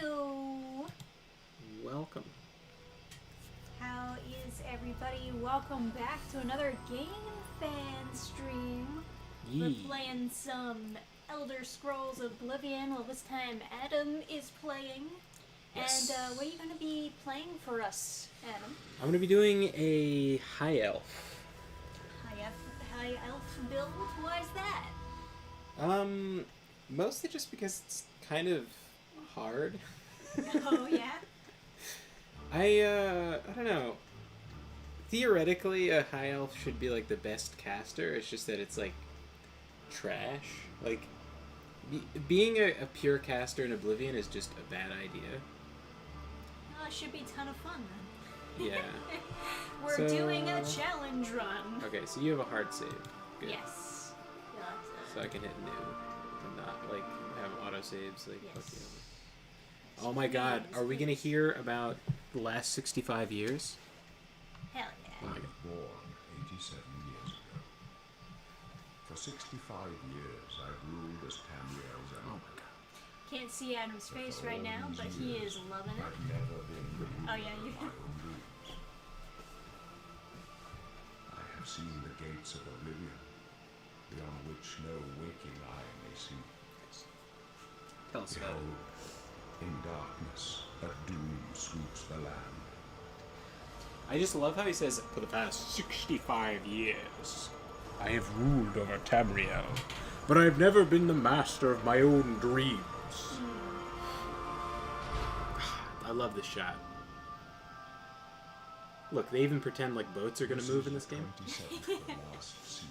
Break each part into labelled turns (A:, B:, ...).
A: Heyo!
B: Welcome.
A: How is everybody? Welcome back to another Game Fan stream. We're playing some Elder Scrolls Oblivion. Well, this time Adam is playing.
B: Yes.
A: And what are you going to be playing for us, Adam?
B: I'm going to be doing a High Elf.
A: High Elf build? Why is that?
B: Mostly just because it's kind of hard.
A: Oh, yeah?
B: I don't know. Theoretically, a High Elf should be, like, the best caster. It's just that it's, like, trash. Like, being a pure caster in Oblivion is just a bad idea.
A: Well, it should be a ton of fun, then.
B: Yeah.
A: We're doing a challenge run.
B: Okay, so you have a hard save. Good.
A: Yes.
B: So I can hit new and not, like, have autosaves. Like,
A: Yes.
B: fuck you. Oh my god, are we gonna hear about the last 65 years?
A: Hell
B: Oh my
A: yeah.
B: god.
C: Born 87 years ago. For 65 years, I've ruled as Tamriel's
B: Oh
C: enemy.
B: my god.
A: Can't see Adam's face right now, but he is loving it.
C: I've never been ruled
A: Oh, yeah, you-
C: by my own rules. I have seen the gates of Oblivion, beyond which no waking eye may see.
B: Tell us about it.
C: Behold, in darkness, a doom sweeps the land.
B: I just love how he says, for the past 65 years, I have ruled over Tamriel, but I've never been the master of my own dreams. I love this shot. Look, they even pretend like boats are going to move in this game.
C: 27th of the last sea,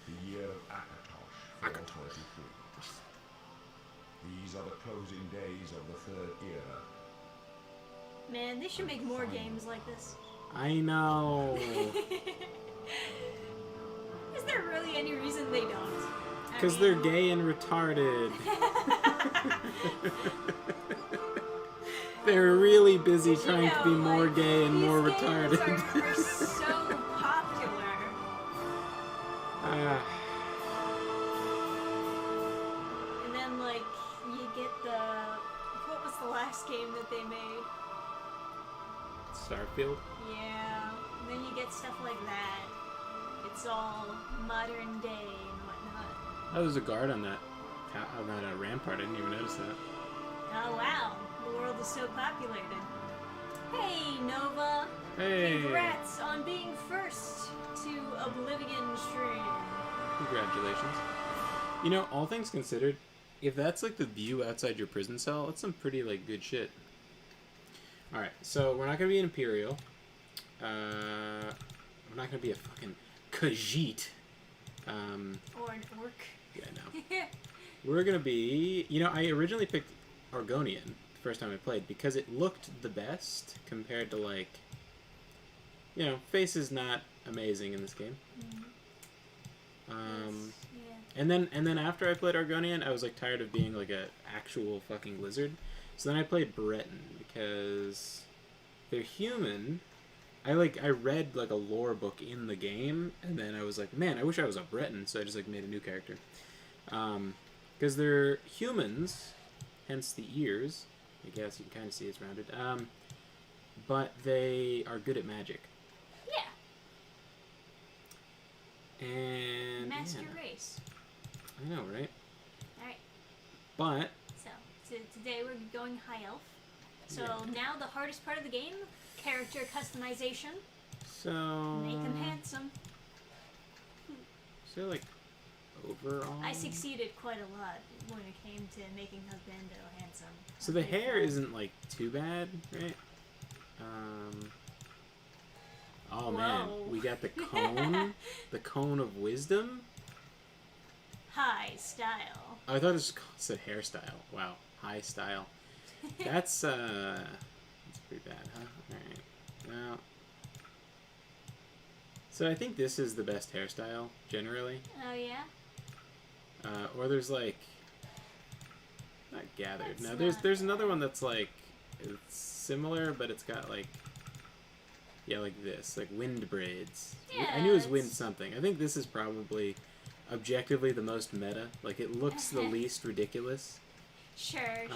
C: the year of Akatosh, 423. These are the closing days of the third era.
A: Man, they should make more games like this.
B: I know.
A: Is there really any reason they don't?
B: Because they're gay and retarded. They're really busy trying to be more gay and more retarded.
A: Are so popular. And then, like, you get the... What was the last game that they made?
B: Starfield?
A: Yeah. And then you get stuff like that. It's all modern day and whatnot.
B: Oh, there's a guard on that rampart. I didn't even notice that.
A: Oh, wow. The world is so populated. Hey, Nova.
B: Hey!
A: Congrats on being first to Oblivion stream.
B: Congratulations. You know, all things considered, if that's like the view outside your prison cell, that's some pretty like good shit. Alright, so we're not gonna be an Imperial. We're not gonna be a fucking Khajiit.
A: Or an orc.
B: Yeah, no. We're gonna be... You know, I originally picked Argonian the first time I played because it looked the best compared to, like... You know, face is not amazing in this game.
A: Yeah.
B: And then after I played Argonian, I was, like, tired of being, like, a actual fucking lizard. So then I played Breton because they're human. I read, like, a lore book in the game, and then I was like, man, I wish I was a Breton, so I just, like, made a new character. Because they're humans, hence the ears. I guess you can kind of see it's rounded. But they are good at magic.
A: Yeah.
B: And...
A: Master
B: yeah.
A: race.
B: I know, right?
A: Alright.
B: But...
A: So today we're going High Elf. So
B: Yeah.
A: now the hardest part of the game, character customization.
B: So...
A: Make them handsome.
B: So, like, overall...
A: I succeeded quite a lot when it came to making Husbando handsome.
B: So the hair isn't, like, too bad, right? Oh, man.
A: Whoa.
B: We got the cone. The cone of wisdom.
A: High style.
B: Oh, I thought it said hairstyle. Wow. High style. That's pretty bad, huh? Alright. Well... So I think this is the best hairstyle, generally.
A: Oh yeah?
B: Or there's, like... Not gathered.
A: That's
B: No,
A: not
B: there's another one that's, like... It's similar, but it's got, like... Yeah, like this. Like wind braids.
A: Yeah,
B: I knew it was wind
A: it's-
B: something. I think this is probably objectively the most meta. Like, it looks the least ridiculous.
A: Sure.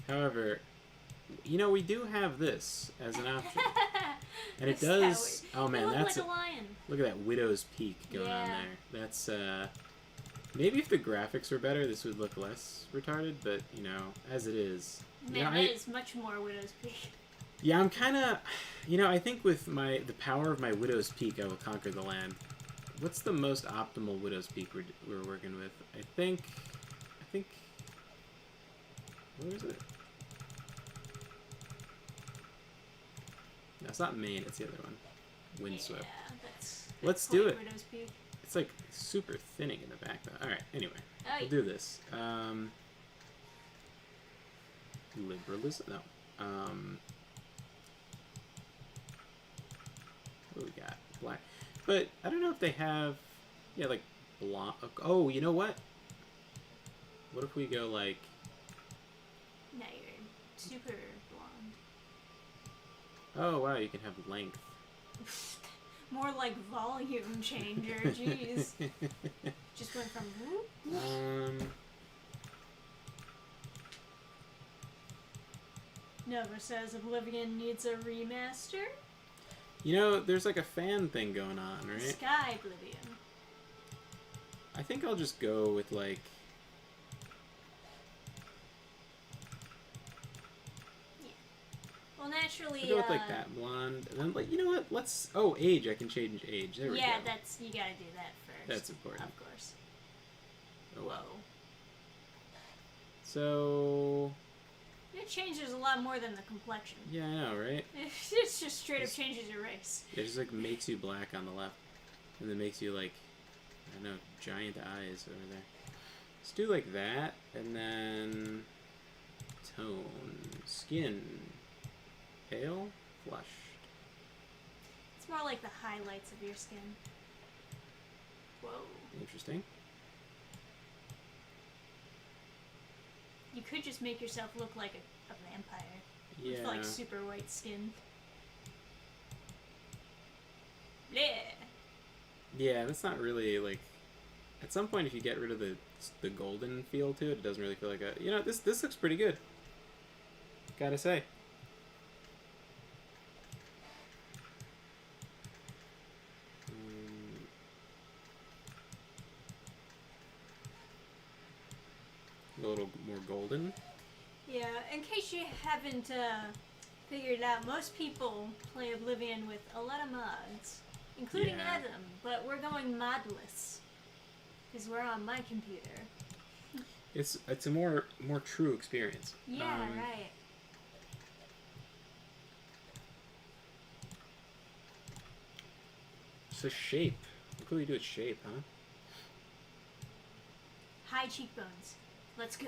B: However, we do have this as an option. And it
A: This
B: does...
A: tower.
B: Oh man,
A: It looked
B: that's...
A: like a lion.
B: Look at that Widow's Peak going on there. That's, maybe if the graphics were better, this would look less retarded, but, as it is...
A: Man, that is much more Widow's Peak.
B: Yeah, I'm kind of... I think with the power of my Widow's Peak, I will conquer the land. What's the most optimal Widow's Peak we're working with? I think... Where is it? No, it's not Maine, it's the other one. Windswept.
A: Yeah, that's
B: Let's do it.
A: Widow's Peak.
B: It's like super thinning in the back though. Alright, anyway.
A: Oh,
B: We'll do this. Liberalism? No. What do we got? Black. But I don't know if they have... Yeah, like blonde. Oh, you know what? What if we go like...
A: No, you're super blonde.
B: Oh, wow, you can have length.
A: More like volume changer, jeez. Just went from Nova says Oblivion needs a remaster.
B: There's like a fan thing going on, right?
A: Sky Oblivion.
B: I think I'll just go with like...
A: Well, naturally,
B: I'll go with like that blonde, and then like, you know what? Let's... Oh, age. I can change age. There we go.
A: Yeah, you gotta do that first.
B: That's important.
A: Of course.
B: Oh,
A: Whoa.
B: So...
A: It changes a lot more than the complexion.
B: Yeah, I know, right?
A: It's just straight up changes your race.
B: It just like makes you black on the left, and then makes you like, I don't know, giant eyes over there. Let's do like that, and then tone, skin, pale, flushed.
A: It's more like the highlights of your skin. Whoa.
B: Interesting.
A: You could just make yourself look like a vampire.
B: Yeah.
A: With like super white skin. Yeah.
B: Yeah, that's not really like. At some point, if you get rid of the golden feel to it, it doesn't really feel like a. This looks pretty good. Gotta say. A little more golden.
A: Yeah, in case you haven't figured it out, most people play Oblivion with a lot of mods, including
B: Yeah.
A: Adam, but we're going modless because we're on my computer.
B: It's a more true experience.
A: Yeah, right.
B: So shape. Look what we do with shape, huh?
A: High cheekbones. Let's go.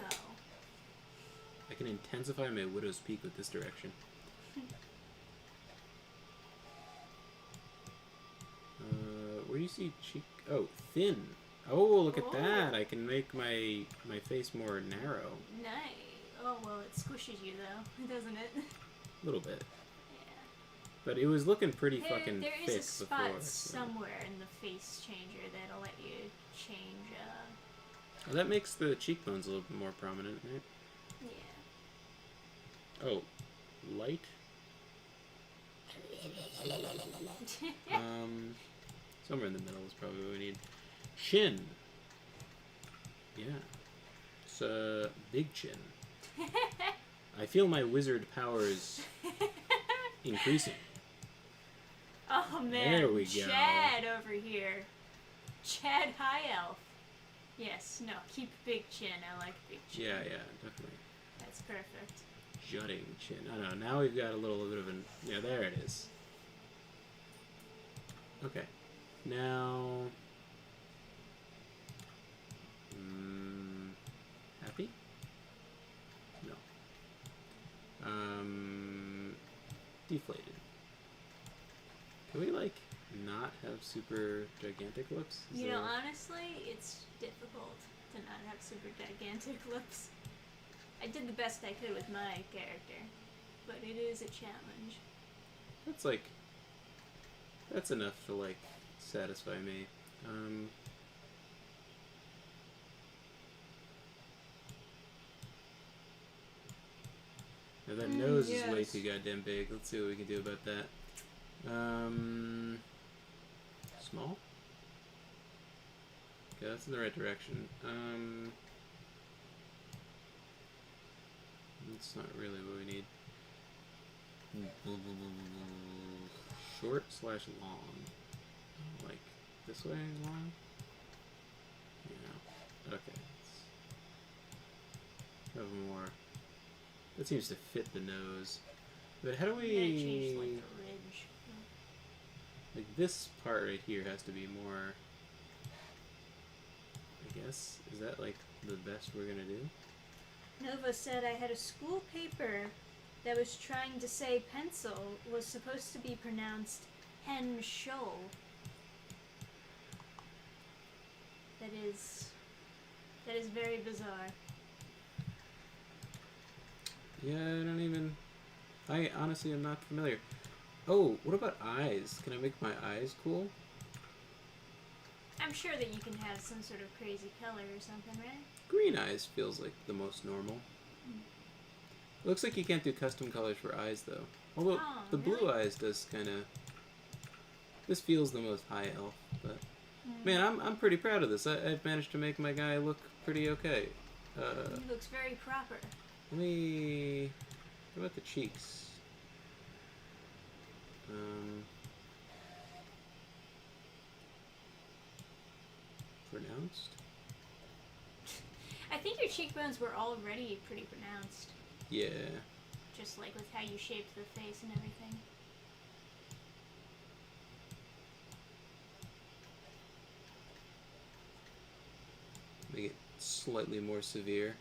B: I can intensify my Widow's Peak with this direction. Where do you see cheek? Oh, thin. Oh, look at that. I can make my face more narrow.
A: Nice. Oh, well, it squishes you, though, doesn't it?
B: A little bit.
A: Yeah.
B: But it was looking pretty fucking
A: There
B: thick
A: is a spot
B: before.
A: somewhere in the face changer that'll let you change,
B: Oh, that makes the cheekbones a little bit more prominent, right?
A: yeah.
B: Oh, light? Somewhere in the middle is probably what we need. Chin. Yeah. It's a big chin. I feel my wizard powers increasing.
A: Oh man,
B: There we go.
A: Chad over here. Chad High Elf. Yes, no, keep big chin. I like big chin.
B: Yeah, definitely.
A: That's perfect.
B: Jutting chin. I don't know. Now we've got a little bit of an... Yeah, there it is. Okay. Now... happy? No. Deflated. Can we, like, not have super gigantic lips?
A: You know, honestly, it's difficult to not have super gigantic lips. I did the best I could with my character, but it is a challenge.
B: That's, like... That's enough to, like, satisfy me. Now that nose is way
A: yes.
B: too goddamn big. Let's see what we can do about that. Small? Okay, that's in the right direction. That's not really what we need. Short slash long. Like this way long? Yeah. Okay. Have more. That seems to fit the nose. But how do we...
A: Yeah, change like the ridge.
B: Like this part right here has to be more... I guess? Is that like the best we're gonna do?
A: Nova said I had a school paper that was trying to say pencil was supposed to be pronounced pen-show. That is very bizarre.
B: Yeah, I honestly am not familiar. Oh, what about eyes? Can I make my eyes cool?
A: I'm sure that you can have some sort of crazy color or something, right?
B: Green eyes feels like the most normal. Looks like you can't do custom colors for eyes though. Although the blue eyes does kind of... This feels the most high elf, but... Man, I'm pretty proud of this. I've managed to make my guy look pretty okay.
A: He looks very proper.
B: Let me... What about the cheeks? Pronounced?
A: I think your cheekbones were already pretty pronounced.
B: Yeah.
A: Just like with how you shaped the face and everything.
B: Make it slightly more severe.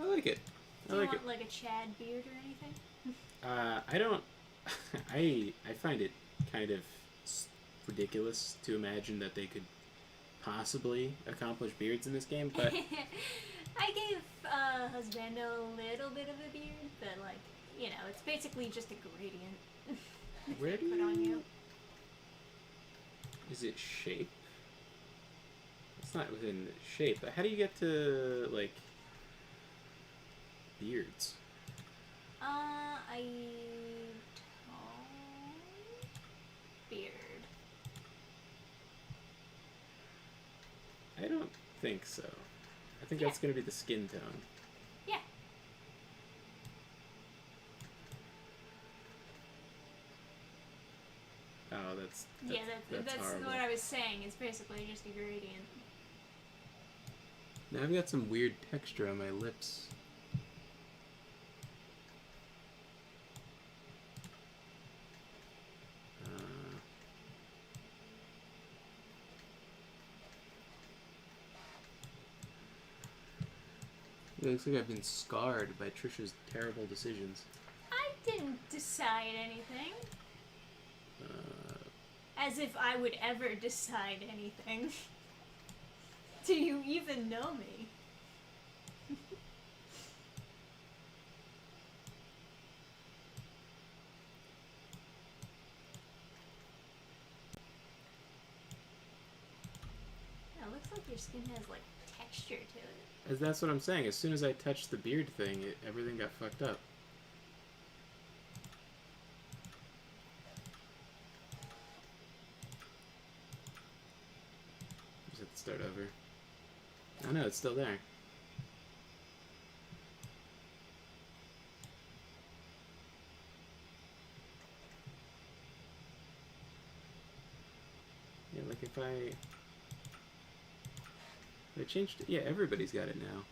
B: I like it.
A: Do you want like a Chad beard or anything?
B: I don't... I find it kind of ridiculous to imagine that they could possibly accomplish beards in this game, but...
A: I gave Husbando a little bit of a beard, but like, you know, it's basically just a gradient.
B: Where do
A: put on you?
B: Is it shape? It's not within shape, but how do you get to, like, beards?
A: I beard.
B: I don't think so. I think that's going to be the skin tone.
A: Yeah.
B: Oh, that's
A: horrible. What I was saying. It's basically just a gradient.
B: Now I've got some weird texture on my lips. It looks like I've been scarred by Trisha's terrible decisions.
A: I didn't decide anything. As if I would ever decide anything. Do you even know me? Yeah, it looks like your skin has like texture to it.
B: That's what I'm saying. As soon as I touched the beard thing, everything got fucked up. Just have to start over. Oh no, it's still there. Yeah, like if I changed it. Yeah, everybody's got it now.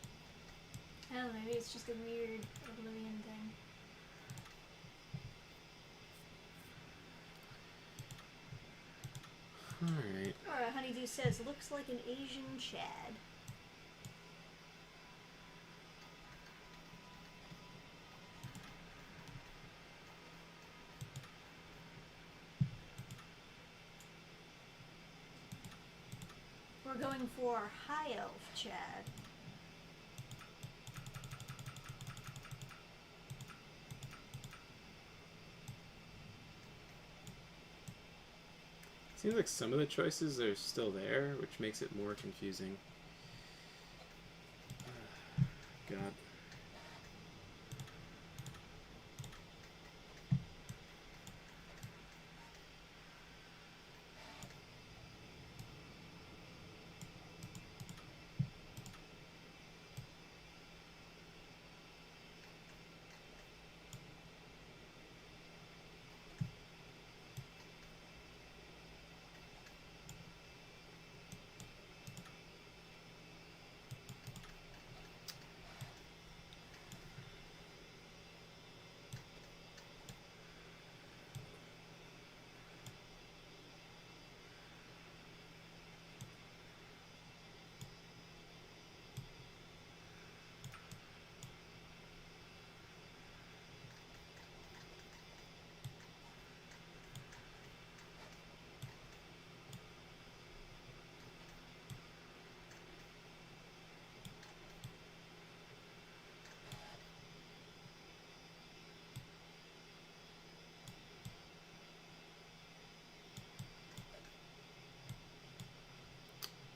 A: Oh, maybe it's just a weird Oblivion thing.
B: Alright.
A: Or Honeydew says, looks like an Asian Chad. We're going for High Elf Chad.
B: Seems like some of the choices are still there, which makes it more confusing. God.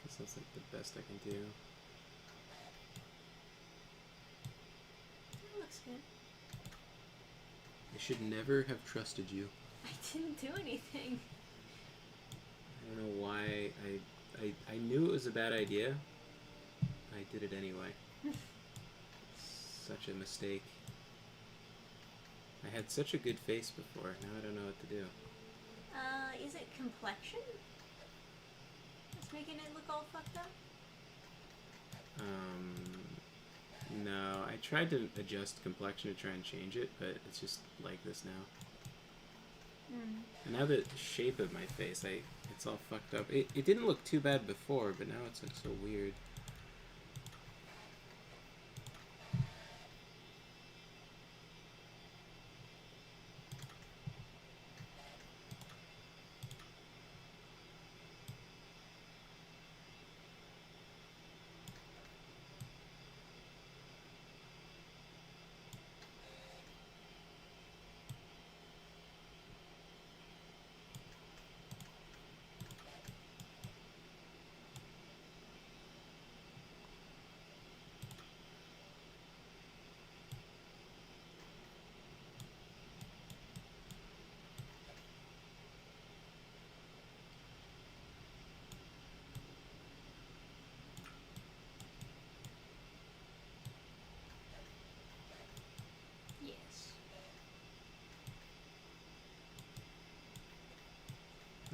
B: Guess that's like the best I can do.
A: That looks good.
B: I should never have trusted you.
A: I didn't do anything.
B: I don't know why I knew it was a bad idea. I did it anyway. Such a mistake. I had such a good face before. Now I don't know what to do.
A: Is it complexion? That's making it look all fucked up?
B: No. I tried to adjust complexion to try and change it, but it's just like this now. And now the shape of my face, it's all fucked up. It didn't look too bad before, but now it's like so weird.
A: Yes.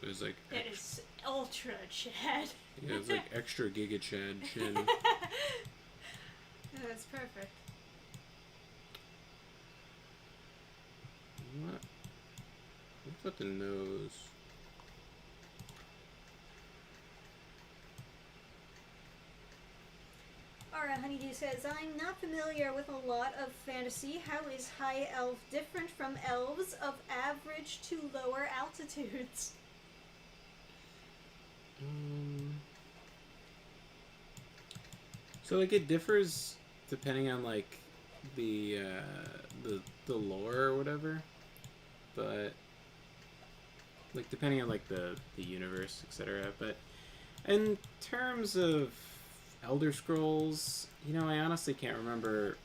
B: It was like
A: That is ultra Chad.
B: yeah, it was like extra Giga Chad chin.
A: That's perfect.
B: What? What's with the nose?
A: Alright, Honeydew says, I'm not familiar with a lot of fantasy. How is high elf different from elves of average to lower altitudes?
B: So like it differs depending on like the lore or whatever, but like depending on like the universe, etc. But in terms of Elder Scrolls, you know, I honestly can't remember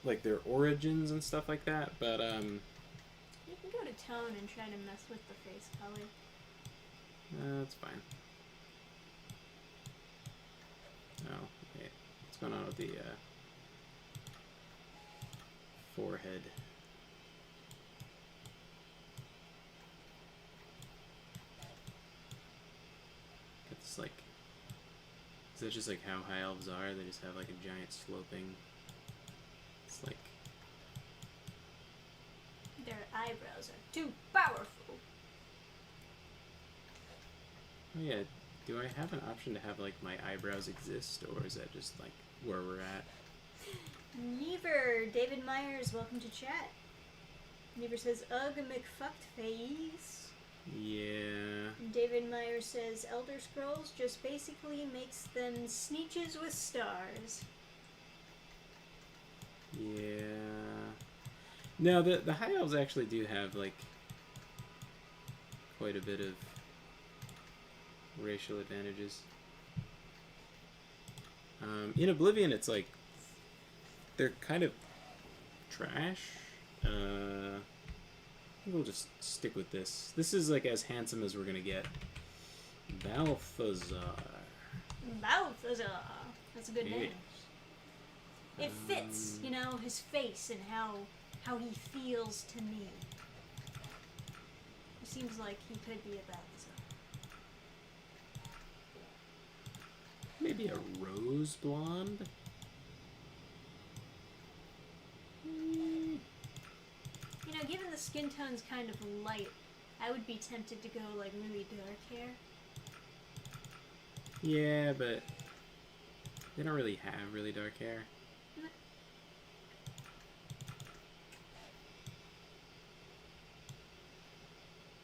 B: like their origins and stuff like that. But
A: You can go to tone and try to mess with the face color.
B: that's fine. Oh, wait, what's going on with the forehead? Got this like. Is that just like how high elves are? They just have like a giant sloping. It's like.
A: Their eyebrows are too powerful.
B: Oh yeah. Do I have an option to have like my eyebrows exist, or is that just like where we're at?
A: Never. David Myers, welcome to chat. Never says, ugh, McFucked face.
B: Yeah.
A: David Myers says, Elder Scrolls just basically makes them sneeches with stars.
B: Yeah. No, the high elves actually do have like quite a bit of racial advantages. In Oblivion, it's like they're kind of trash. I think we'll just stick with this. This is like as handsome as we're gonna get. Balthazar.
A: Balthazar. That's a good name.
B: Yes.
A: It fits, you know, his face and how he feels to me. It seems like he could be a Balthazar.
B: Maybe a rose blonde?
A: You know, given the skin tone's kind of light, I would be tempted to go like really dark hair.
B: Yeah, but they don't really have really dark hair.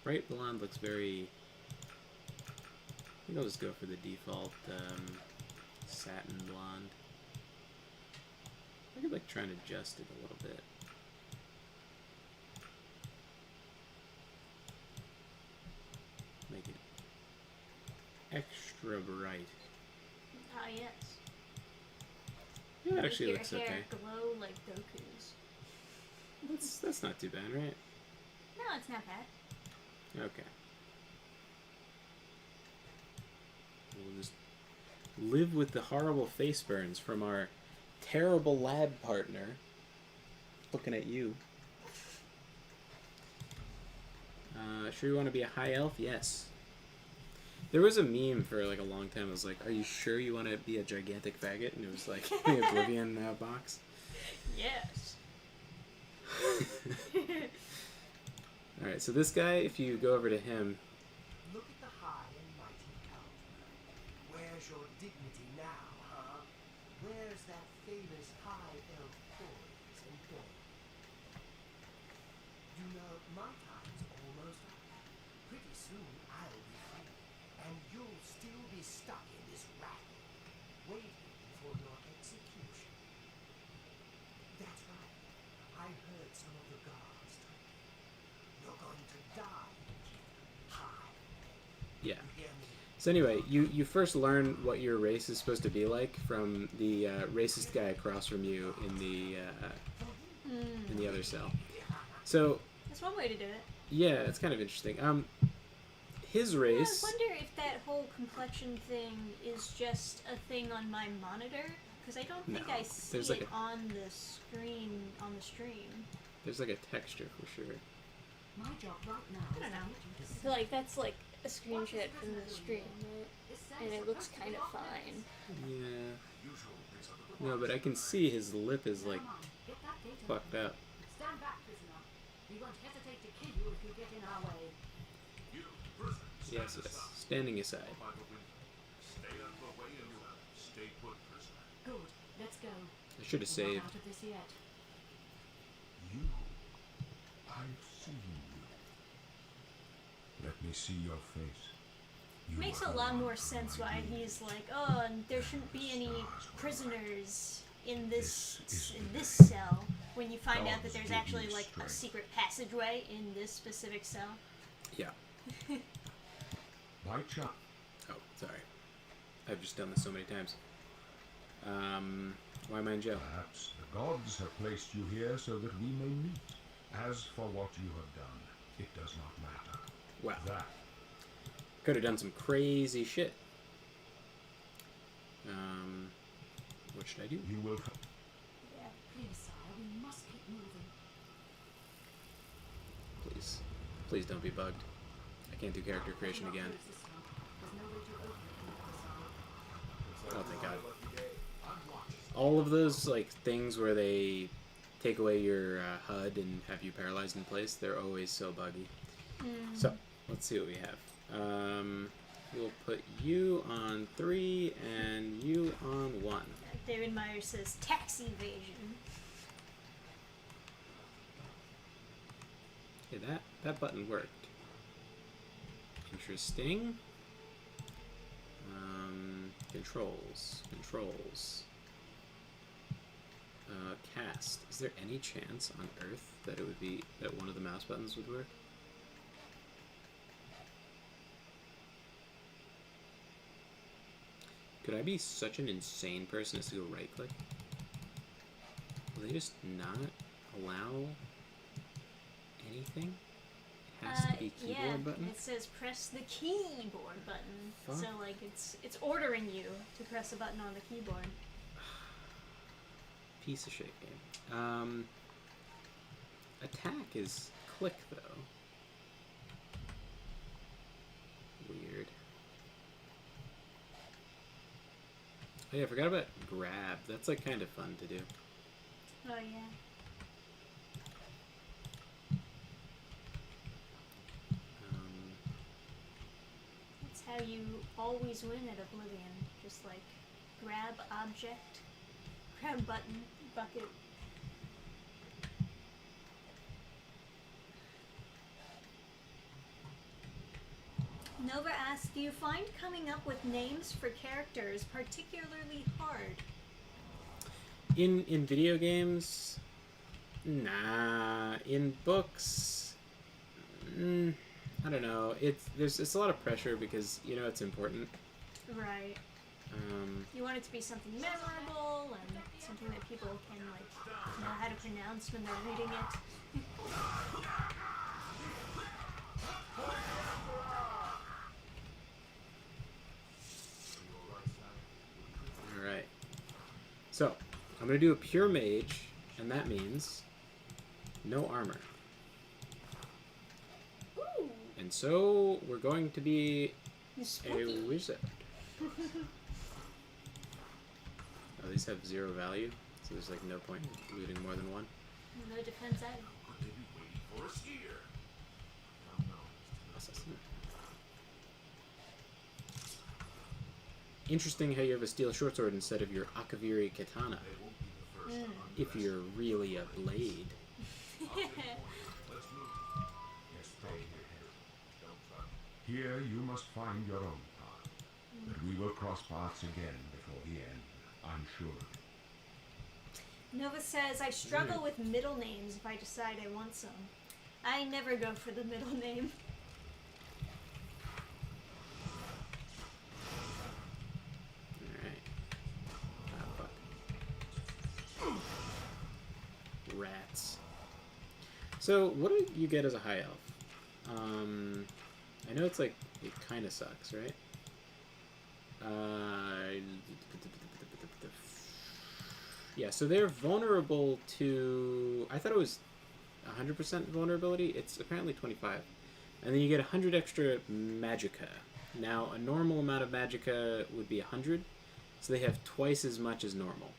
B: Bright blonde looks very... I think I'll just go for the default satin blonde. I could like try and adjust it a little bit. Make it extra bright.
A: Ah, yes.
B: Yeah, that
A: Make
B: actually
A: your
B: looks
A: hair
B: okay.
A: glow like Goku's.
B: That's not too bad, right?
A: No, it's not bad.
B: Okay. We'll just live with the horrible face burns from our terrible lab partner. Looking at you. Sure you want to be a high elf? Yes. There was a meme for like a long time. It was like, are you sure you want to be a gigantic faggot? And it was like the Oblivion box.
A: Yes.
B: Alright, so this guy, if you go over to him...
D: Look at the high and mighty Count. Where's your dignity now, huh? Where's that famous high elf poise and gold? You know, my time's almost up. Pretty soon I'll be free, and you'll still be stuck in this racket, waiting for your execution. That's right. I heard some of the guards talking. You're going to die, high.
B: Yeah.
D: You hear me?
B: So anyway, you first learn what your race is supposed to be like from the racist guy across from you in the other cell. So
A: That's one way to do it.
B: yeah, it's kind of interesting. His
A: I
B: race.
A: wonder if that whole complexion thing is just a thing on my monitor, because I don't think
B: No,
A: I see
B: there's like
A: it on the screen on the stream.
B: There's like a texture for sure.
E: My job right now
A: I don't know. I feel like that's like a screenshot from the stream, right? And it looks kind of fine.
B: Yeah. No, but I can see his lip is like fucked up.
E: Stand back, prisoner. We won't hesitate to kill you if you get in our way.
B: Yes, yes. Standing aside.
E: Good. Let's go.
B: I should have
E: We're not
B: saved.
E: out of this yet.
C: You. I've seen you. Let me see your face. You
A: Makes
C: are
A: a lot
C: one
A: more
C: of
A: sense
C: my
A: why
C: deeds.
A: he's like, oh, and there shouldn't be any prisoners in
C: This is
A: this
C: the
A: cell. When you find out that
C: Gods
A: there's
C: give
A: actually
C: you
A: like a
C: strength.
A: secret passageway in this specific cell.
B: Yeah.
C: My child.
B: Oh, sorry. I've just done this so many times. Why am I in jail?
C: Perhaps the gods have placed you here so that we may meet. As for what you have done, it does not matter.
B: Wow.
C: That
B: Could have done some crazy shit. What should I do?
C: you will.
A: Yeah.
E: Please, sire, we must keep moving.
B: Please. Please don't be bugged. I can't do character creation again.
E: Close this one. There's no way to open it from the other side.
B: Oh, thank God. All of those like things where they take away your HUD and have you paralyzed in place, they're always so buggy. So, let's see what we have. We'll put you on 3 and you on 1.
A: David Myers says tax evasion.
B: Okay, that button worked. Interesting. Controls. Cast. Is there any chance on Earth that it would be that one of the mouse buttons would work? Could I be such an insane person as to go right click? Will they just not allow anything? It has to be keyboard button?
A: It says press the keyboard button.
B: Fuck.
A: So like it's ordering you to press a button on the keyboard.
B: Piece of shit game. Attack is click though. Weird. Oh yeah, I forgot about grab. That's like kind of fun to do.
A: Oh yeah. That's how you always win at Oblivion. Just like grab object, grab button, bucket. Nova asks, do you find coming up with names for characters particularly hard?
B: In video games, nah. In books, I don't know. It's a lot of pressure because you know it's important.
A: Right. You want it to be something memorable and something that people can like know how to pronounce when they're reading it.
B: All right. So I'm gonna do a pure mage, and that means no armor.
A: Ooh.
B: And so we're going to be a
A: Spooky.
B: wizard. Oh, these have 0 value, so there's like no point in looting more than one.
A: No defense either.
B: Assassin. Interesting how you have a steel short sword instead of your Akaviri katana. If you're really a blade.
C: Here you must find your own path. But we will cross paths again before the end, I'm sure.
A: Nova says, I struggle with middle names if I decide I want some. I never go for the middle name.
B: Alright. Ah, fuck. Rats. So, what do you get as a high elf? I know it's like, it kind of sucks, right? Yeah, so they're vulnerable to... I thought it was 100% vulnerability. It's apparently 25. And then you get 100 extra magicka. Now, a normal amount of magicka would be 100. So they have twice as much as normal.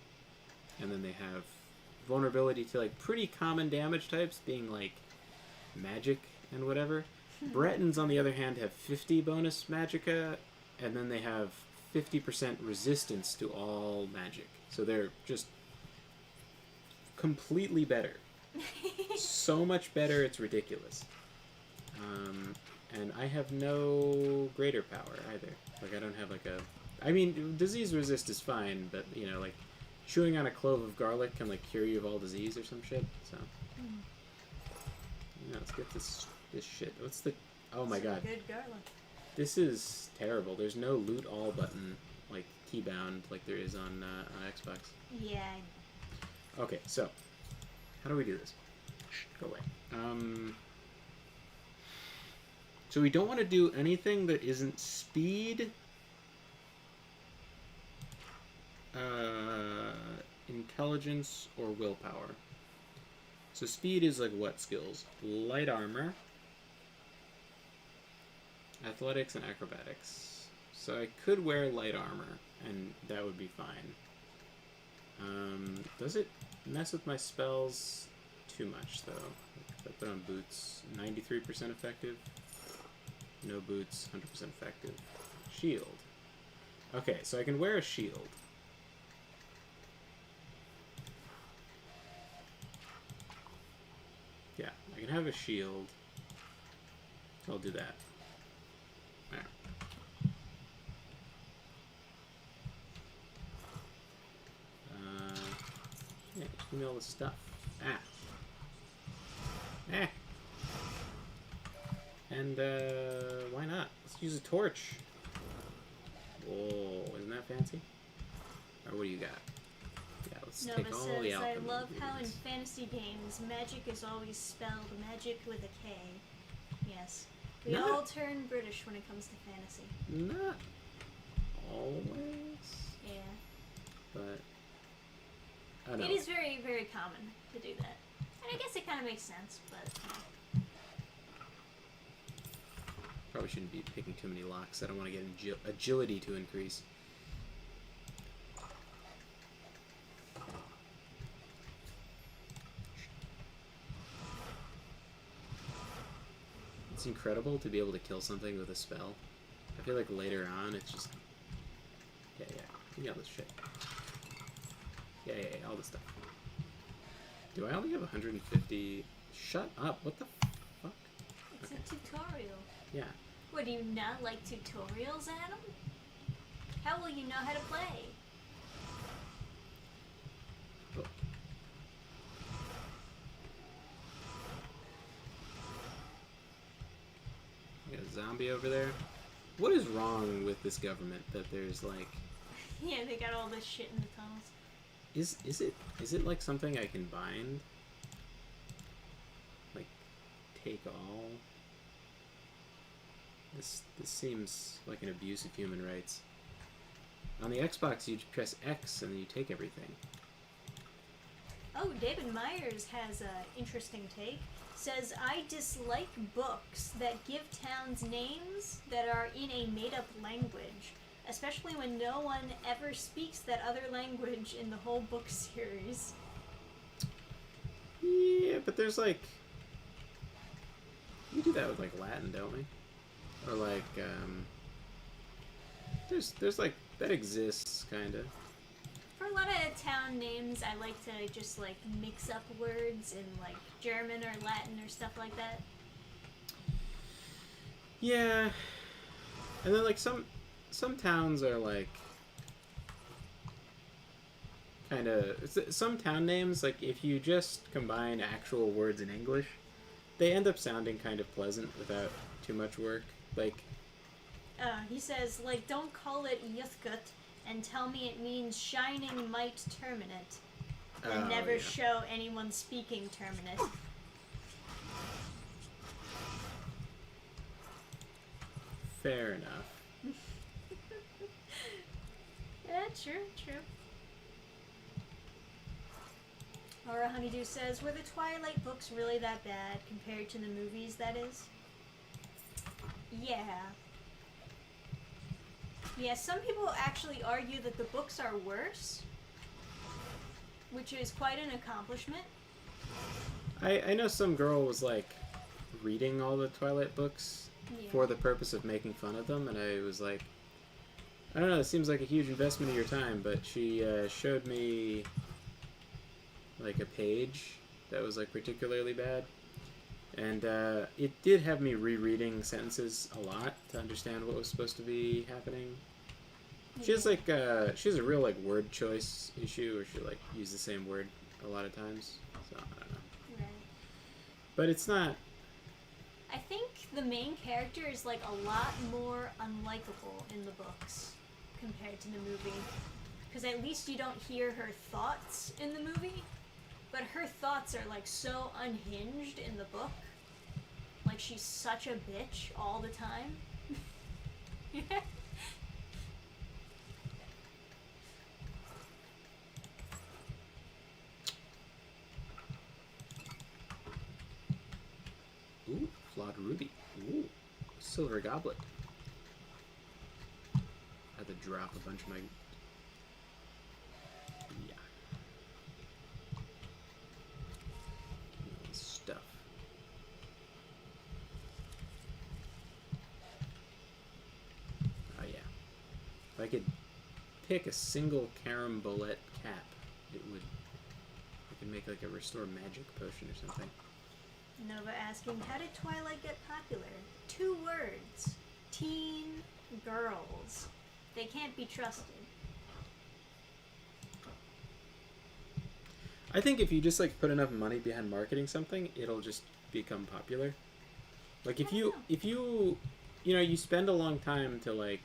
B: And then they have vulnerability to like pretty common damage types, being like magic and whatever. Bretons, on the other hand, have 50 bonus magicka, and then they have 50% resistance to all magic. So they're just completely better. So much better, it's ridiculous. And I have no greater power either. Like, I don't have like a... I mean, disease resist is fine, but, you know, like, chewing on a clove of garlic can, like, cure you of all disease or some shit, so... Yeah, let's get this shit. What's the... Oh my god.
A: Good garlic.
B: This is terrible. There's no loot all button, like, keybound, like there is on Xbox.
A: Yeah.
B: Okay, so... How do we do this? Shh, go away. So we don't want to do anything that isn't speed... intelligence or willpower. So speed is like what skills? Light armor, athletics, and acrobatics. So I could wear light armor, and that would be fine. Does it mess with my spells too much, though? If I put on boots, 93% effective. No boots, 100% effective. Shield. Okay, so I can wear a shield. Yeah, I can have a shield. So I'll do that. There. Yeah, just give me all this stuff. And, why not? Let's use a torch. Whoa, isn't that not fancy? Or what do you got? Yeah, let's
A: Nova
B: take all
A: says,
B: the
A: I
B: alchemy
A: love how in
B: ingredients.
A: fantasy games, magic is always spelled magic with a K. Yes. We
B: Not-
A: all turn British when it comes to fantasy.
B: Not always,
A: Yeah.
B: but I don't know.
A: It is very, very common to do that. And I guess it kind of makes sense, but...
B: Probably shouldn't be picking too many locks. I don't want to get agility to increase. It's incredible to be able to kill something with a spell. I feel like later on it's just... Yeah, give me all this shit. Yeah, all this stuff. Do I only have 150? Shut up, what the fuck?
A: It's
B: Okay.
A: a tutorial.
B: Yeah.
A: What, do you not like tutorials, Adam? How will you know how to play?
B: Oh. Got a zombie over there. What is wrong with this government that there's like...
A: Yeah, they got all this shit in the tunnels.
B: Is it like something I can bind? Like, take all? This seems like an abuse of human rights. On the Xbox, you press X and then you take everything.
A: Oh, David Myers has an interesting take. Says, I dislike books that give towns names that are in a made-up language, especially when no one ever speaks that other language in the whole book series.
B: Yeah, but there's like... We do that with like Latin, don't we? Or like, there's like, that exists, kinda.
A: For a lot of town names, I like to just like mix up words in like German or Latin or stuff like that.
B: Yeah. And then like some towns are like kind of some town names, like if you just combine actual words in English, they end up sounding kind of pleasant without too much work. Like
A: He says, like, don't call it Yuthkut and tell me it means shining might terminate. And never
B: yeah.
A: show anyone speaking terminate.
B: Fair enough.
A: Yeah, true. Laura Honeydew says, were the Twilight books really that bad compared to the movies, that is? Yeah. Yeah, some people actually argue that the books are worse, which is quite an accomplishment.
B: I know some girl was like reading all the Twilight books
A: Yeah.
B: for the purpose of making fun of them, and I was like, I don't know, it seems like a huge investment of your time, but she showed me like a page that was like particularly bad, and it did have me rereading sentences a lot to understand what was supposed to be happening. She has like she has a real like word choice issue, where she like use the same word a lot of times, so I don't know.
A: Right.
B: But it's not.
A: I think the main character is like a lot more unlikable in the books compared to the movie. Because at least you don't hear her thoughts in the movie, but her thoughts are like so unhinged in the book. Like she's such a bitch all the time.
B: Ooh, flawed ruby. Ooh, silver goblet. I had to drop a bunch of my... Yeah. Stuff. Oh yeah. If I could pick a single carambolette cap, it would... I could make like a restore magic potion or something.
A: Nova asking, how did Twilight get popular? 2 words. Teen girls. They can't be trusted.
B: I think if you just like put enough money behind marketing something, it'll just become popular. Like if you you know, you spend a long time to like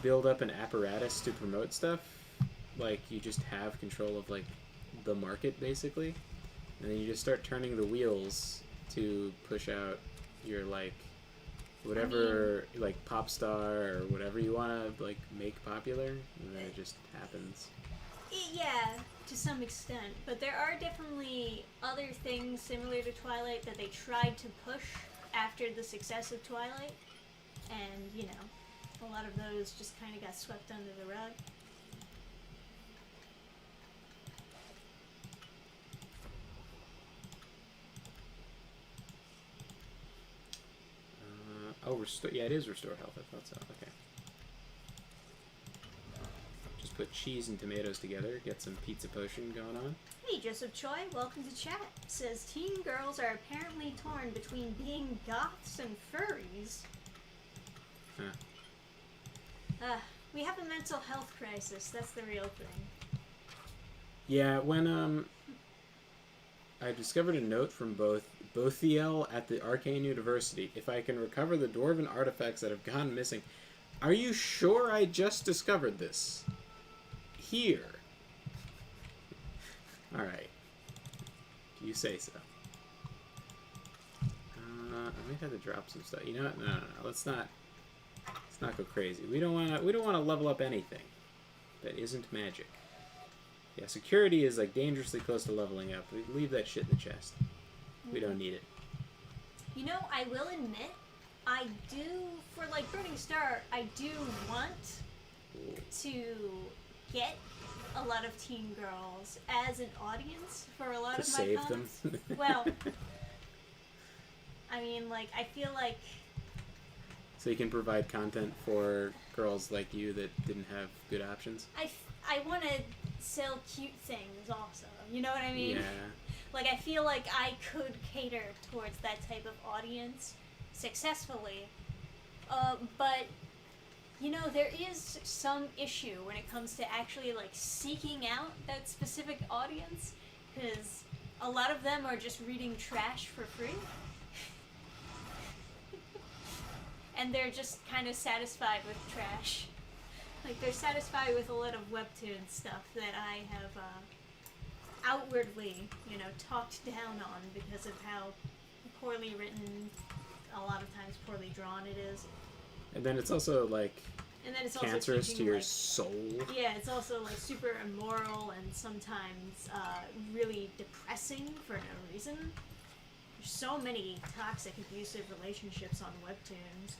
B: build up an apparatus to promote stuff, like you just have control of like the market basically, and then you just start turning the wheels to push out your like whatever like pop star or whatever you want to like make popular, and then it just happens.
A: Yeah, to some extent, but there are definitely other things similar to Twilight that they tried to push after the success of Twilight, and you know, a lot of those just kind of got swept under the rug.
B: Oh, restore. Yeah, it is restore health. I thought so. Okay. Just put cheese and tomatoes together. Get some pizza potion going on.
A: Hey, Joseph Choi, welcome to chat. Says teen girls are apparently torn between being goths and furries.
B: Huh.
A: We have a mental health crisis. That's the real thing.
B: Yeah, when I discovered a note from Bothiel at the Arcane University. If I can recover the dwarven artifacts that have gone missing. Are you sure I just discovered this? Here. Alright. You say so. I might have to drop some stuff. You know what? No. Let's not go crazy. We don't wanna level up anything that isn't magic. Yeah, security is like dangerously close to leveling up. We leave that shit in the chest. We don't need it.
A: You know, I will admit, I do, for like Burning Star, I do want to get a lot of teen girls as an audience for a lot
B: To
A: of my
B: save
A: comments.
B: them.
A: Well, I mean, like, I feel like
B: So you can provide content for girls like you that didn't have good options.
A: I want to sell cute things also. You know what I mean?
B: Yeah.
A: Like, I feel like I could cater towards that type of audience successfully. But, you know, there is some issue when it comes to actually, like, seeking out that specific audience. Because a lot of them are just reading trash for free. And they're just kind of satisfied with trash. Like, they're satisfied with a lot of webtoon stuff that I have outwardly, you know, talked down on because of how poorly written, a lot of times poorly drawn it is.
B: And then it's also like
A: And then it's
B: cancerous
A: also
B: to
A: teaching,
B: your
A: like,
B: soul.
A: yeah, it's also like super immoral and sometimes really depressing for no reason. There's so many toxic, abusive relationships on webtoons.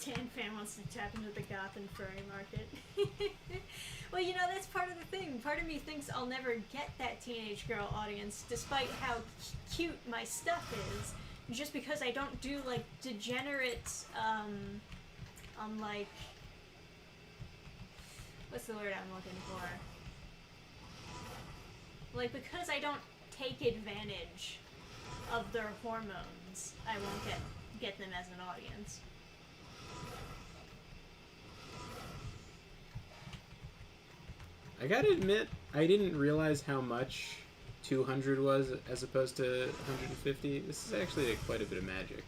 A: Tan fan wants to tap into the goth and furry market. Well, you know, that's part of the thing. Part of me thinks I'll never get that teenage girl audience, despite how cute my stuff is. Just because I don't do, like, degenerate, like, what's the word I'm looking for? Like, because I don't take advantage of their hormones, I won't get them as an audience.
B: I gotta admit, I didn't realize how much 200 was as opposed to 150. This is actually like quite a bit of magic.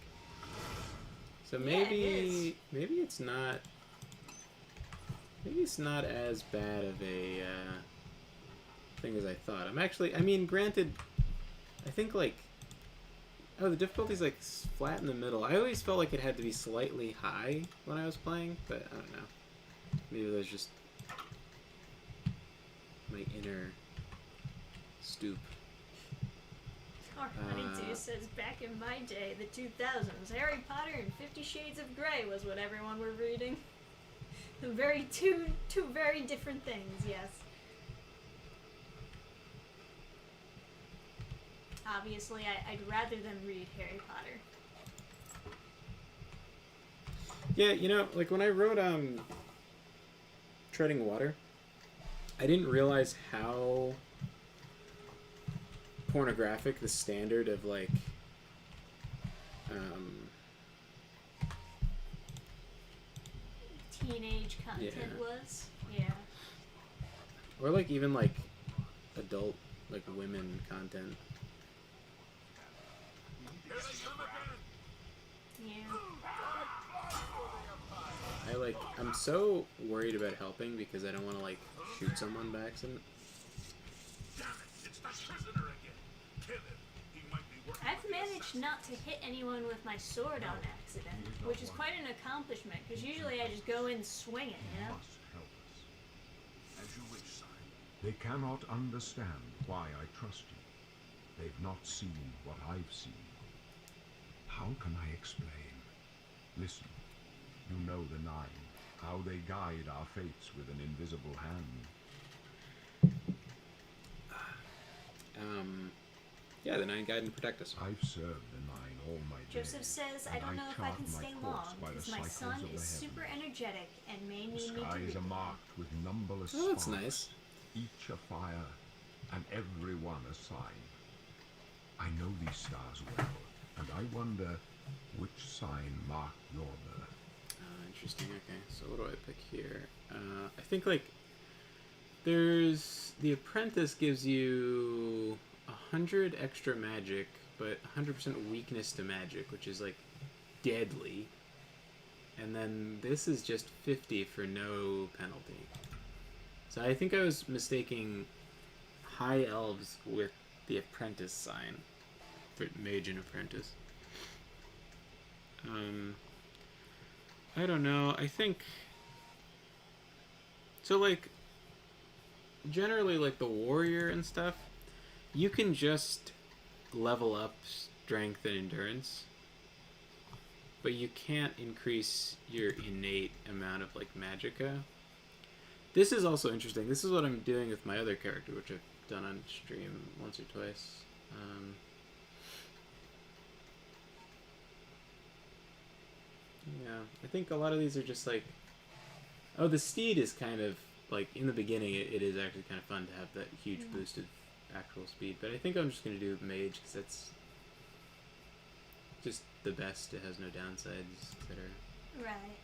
B: So maybe it's not as bad of a thing as I thought. I mean, granted, I think like the difficulty's like flat in the middle. I always felt like it had to be slightly high when I was playing, but I don't know. Maybe there's just my inner stoop.
A: R92 says, back in my day, the 2000s, Harry Potter and 50 Shades of Grey was what everyone were reading. Two very different things, yes. Obviously, I'd rather them read Harry Potter.
B: Yeah, you know, like when I wrote Treading Water, I didn't realize how pornographic the standard of like
A: Teenage content was. Yeah.
B: Or like even like adult like women content.
A: Yeah.
B: I'm so worried about helping because I don't want to, like, shoot someone by accident.
F: Damn it, it's that prisoner again. Kill him. He might be working
A: I've
F: for the
A: managed
F: assassin.
A: not to hit anyone with my sword on accident, which is quite an accomplishment, because usually I just go in swinging, you know?
C: Must help us.
F: As you wish, sire.
C: They cannot understand why I trust you. They've not seen what I've seen. How can I explain? Listen, you know the Nine, how they guide our fates with an invisible hand.
B: Yeah, the Nine guide and protect us.
C: I've served the Nine all my days.
A: Joseph says, I
C: and
A: don't know if I
C: chart
A: can
C: my
A: stay
C: course
A: long,
C: by the
A: because my
C: cycles
A: son
C: of the
A: is super
C: heavens.
A: energetic and may
C: The
A: need me to
C: skies
A: read
C: are
A: him.
C: marked with numberless
B: Oh, that's
C: sparks,
B: nice.
C: each a fire, and every one a sign. I know these stars well, and I wonder which sign marked your birth.
B: Interesting. Okay, so what do I pick here? I think, like, there's the Apprentice gives you 100 extra magic, but 100% weakness to magic, which is like deadly. And then this is just 50 for no penalty. So I think I was mistaking High Elves with the Apprentice sign for Mage and Apprentice. I don't know. I think so. Like, generally, like the warrior and stuff, you can just level up strength and endurance, but you can't increase your innate amount of, like, magicka. This is also interesting. This is what I'm doing with my other character, which I've done on stream once or twice. Yeah, I think a lot of these are just like... Oh, the steed is kind of, like, in the beginning, it is actually kind of fun to have that huge boost of actual speed. But I think I'm just going to do mage, because that's just the best. It has no downsides, etc.
A: Right.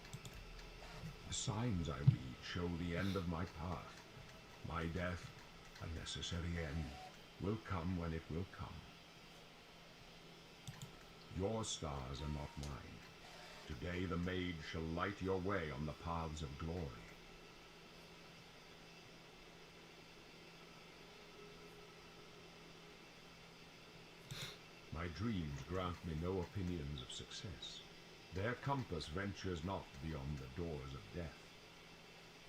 C: The signs I read show the end of my path. My death, a necessary end, will come when it will come. Your stars are not mine. Today the mage shall light your way on the paths of glory. My dreams grant me no opinions of success. Their compass ventures not beyond the doors of death.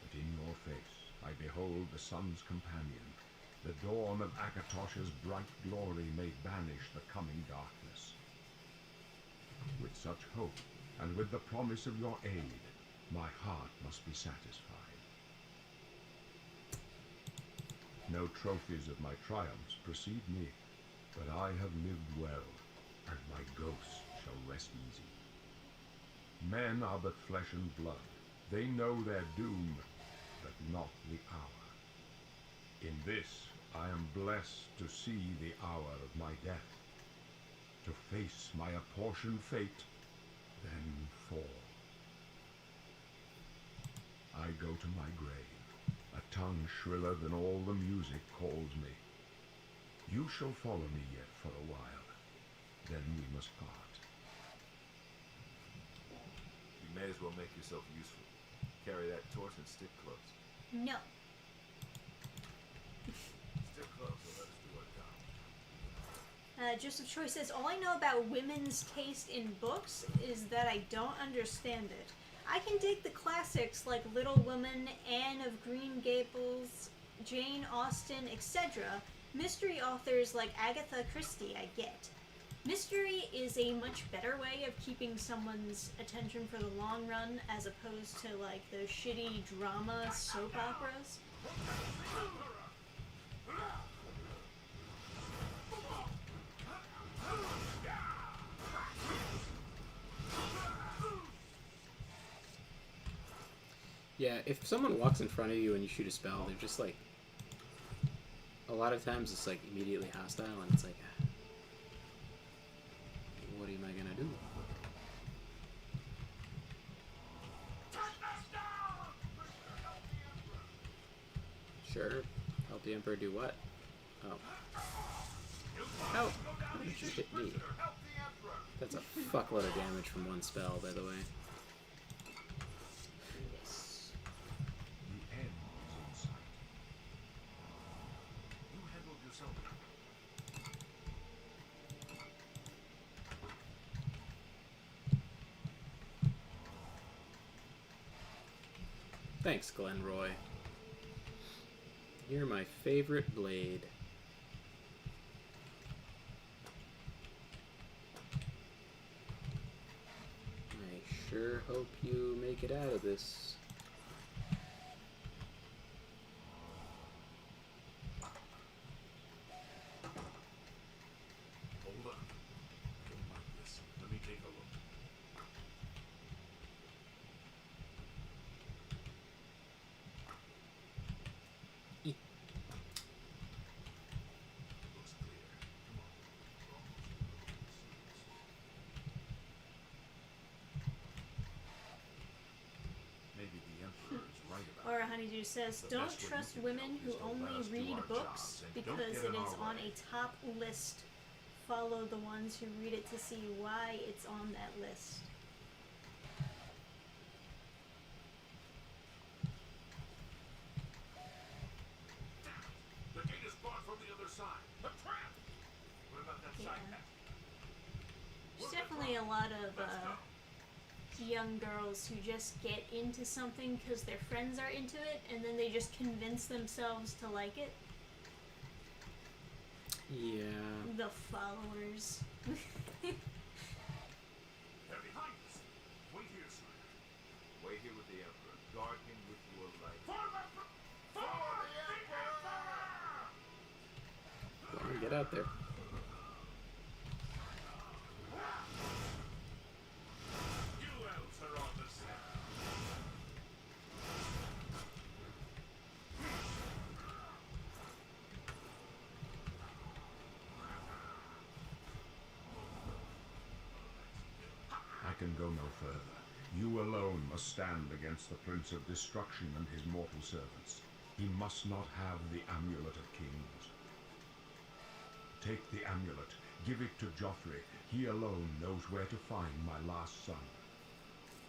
C: But in your face I behold the sun's companion. The dawn of Akatosh's bright glory may banish the coming darkness. With such hope, and with the promise of your aid, my heart must be satisfied. No trophies of my triumphs precede me, but I have lived well, and my ghost shall rest easy. Men are but flesh and blood. They know their doom, but not the hour. In this, I am blessed to see the hour of my death, to face my apportioned fate, then fall. I go to my grave, a tongue shriller than all the music calls me. You shall follow me yet for a while, then we must part.
G: You may as well make yourself useful. Carry that torch and stick close.
A: No.
G: Stick close, so let us do our job.
A: Joseph Choi says, all I know about women's taste in books is that I don't understand it. I can dig the classics like Little Women, Anne of Green Gables, Jane Austen, etc. Mystery authors like Agatha Christie I get. Mystery is a much better way of keeping someone's attention for the long run as opposed to, like, those shitty drama soap operas.
B: Yeah, if someone walks in front of you and you shoot a spell, they're just like... A lot of times it's like immediately hostile, and it's like... What am I gonna do? Sure. Help the Emperor do what? Oh. How? How did you hit me? That's a fuckload of damage from one spell, by the way. Thanks, Glenroy. You're my favorite blade. I sure hope you make it out of this.
F: Hold on. Don't like this. Let me take a look. Looks clear. Come on. We're almost Maybe the Emperor is right about
A: Or Honeydew says,
F: The
A: don't
F: best way you
A: trust
F: can
A: women
F: help
A: who
F: is to let
A: only
F: us do
A: read
F: our
A: books
F: jobs and don't
A: because
F: get
A: it
F: in
A: is
F: our
A: on
F: way.
A: a top list. Follow the ones who read it to see why it's on that list.
F: The gate is barred from the other side. A trap! What about that
A: Yeah.
F: side path?
A: There's definitely a lot of young girls who just get into something because their friends are into it, and then they just convince themselves to like it.
B: Yeah.
A: The followers.
F: They're behind us. Wait here, sire.
G: Wait here with the Emperor. Guard him with your life.
F: For the
B: Go on, get out there.
F: You elves are on the scent.
C: I can go no further. You alone must stand against the Prince of Destruction and his mortal servants. He must not have the Amulet of Kings. Take the amulet, give it to Joffrey. He alone knows where to find my last son.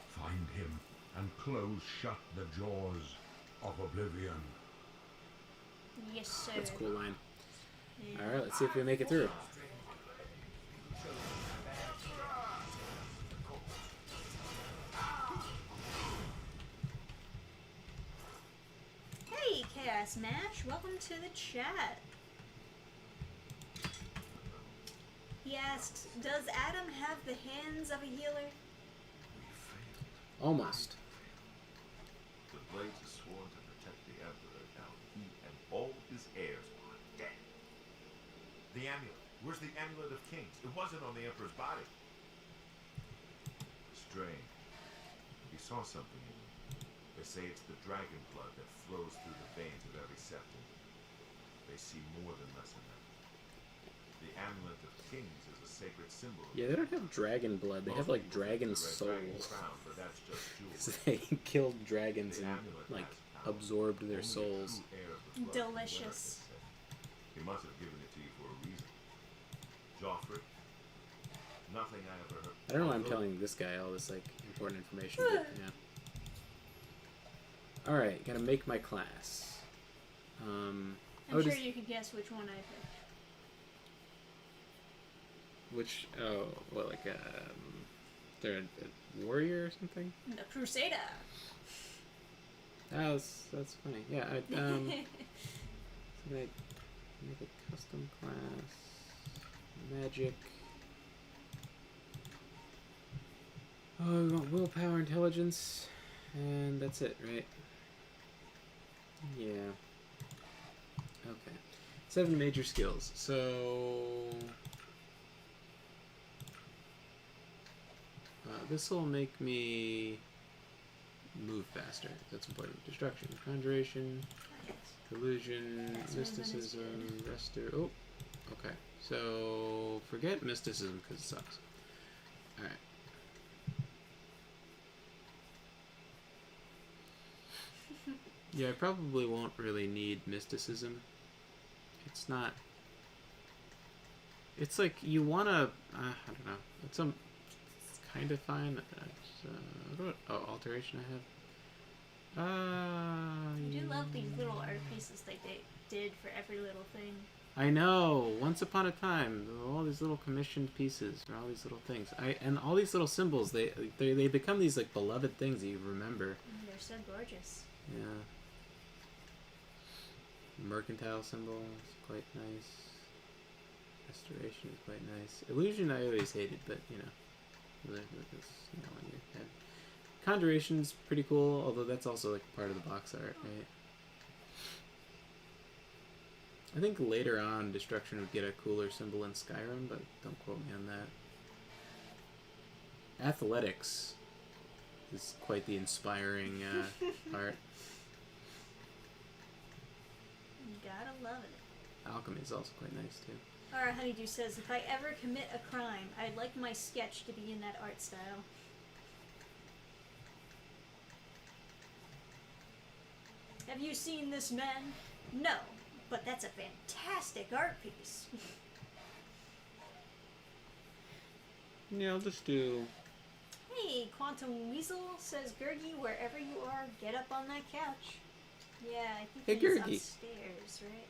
C: Find him and close shut the jaws of Oblivion.
A: Yes, sir.
B: That's a cool line.
A: Yeah.
B: Alright, let's see if we make it through.
A: Hey, Chaos Mash, welcome to the chat. He asks, does Adam have the hands of a healer?
B: Almost.
G: The blades is sworn to protect the Emperor. Now he and all his heirs are dead. The amulet. Where's the amulet of kings? It wasn't on the Emperor's body. Strange. He saw something in him. They say it's the dragon blood that flows through the veins of every septum. They see more than less than that. The amulet of kings is a sacred symbol. of
B: Yeah, they don't have dragon blood. They have
G: Most
B: like
G: people think
B: dragon
G: the red dragon
B: souls.
G: crown, but that's just
B: 'Cause
G: jewelry.
B: they killed dragons
G: The
B: and
G: amulet
B: like
G: has power.
B: absorbed their
G: Only the
B: souls.
G: true heir of the blood can wear it,
A: Delicious.
G: they say. He must have given it to you for a reason. Joffrey, nothing I ever heard.
B: I don't know why I'm
G: Although
B: telling this guy all this like important information, but yeah. Alright, gotta make my class.
A: I'm
B: oh,
A: sure
B: does-
A: you could guess which one I picked.
B: which what like they're a warrior or something?
A: The Crusader.
B: Oh, that's funny. Yeah, I so make a custom class. Magic. Oh, we want willpower, intelligence, and that's it, right? Yeah. Okay. 7 major skills. So this will make me move faster. That's important. Destruction, conjuration,
A: Yes.
B: illusion,
A: Yes, movement is
B: mysticism, rester. Oh, okay. So forget mysticism because it sucks. All right. Yeah, I probably won't really need mysticism. It's not. It's like you wanna. I don't know. It's kind of fine. What alteration I have?
A: I do love these little art pieces they did for every little thing.
B: I know. Once upon a time, all these little commissioned pieces, or all these little things. And all these little symbols. They become these like beloved things that you remember.
A: They're so gorgeous.
B: Yeah. Mercantile symbol is quite nice. Restoration is quite nice. Illusion I always hated, but you know, with this, you know, on your head. Conjuration's pretty cool, although that's also like part of the box art, right? I think later on Destruction would get a cooler symbol in Skyrim, but don't quote me on that. Athletics is quite the inspiring art.
A: Gotta love it.
B: Alchemy is also quite nice too.
A: Our Honeydew says, if I ever commit a crime, I'd like my sketch to be in that art style. Have you seen this man? No, but that's a fantastic art piece.
B: Yeah, I'll just do...
A: Hey, Quantum Weasel says, Gergie, wherever you are, get up on that couch. Yeah, I think
B: Hey,
A: he's
B: Gergie.
A: upstairs, right?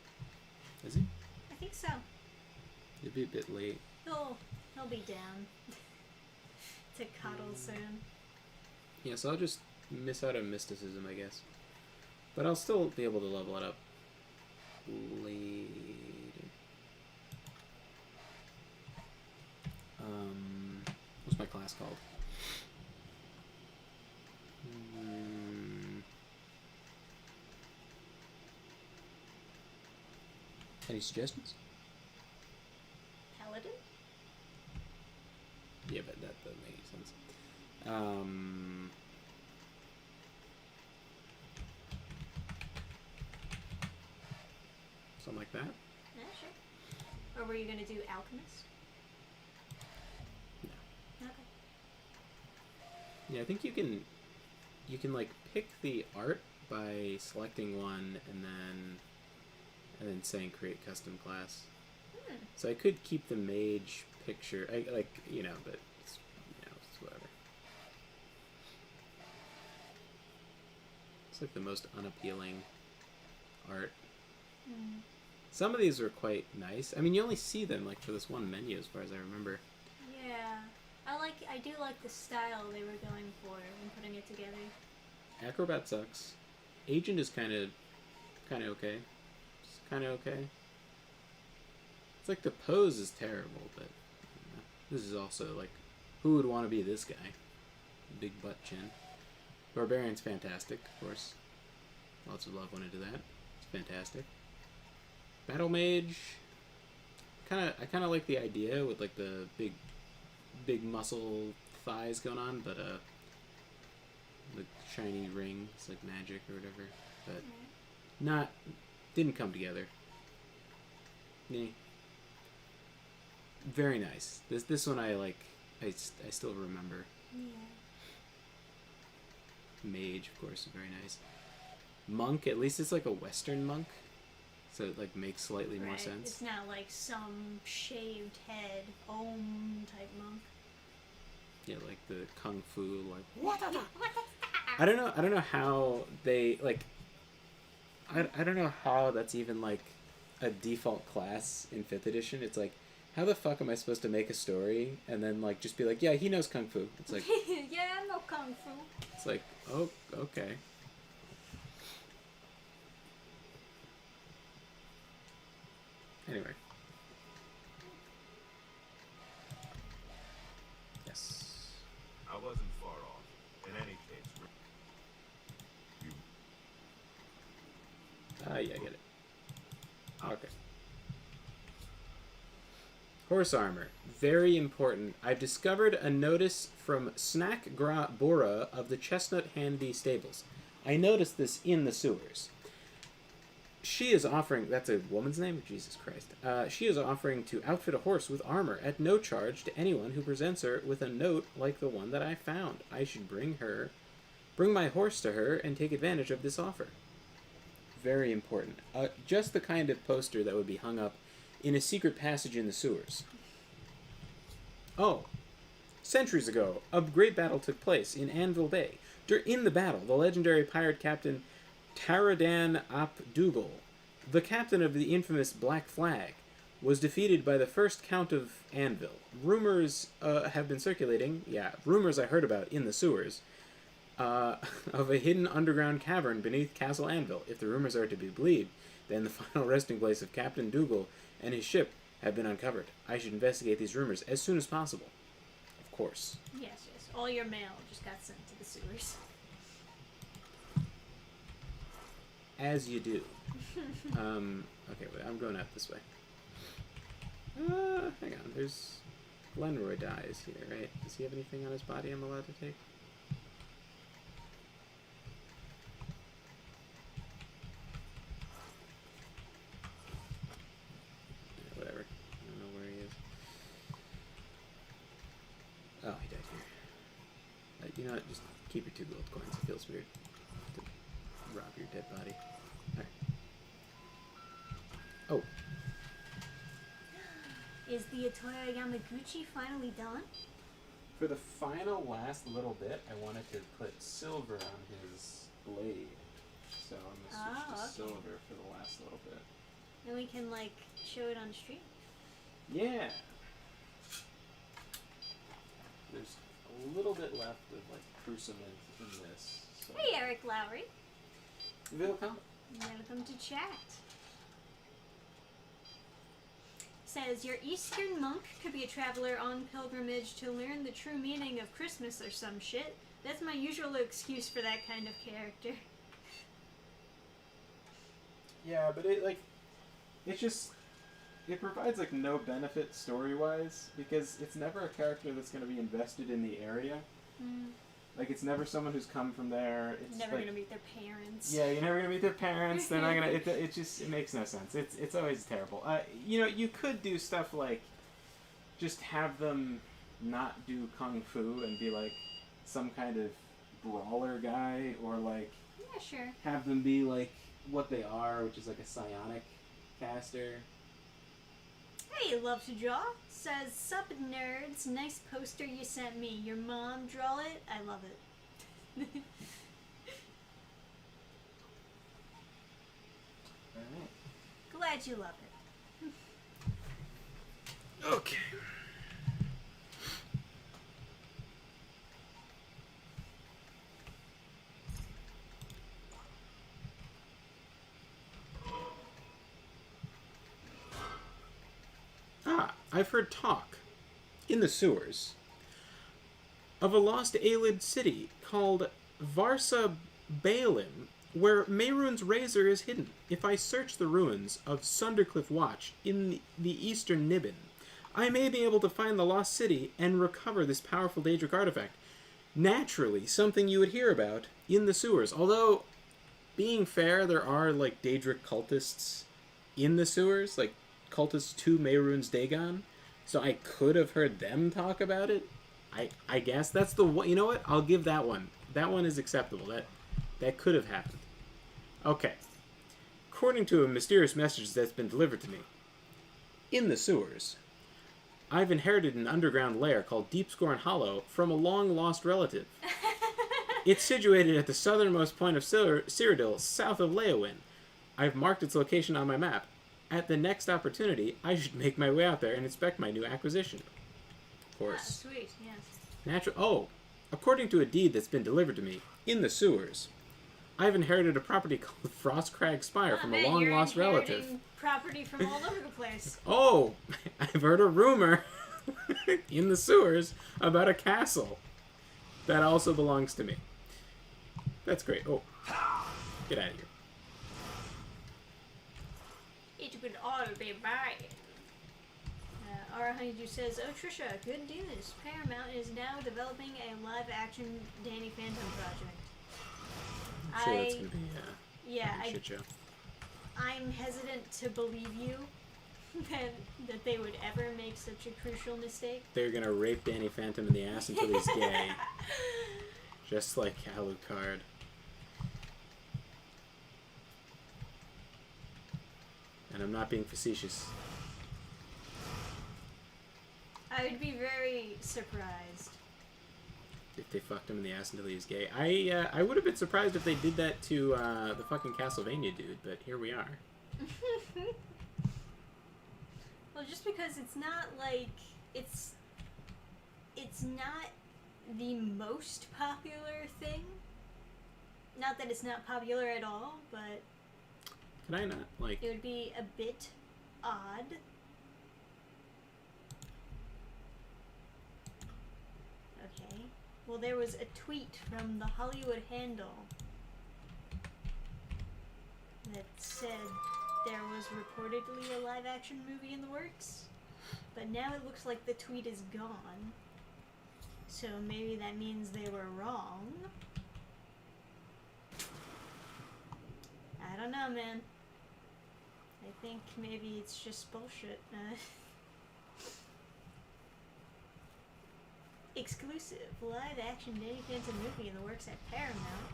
B: Is he?
A: I think so.
B: It'd be a bit late.
A: He'll be down to cuddle soon.
B: Yeah, so I'll just miss out on mysticism, I guess. But I'll still be able to level it up later. What's my class called? Any suggestions?
A: Paladin?
B: Yeah, but that doesn't make any sense. Something like that?
A: Yeah, sure. Or were you gonna do Alchemist?
B: No.
A: Okay.
B: Yeah, I think you can like pick the art by selecting one and then saying create custom class. So I could keep the mage picture, but it's, it's whatever. It's like the most unappealing art. Some of these were quite nice. I mean, you only see them like for this one menu, as far as I remember.
A: Yeah. I do like the style they were going for when putting it together.
B: Acrobat sucks. Agent is kind of okay. It's kind of okay. It's like the pose is terrible, but this is also like, who would want to be this guy? Big butt chin. Barbarian's fantastic, of course. Lots of love went into that. It's fantastic. Battle Mage. I kind of like the idea with like the big muscle thighs going on, but the shiny ring, it's like magic or whatever, but didn't come together. Nee. Very nice. This one I like. I still remember.
A: Yeah.
B: Mage, of course, very nice. Monk, at least it's like a Western monk, so it like makes slightly more sense.
A: It's not like some shaved head Om type monk.
B: Yeah, like the kung fu, like what? I don't know how they like. I don't know how that's even like a default class in 5th edition. It's like, how the fuck am I supposed to make a story and then like just be like, yeah, he knows kung fu? It's like,
A: yeah, I know kung fu.
B: it's like, oh, okay. Anyway. Yes.
G: I wasn't far off. In any case, you
B: Yeah, I get it. Okay. Horse armor. Very important. I've discovered a notice from Snack Bora of the Chestnut Handy Stables. I noticed this in the sewers. She is offering... That's a woman's name? Jesus Christ. She is offering to outfit a horse with armor at no charge to anyone who presents her with a note like the one that I found. I should bring my horse to her and take advantage of this offer. Very important. Just the kind of poster that would be hung up in a secret passage in the sewers. Oh. Centuries ago, a great battle took place in Anvil Bay. In the battle, the legendary pirate captain Taradan ap Dougal, the captain of the infamous Black Flag, was defeated by the first Count of Anvil. Rumors have been circulating, rumors I heard about in the sewers, of a hidden underground cavern beneath Castle Anvil. If the rumors are to be believed, then the final resting place of Captain Dougal and his ship have been uncovered. I should investigate these rumors as soon as possible. Of course.
A: Yes. All your mail just got sent to the sewers.
B: As you do. Okay, wait, I'm going out this way. Hang on, there's... Glenroy dies here, right? Does he have anything on his body I'm allowed to take? Yeah, whatever. I don't know where he is. Oh, he died here. You know what? Just keep your 2 gold coins. It feels weird to rob your dead body. Alright. Oh.
A: Is the Atoya Yamaguchi finally done?
B: For the final last little bit, I wanted to put silver on his blade. So I'm going to switch to silver for the last little bit.
A: And we can, like, show it on stream.
B: Yeah! There's a little bit left of, like, cruciment in this. So.
A: Hey, Eric Lowry.
B: Welcome.
A: Welcome to chat. Says, your Eastern monk could be a traveler on pilgrimage to learn the true meaning of Christmas or some shit. That's my usual excuse for that kind of character.
B: Yeah, but it provides, like, no benefit story-wise, because it's never a character that's going to be invested in the area.
A: Mm.
B: Like, it's never someone who's come from there. It's
A: Never
B: like,
A: gonna meet their parents.
B: Yeah, you're never gonna meet their parents. They're not gonna. It makes no sense. It's always terrible. You know, you could do stuff like just have them not do kung fu and be like some kind of brawler guy, or like
A: Yeah, sure.
B: have them be like what they are, which is like a psionic caster.
A: Hey, love to draw. Says, sup nerds, nice poster you sent me. Your mom draw it? I love it.
B: Alright.
A: Glad you love it.
B: Okay. I've heard talk, in the sewers, of a lost Aelid city called Varsa Baelim, where Mehrunes' razor is hidden. If I search the ruins of Sundercliff Watch in the eastern Niben, I may be able to find the lost city and recover this powerful Daedric artifact. Naturally, something you would hear about in the sewers. Although, being fair, there are, like, Daedric cultists in the sewers, like, cultists to Mehrunes' Dagon, so I could have heard them talk about it. I guess that's the one. You know what? I'll give that one. That one is acceptable. That could have happened. Okay. According to a mysterious message that's been delivered to me, in the sewers, I've inherited an underground lair called Deepscorn Hollow from a long-lost relative. It's situated at the southernmost point of Cyrodiil, south of Leowyn. I've marked its location on my map. At the next opportunity, I should make my way out there and inspect my new acquisition. Of course.
A: Ah, sweet, yes.
B: According to a deed that's been delivered to me, in the sewers, I've inherited a property called Frostcrag Spire from a long-lost relative.
A: Property from all over the place.
B: Oh, I've heard a rumor in the sewers about a castle that also belongs to me. That's great. Oh, get out of here.
A: It would all be mine. Our Honeydew says, oh Trisha, good news. Paramount is now developing a live-action Danny Phantom project.
B: I'm sure that's going to be a shit show.
A: I'm hesitant to believe you that they would ever make such a crucial mistake.
B: They're going to rape Danny Phantom in the ass until he's gay. Just like Alucard. And I'm not being facetious.
A: I would be very surprised.
B: If they fucked him in the ass until he was gay. I would have been surprised if they did that to the fucking Castlevania dude, but here we are.
A: Well, just because it's not like it's not the most popular thing Not that it's not popular at all, but
B: Can I not, like...
A: it would be a bit odd. Okay. Well, there was a tweet from the Hollywood Handle that said there was reportedly a live-action movie in the works, but now it looks like the tweet is gone. So maybe that means they were wrong. I don't know, man. I think maybe it's just bullshit. Exclusive live-action Danny Phantom movie in the works at Paramount.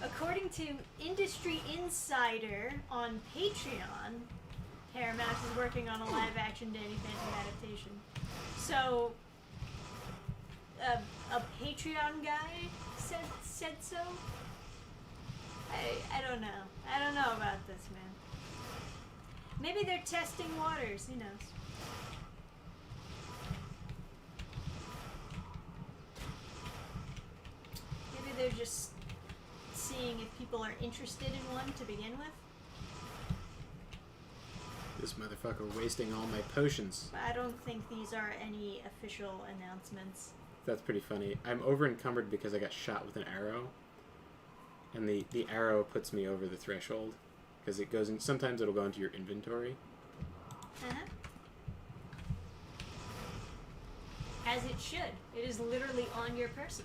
A: According to Industry Insider on Patreon, Paramount is working on a live-action Danny Phantom adaptation. So, a Patreon guy said so. I don't know. I don't know about this, man. Maybe they're testing waters. Who knows? Maybe they're just seeing if people are interested in one to begin with.
B: This motherfucker wasting all my potions.
A: But I don't think these are any official announcements.
B: That's pretty funny. I'm over encumbered because I got shot with an arrow. And the arrow puts me over the threshold. Because it goes in, sometimes it'll go into your inventory.
A: Uh-huh. As it should. It is literally on your person.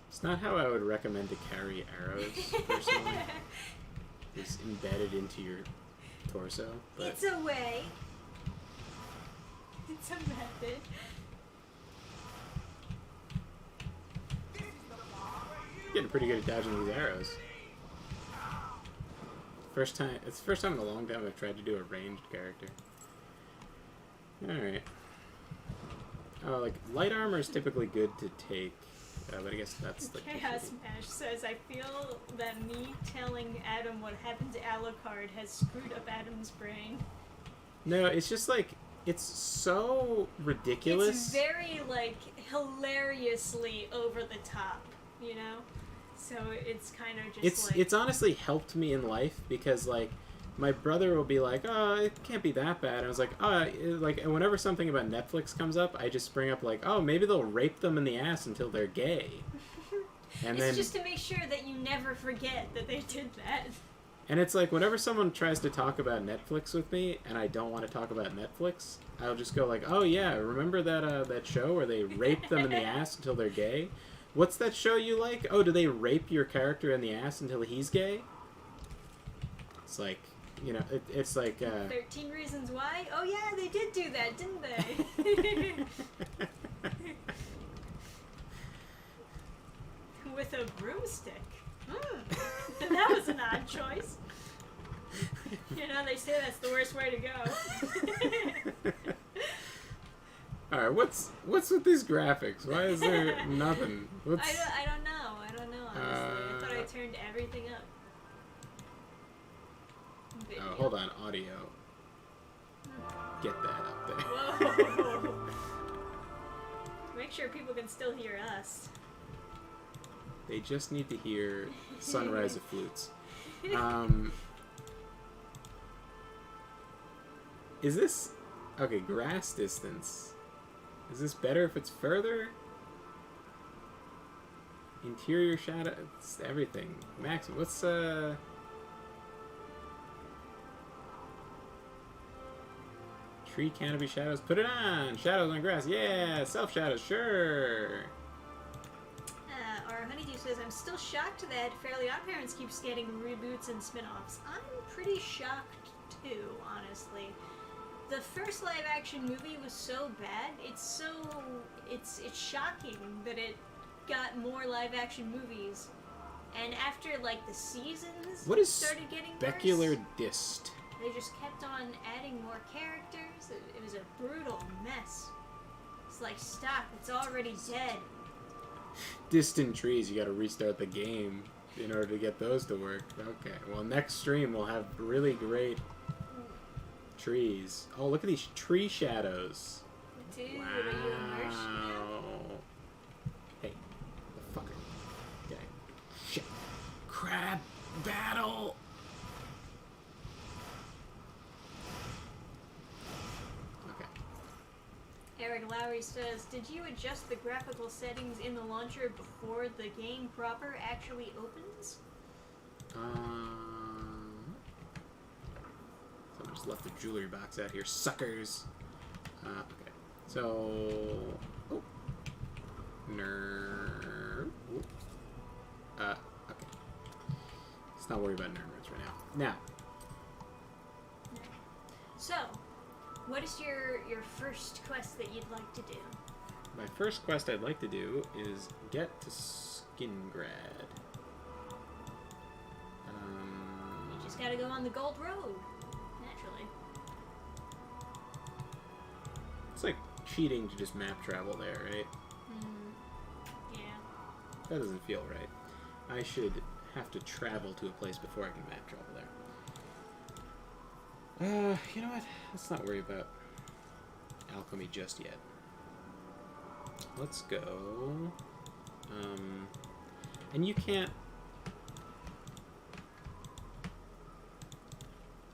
B: It's not how I would recommend to carry arrows, personally. It's embedded into your torso. But
A: It's a way. It's a method.
B: getting pretty good at dodging these arrows. It's the first time in a long time I've tried to do a ranged character. Alright. Oh, like, light armor is typically good to take, but I guess that's the
A: Chaos Smash says, I feel that me telling Adam what happened to Alucard has screwed up Adam's brain.
B: No, it's just like, it's so ridiculous.
A: It's very, like, hilariously over the top, you know? So it's kind of just
B: It's honestly helped me in life, because, like, my brother will be like, oh, it can't be that bad. And I was like, oh, like, and whenever something about Netflix comes up, I just bring up, like, oh, maybe they'll rape them in the ass until they're gay. And
A: it's just to make sure that you never forget that they did that.
B: And it's like, whenever someone tries to talk about Netflix with me, and I don't want to talk about Netflix, I'll just go like, oh yeah, remember that show where they rape them in the ass until they're gay? What's that show you like? Oh, do they rape your character in the ass until he's gay? It's like, you know, it's like...
A: 13 Reasons Why? Oh yeah, they did do that, didn't they? With a broomstick. That was an odd choice. You know, they say that's the worst way to go.
B: Alright, what's with these graphics? Why is there nothing?
A: I don't know, honestly. I thought I turned everything up. Video.
B: Oh, hold on, audio. Get that up there.
A: Whoa. Make sure people can still hear us.
B: They just need to hear Sunrise of Flutes. Is this... Okay, grass distance. Is this better if it's further? Interior shadow... It's everything. Max, what's, Tree canopy shadows. Put it on! Shadows on grass. Yeah! Self-shadows. Sure!
A: Our Honeydew says, I'm still shocked that Fairly Odd Parents keeps getting reboots and spin-offs. I'm pretty shocked, too, honestly. The first live-action movie was so bad, it's shocking that it got more live-action movies. And after, like, the seasons started getting
B: specular
A: worse,
B: dist?
A: they just kept on adding more characters. It was a brutal mess. It's like, stop, it's already dead.
B: Distant trees, you gotta restart the game in order to get those to work. Okay, well, next stream we'll have really great trees. Oh, look at these tree shadows.
A: too? Are you immersed now?
B: Wow. Hey, the fucker. Okay. Shit. Crab battle! Okay.
A: Eric Lowry says, did you adjust the graphical settings in the launcher before the game proper actually opens?
B: Someone just left the jewelry box out here. Suckers! Okay. So... Oh. Nerd. Okay. Let's not worry about nerd roots right now. Now.
A: So, what is your first quest that you'd like to do?
B: My first quest I'd like to do is get to Skingrad.
A: You just gotta go on the Gold Road. Naturally.
B: It's like cheating to just map travel there, right?
A: Yeah.
B: That doesn't feel right. I should have to travel to a place before I can map travel there. You know what? Let's not worry about alchemy just yet. Let's go. And you can't...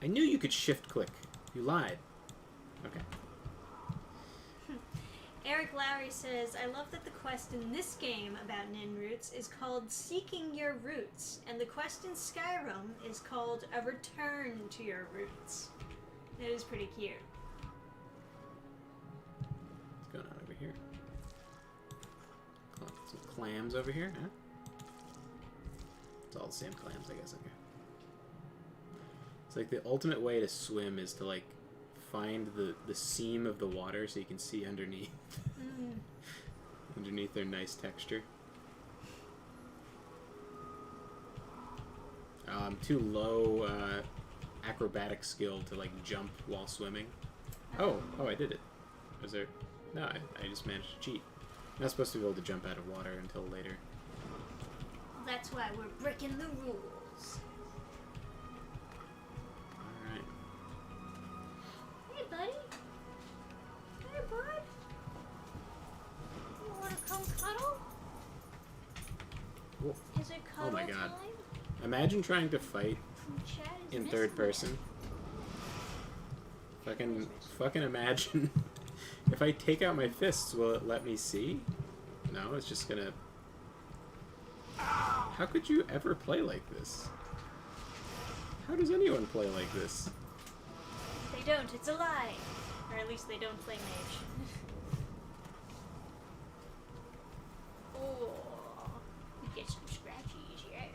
B: I knew you could shift click. You lied. Okay.
A: Eric Lowry says, I love that the quest in this game about Nin roots is called Seeking Your Roots, and the quest in Skyrim is called A Return to Your Roots. That is pretty cute.
B: What's going on over here? Some clams over here, huh? It's all the same clams, I guess. Okay. It's like the ultimate way to swim is to like find the seam of the water so you can see underneath. Underneath their nice texture. I'm too low acrobatic skill to like jump while swimming. Oh, I did it. Was there? No, I just managed to cheat. I'm not supposed to be able to jump out of water until later.
A: That's why we're breaking the rules.
B: Alright.
A: Hey, buddy. Hey, bud. You wanna come cuddle?
B: Whoa.
A: Is it cuddle
B: Oh my god.
A: time?
B: Imagine trying to fight
A: Chad is
B: in
A: missing
B: third person. Fucking imagine. If I take out my fists, will it let me see? No, it's just gonna... How could you ever play like this? How does anyone play like this?
A: They don't, it's a lie. Or at least they don't play mage. Oh, you get some scratchies, yes.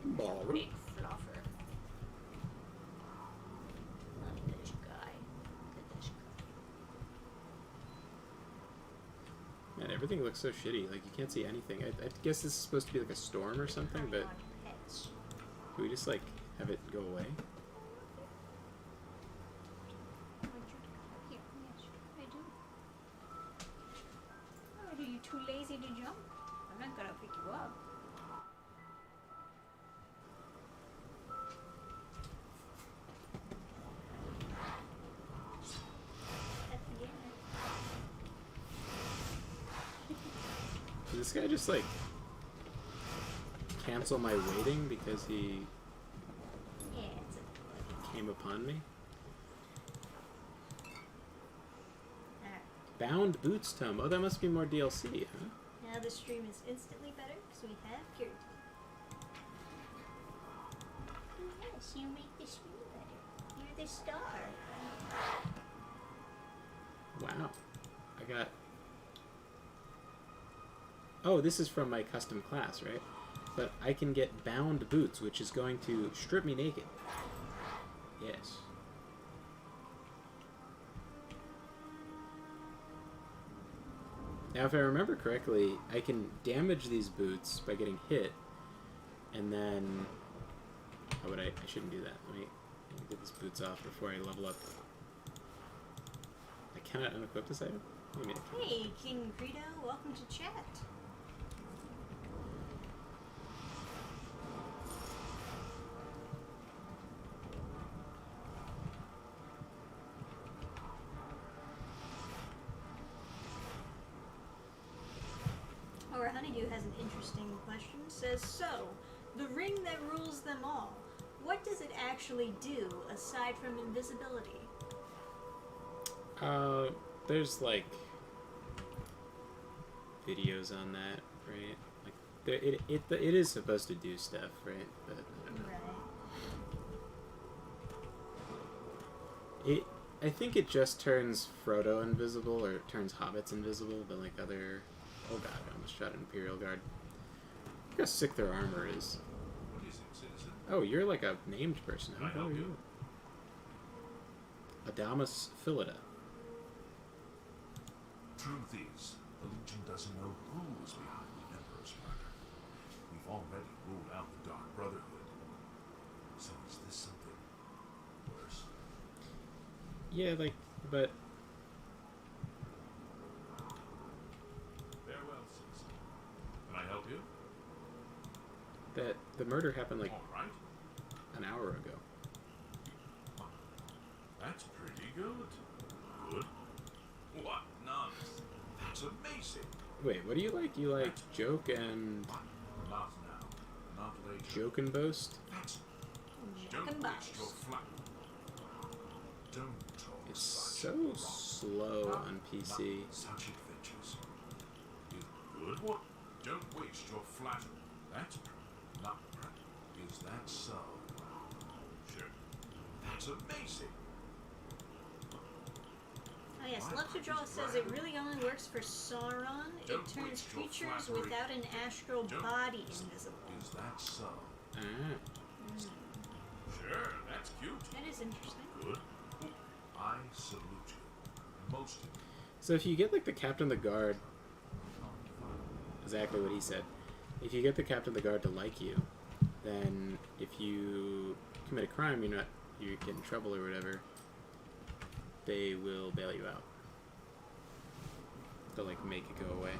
B: Ball.
A: Big fluffer. Look at this guy. Look at this guy.
B: Man, everything looks so shitty. Like, you can't see anything. I guess this is supposed to be like a storm or something, but...
A: Pets.
B: Can we just, like, have it go away?
A: Here, yes, I do. Oh, are you too lazy to jump? I'm not gonna pick you up. At the end.
B: Did this guy just, like, cancel my waiting because he
A: Yeah, it's a
B: came upon me?
A: Alright.
B: Bound Boots Tome. Oh, that must be more DLC, huh?
A: Now the stream is instantly better because we have purity. Yes, you make the stream better. You're the star.
B: Wow. I got... Oh, this is from my custom class, right? But I can get Bound Boots, which is going to strip me naked. Yes. Now, if I remember correctly, I can damage these boots by getting hit, and then... Oh, but I shouldn't do that. Let me get these boots off before I level up. I cannot unequip this item? What do you mean I can't?
A: Hey, King Greedo, welcome to chat. Honeydew has an interesting question. Says, so, the ring that rules them all, what does it actually do aside from invisibility?
B: There's like videos on that, right? Like, it is supposed to do stuff, right? But I don't know.
A: Right.
B: I think it just turns Frodo invisible, or it turns hobbits invisible, but like other... Oh god, I almost shot an Imperial Guard. Look how sick their armor is.
F: What is it, citizen?
B: Oh, you're like a named person.
F: Can I
B: Who
F: help
B: are
F: you?
B: Adamus Philida.
F: Truth is, the Legion doesn't know who is behind the Emperor's murder. We've already ruled out the Dark Brotherhood. So is this something worse?
B: Yeah, like, but...
F: Farewell, citizen. Can I help you?
B: that the murder happened like
F: All right.
B: an hour ago.
F: That's pretty good. Good? What nonsense. That's amazing.
B: Wait, what do you like? You like joke and...
F: Not now. Not later.
B: Joke and boast?
F: That's...
A: Joke
F: Don't
A: and
F: waste your
A: boast.
F: flat. Don't talk
B: It's
F: such
B: so
F: rot.
B: slow on PC.
F: Not such adventures. Is good what? Don't waste your flattery. That's not right. Is that so? Sure. That's amazing.
A: Oh yes, Love to Draw says it really only works for Sauron. It
F: Don't
A: turns
F: waste your
A: creatures
F: flattery.
A: without an astral
F: Don't-
A: body invisible.
F: Is that so?
B: Ah.
F: Sure, that's cute.
A: That is interesting.
F: Good. I salute you. Most of you.
B: So if you get like the Captain of the Guard, exactly what he said, if you get the Captain of the Guard to like you, then if you commit a crime, you get in trouble or whatever, they will bail you out. They'll like make it go away.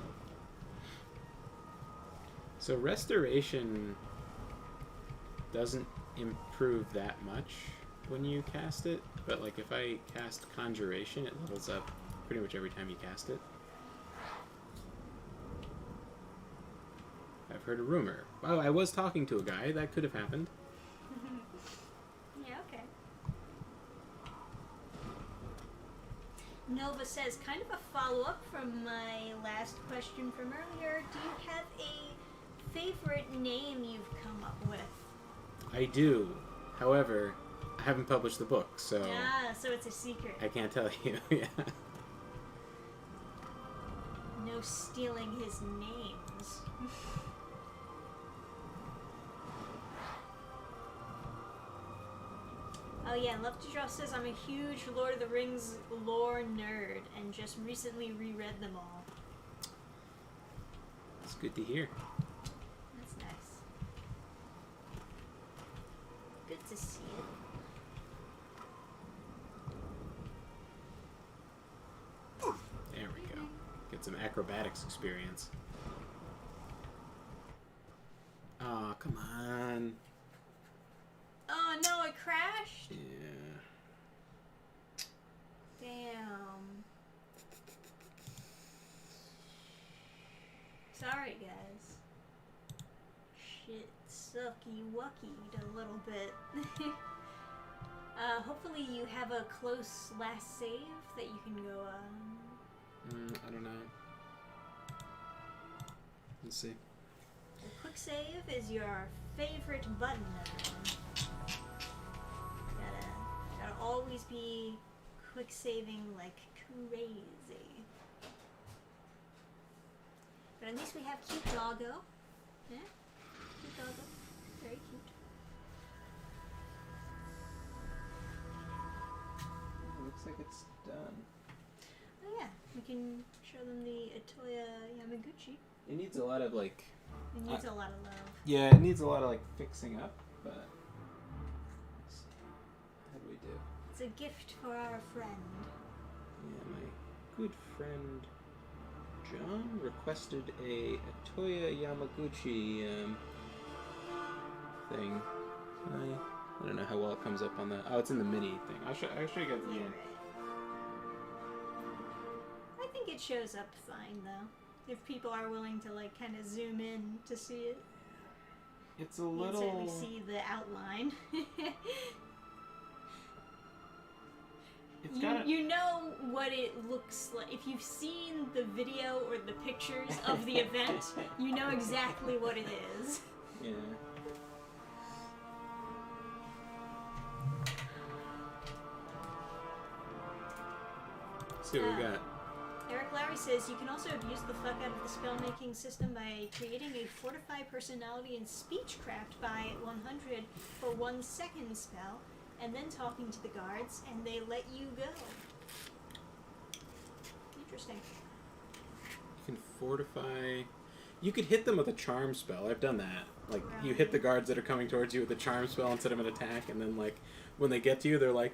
B: So restoration doesn't improve that much when you cast it, but like if I cast Conjuration, it levels up pretty much every time you cast it. I've heard a rumor. Oh, I was talking to a guy. That could have happened.
A: Yeah, okay. Nova says, kind of a follow-up from my last question from earlier. Do you have a favorite name you've come up with?
B: I do. However, I haven't published the book, so
A: Ah, so it's a secret.
B: I can't tell you. Yeah.
A: No stealing his names. Oh yeah, Love to Draw says I'm a huge Lord of the Rings lore nerd and just recently reread them all.
B: It's good to hear.
A: That's nice. Good to see it.
B: There we go. Get some acrobatics experience. Aw, come on.
A: Oh no, it crashed?
B: Yeah.
A: Damn. Sorry, guys. Shit sucky wuckied a little bit. Hopefully you have a close last save that you can go on.
B: I don't know. Let's see.
A: The quick save is your favorite button, everyone. Gotta always be quick saving like crazy. But at least we have cute doggo. Yeah? Cute doggo. Very cute.
B: Looks like it's done.
A: Oh yeah, we can show them the Atoya Yamaguchi.
B: It needs a lot of like...
A: It needs a lot of love.
B: Yeah, it needs a lot of like fixing up, but... Let's see. How do we do?
A: It's a gift for our friend.
B: Yeah, my good friend John requested a Atoya Yamaguchi thing. I don't know how well it comes up on the... Oh, it's in the mini thing. I'll show you guys the
A: Yeah,
B: one.
A: right. I think it shows up fine though. if people are willing to like kind of zoom in to see it.
B: It's a
A: You can
B: little.
A: certainly see the outline.
B: It's got
A: you know what it looks like. If you've seen the video or the pictures of the event, you know exactly what it is.
B: Yeah. Let's see what we got.
A: Eric Larry says you can also abuse the fuck out of the spell-making system by creating a fortify personality and speechcraft by 100 for 1 second spell, and then talking to the guards, and they let you go. Interesting.
B: You can fortify. You could hit them with a charm spell. I've done that. Like, you hit the guards that are coming towards you with a charm spell instead of an attack, and then, like, when they get to you, they're like,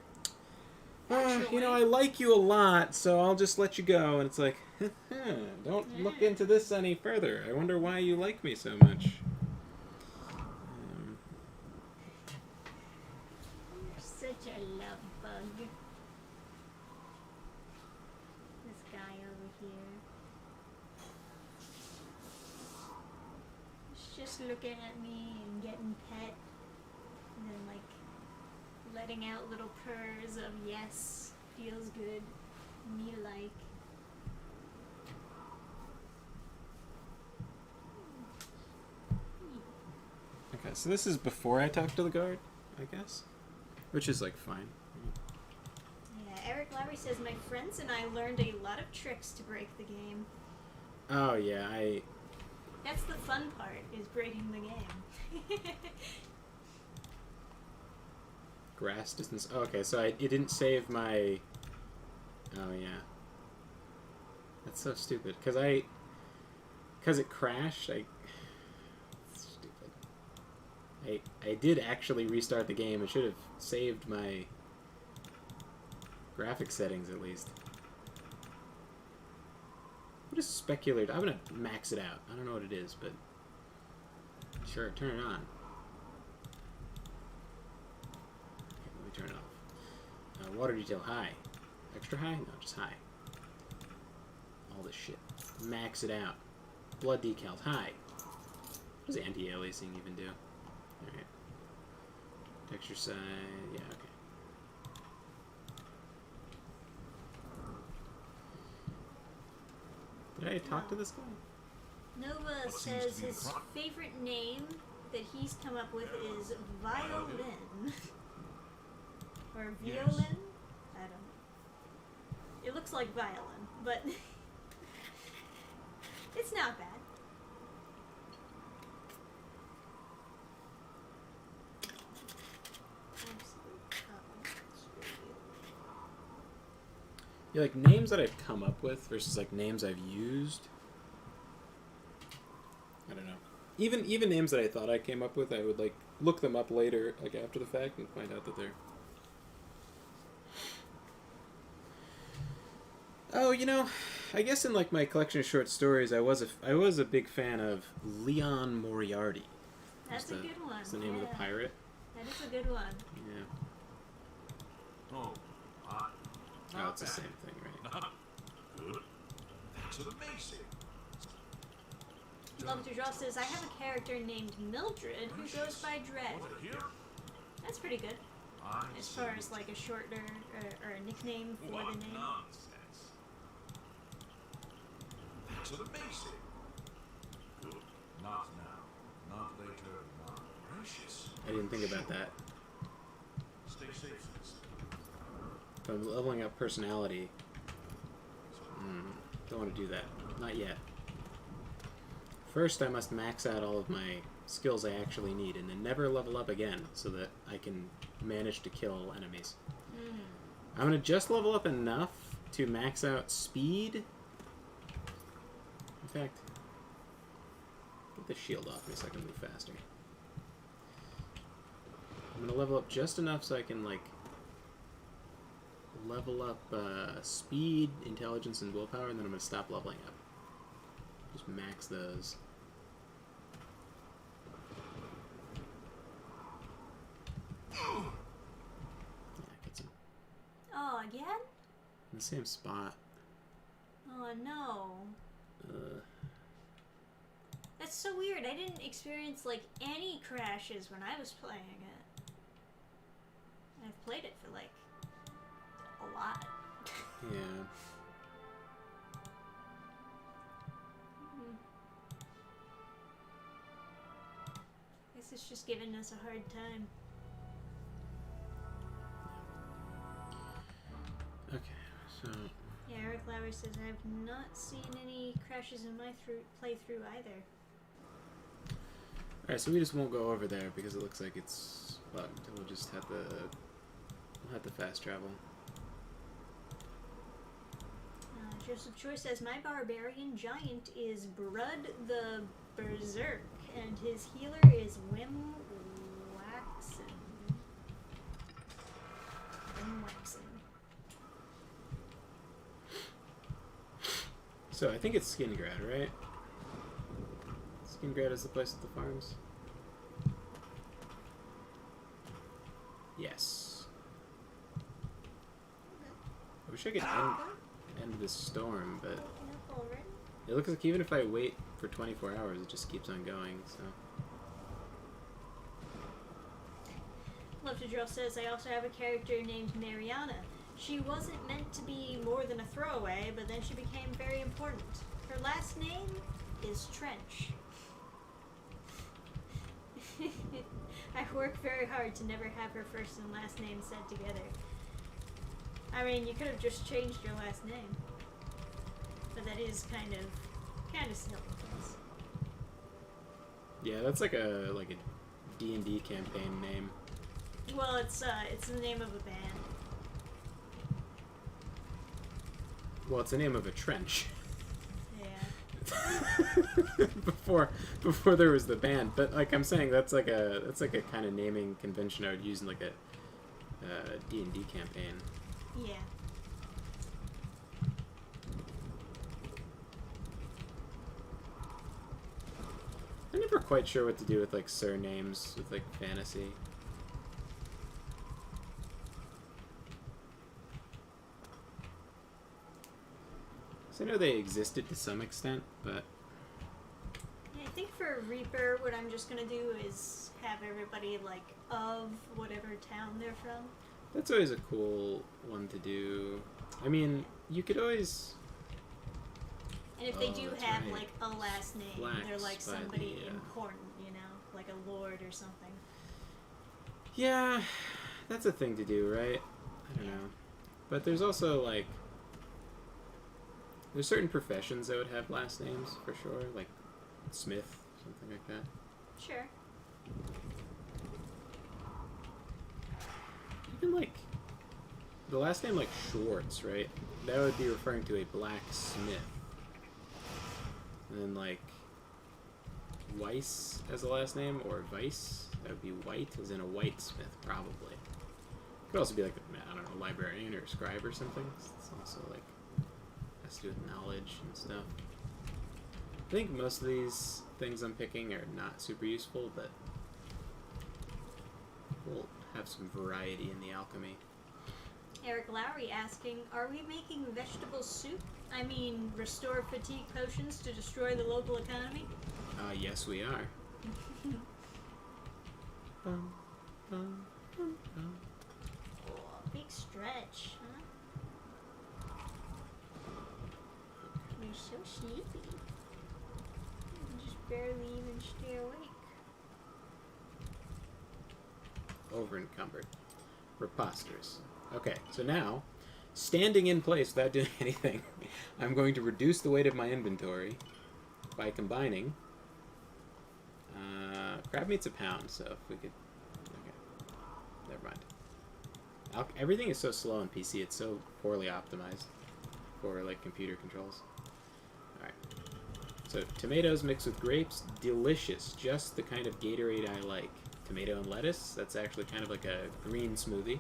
B: you know, I like you a lot, so I'll just let you go. And it's like, don't look into this any further. I wonder why you like me so much.
A: You're such a love bug. This guy over here. He's just looking at me and getting pet. And then, like, letting out little purrs of yes, feels good, me like.
B: Okay, so this is before I talk to the guard, I guess? Which is, like, fine.
A: Yeah, Eric Lowry says, my friends and I learned a lot of tricks to break the game.
B: Oh, yeah,
A: That's the fun part, is breaking the game.
B: Grass distance. Oh, okay, so it didn't save my... Oh, yeah. That's so stupid. Because it crashed, Stupid. I did actually restart the game. I should have saved my graphic settings, at least. What is specular? I'm going to max it out. I don't know what it is, but... Sure, turn it on. Turn it off. Water detail high. Extra high? No, just high. All this shit. Max it out. Blood decals high. What does anti-aliasing even do? Alright. Texture size. Yeah, okay. Did I talk to this guy?
A: Nova says his favorite name that he's come up with is Violin. Or violin? I don't know. It looks like violin, but it's not bad.
B: Yeah, like names that I've come up with versus like names I've used. I don't know. Even names that I thought I came up with, I would like look them up later, like after the fact, and find out that they're. Oh, you know, I guess in like my collection of short stories, I was a big fan of Leon Moriarty.
A: That's a good one.
B: That's the name of the pirate.
A: That is a good one.
B: Yeah.
F: Oh,
B: Oh, it's the same thing, right?
F: not good. That's amazing.
A: Love to Draw says, I have a character named Mildred who goes by Dread.
F: Over here,
A: That's pretty good.
F: I
A: As far as like a shorter or a nickname for
F: what
A: the name.
F: nonsense. That's amazing. Good. Not now. Not later. Not precious.
B: I didn't think about that.
F: Stay safe.
B: If I'm leveling up personality, don't want to do that. Not yet. First, I must max out all of my skills I actually need, and then never level up again, so that I can manage to kill enemies. I'm gonna just level up enough to max out speed. In fact, get the shield off me so I can move faster. I'm gonna level up just enough so I can like level up speed, intelligence, and willpower, and then I'm gonna stop leveling up. Just max those. Yeah, get some
A: Oh, again?
B: in the same spot.
A: Oh no. That's so weird. I didn't experience like any crashes when I was playing it. I've played it for like a lot.
B: Yeah.
A: Guess it's just giving us a hard time.
B: Okay, so
A: Yeah, Eric Lowry says I have not seen any crashes in my playthrough either.
B: alright, so we just won't go over there because it looks like it's bugged. We'll just have to fast travel.
A: Joseph Choi says my barbarian giant is Brud the Berserk, and his healer is Wim Waxen. Wim Waxen.
B: So I think it's Skingrad, right? Skingrad is the place with the farms. Yes. I wish I could end this storm, but it looks like even if I wait for 24 hours, it just keeps on going. So.
A: Love to Drill says I also have a character named Mariana. She wasn't meant to be more than a throwaway, but then she became very important. Her last name is Trench. I work very hard to never have her first and last name said together. I mean, you could have just changed your last name, but that is kind of silly.
B: Yeah, that's like a D&D campaign name.
A: Well, it's the name of a band.
B: Well, it's the name of a trench.
A: Yeah.
B: before there was the band, but like I'm saying, that's like a kind of naming convention I would use in like a D&D campaign.
A: Yeah.
B: I'm never quite sure what to do with like surnames with like fantasy. So I know they existed to some extent, but
A: Yeah, I think for Reaper, what I'm just gonna do is have everybody like of whatever town they're from.
B: that's always a cool one to do. I mean, you could always.
A: And if they
B: Oh,
A: do
B: that's
A: have
B: right.
A: like a last name, they're like
B: Flax by
A: somebody
B: the,
A: important, you know, like a lord or something.
B: Yeah, that's a thing to do, right? I don't know. But there's also like. There's certain professions that would have last names for sure, like Smith, something like that.
A: Sure.
B: Even like the last name like Schwartz, right? That would be referring to a blacksmith. And then like Weiss as a last name, or Weiss, that would be white, as in a whitesmith, probably. Could also be like I don't know, librarian or scribe or something. It's also like has to do with knowledge and stuff. I think most of these things I'm picking are not super useful, but we'll have some variety in the alchemy.
A: Eric Lowry asking, are we making vegetable soup? I mean, restore fatigue potions to destroy the local economy?
B: Yes, we are. Bum, bum, bum, bum.
A: Oh, big stretch, huh? You're so sleepy. You just barely even stay awake.
B: Over encumbered. Preposterous. Okay, so now, standing in place without doing anything, I'm going to reduce the weight of my inventory by combining. Crab meat's a pound, so if we could. Okay. Never mind. Everything is so slow on PC, it's so poorly optimized for like computer controls. Alright. So, tomatoes mixed with grapes, delicious. Just the kind of Gatorade I like. Tomato and lettuce, that's actually kind of like a green smoothie.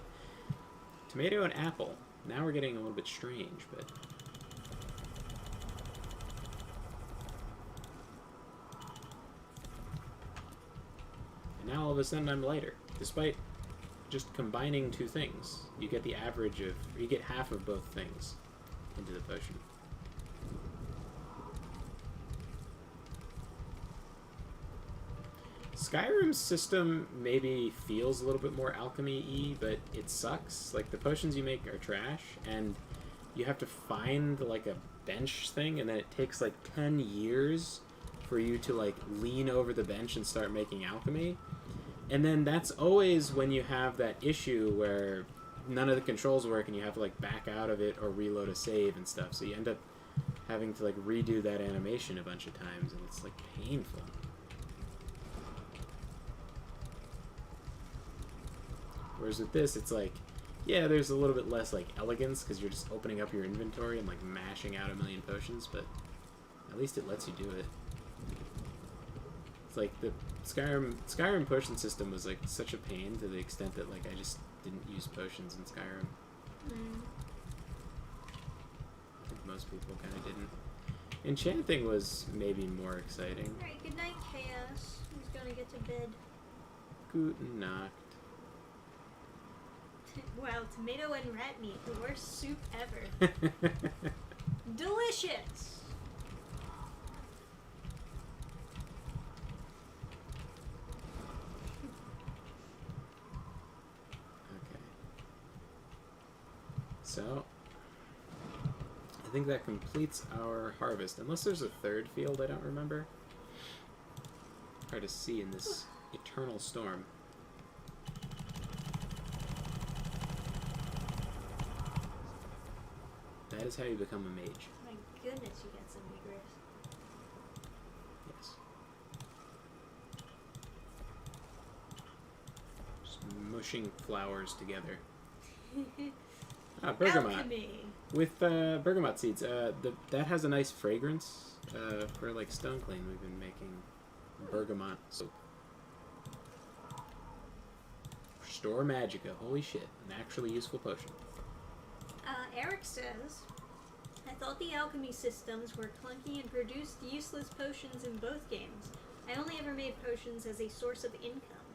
B: Tomato and apple. Now we're getting a little bit strange, but... And now all of a sudden I'm lighter. Despite just combining two things. You get the average of... You get half of both things into the potion. Skyrim's system maybe feels a little bit more alchemy-y, but it sucks. Like, the potions you make are trash, and you have to find, like, a bench thing, and then it takes, like, 10 years for you to, like, lean over the bench and start making alchemy. And then that's always when you have that issue where none of the controls work and you have to, like, back out of it or reload a save and stuff. So you end up having to, like, redo that animation a bunch of times, and it's, like, painful. Whereas with this, it's like, yeah, there's a little bit less, like, elegance, because you're just opening up your inventory and, like, mashing out a million potions, but at least it lets you do it. It's like, the Skyrim potion system was, like, such a pain to the extent that, like, I just didn't use potions in Skyrim. I think most people kind of didn't. Enchanting was maybe more exciting.
A: Alright, good night, Chaos. Who's gonna get to bed?
B: Guten Nacht.
A: Wow, tomato and rat meat, the worst soup ever. Delicious!
B: Okay. So, I think that completes our harvest. Unless there's a third field I don't remember. Hard to see in this eternal storm. That is how you become a mage.
A: My goodness, you got some vigorous.
B: Yes. Just mushing flowers together. Bergamot.
A: Alchemy!
B: With bergamot seeds. That has a nice fragrance for like stone clean. We've been making bergamot soap. Restore Magica. Holy shit. An actually useful potion.
A: Eric says, I thought the alchemy systems were clunky and produced useless potions in both games. I only ever made potions as a source of income.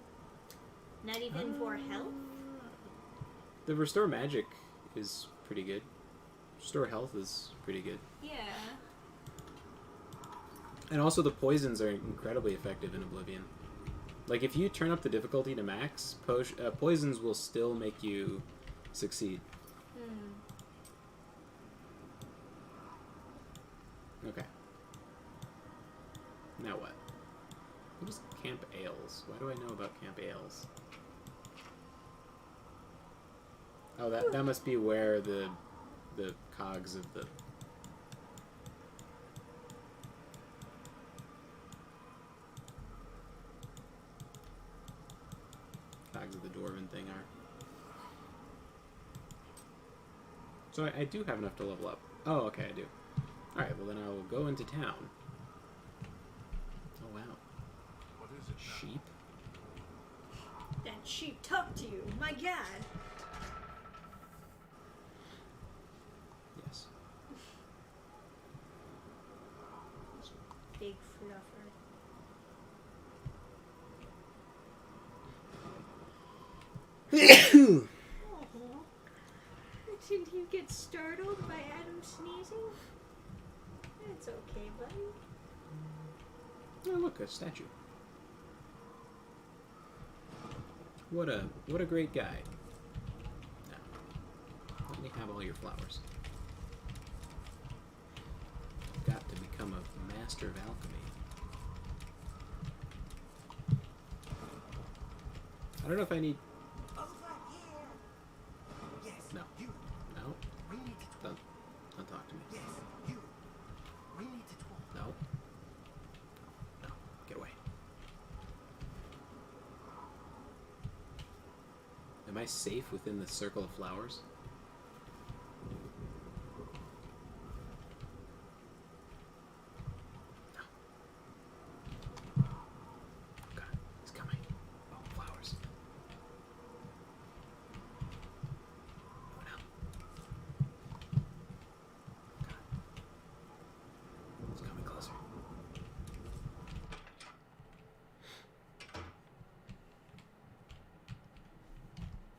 A: Not even for health?
B: The Restore Magic is pretty good. Restore Health is pretty good.
A: Yeah.
B: And also the poisons are incredibly effective in Oblivion. Like, if you turn up the difficulty to max, poisons will still make you succeed. Okay. Now what? What is Camp Ales? Why do I know about Camp Ales? Oh, that must be where the cogs of the... cogs of the Dwarven thing are. So I do have enough to level up. Oh, okay, I do. Alright, well then I will go into town. Oh, wow.
F: What is it now?
B: Sheep?
A: That sheep talked to you, my god!
B: Yes.
A: Big fluffer. Oh. Did you get startled by Adam sneezing? It's okay, buddy.
B: Oh, look, a statue. What a great guy. Now, let me have all your flowers. I've got to become a master of alchemy. I don't know if I need...
D: Over here. Yes.
B: No.
D: You.
B: No.
D: We need to talk.
B: Don't talk to me.
D: Yes. You. We need to talk.
B: No. No. Get away. Am I safe within the circle of flowers? No. God, he's coming. Oh, flowers. Oh, no. God. He's coming closer.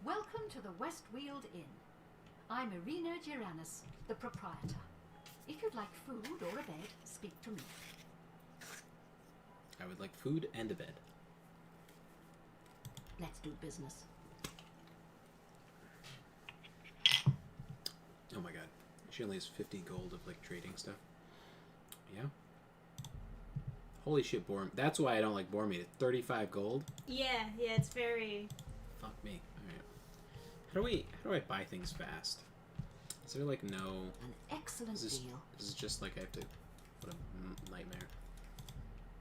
E: Welcome to the Westweald Inn. I'm Irina Giranus, the proprietor. If you'd like food or a bed, speak to me.
B: I would like food and a bed.
E: Let's do business.
B: Oh my god. She only has 50 gold of like trading stuff. Yeah. Holy shit, Borm. That's why I don't like Borm meat. 35 gold?
A: Yeah, it's very...
B: Fuck me. Alright. How do I buy things fast? Is there like no...
E: An excellent deal.
B: This is just like I have to... What a nightmare.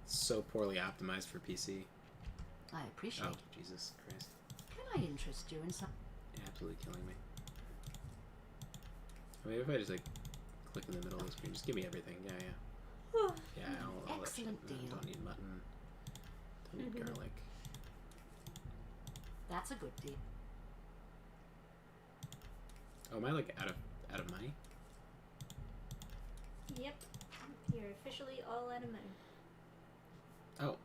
B: It's so poorly optimized for PC.
E: I appreciate
B: Oh,
E: it.
B: Jesus Christ.
E: Can I interest you in some?
B: You're absolutely killing me. Maybe if I just like click in the middle of the screen, just give me everything. Yeah. Yeah, all that shit.
E: Excellent deal.
B: Don't need mutton. Don't need garlic.
E: That's a good deal.
B: Oh, am I like out of money?
A: Yep. You're officially all out of money.
B: Oh.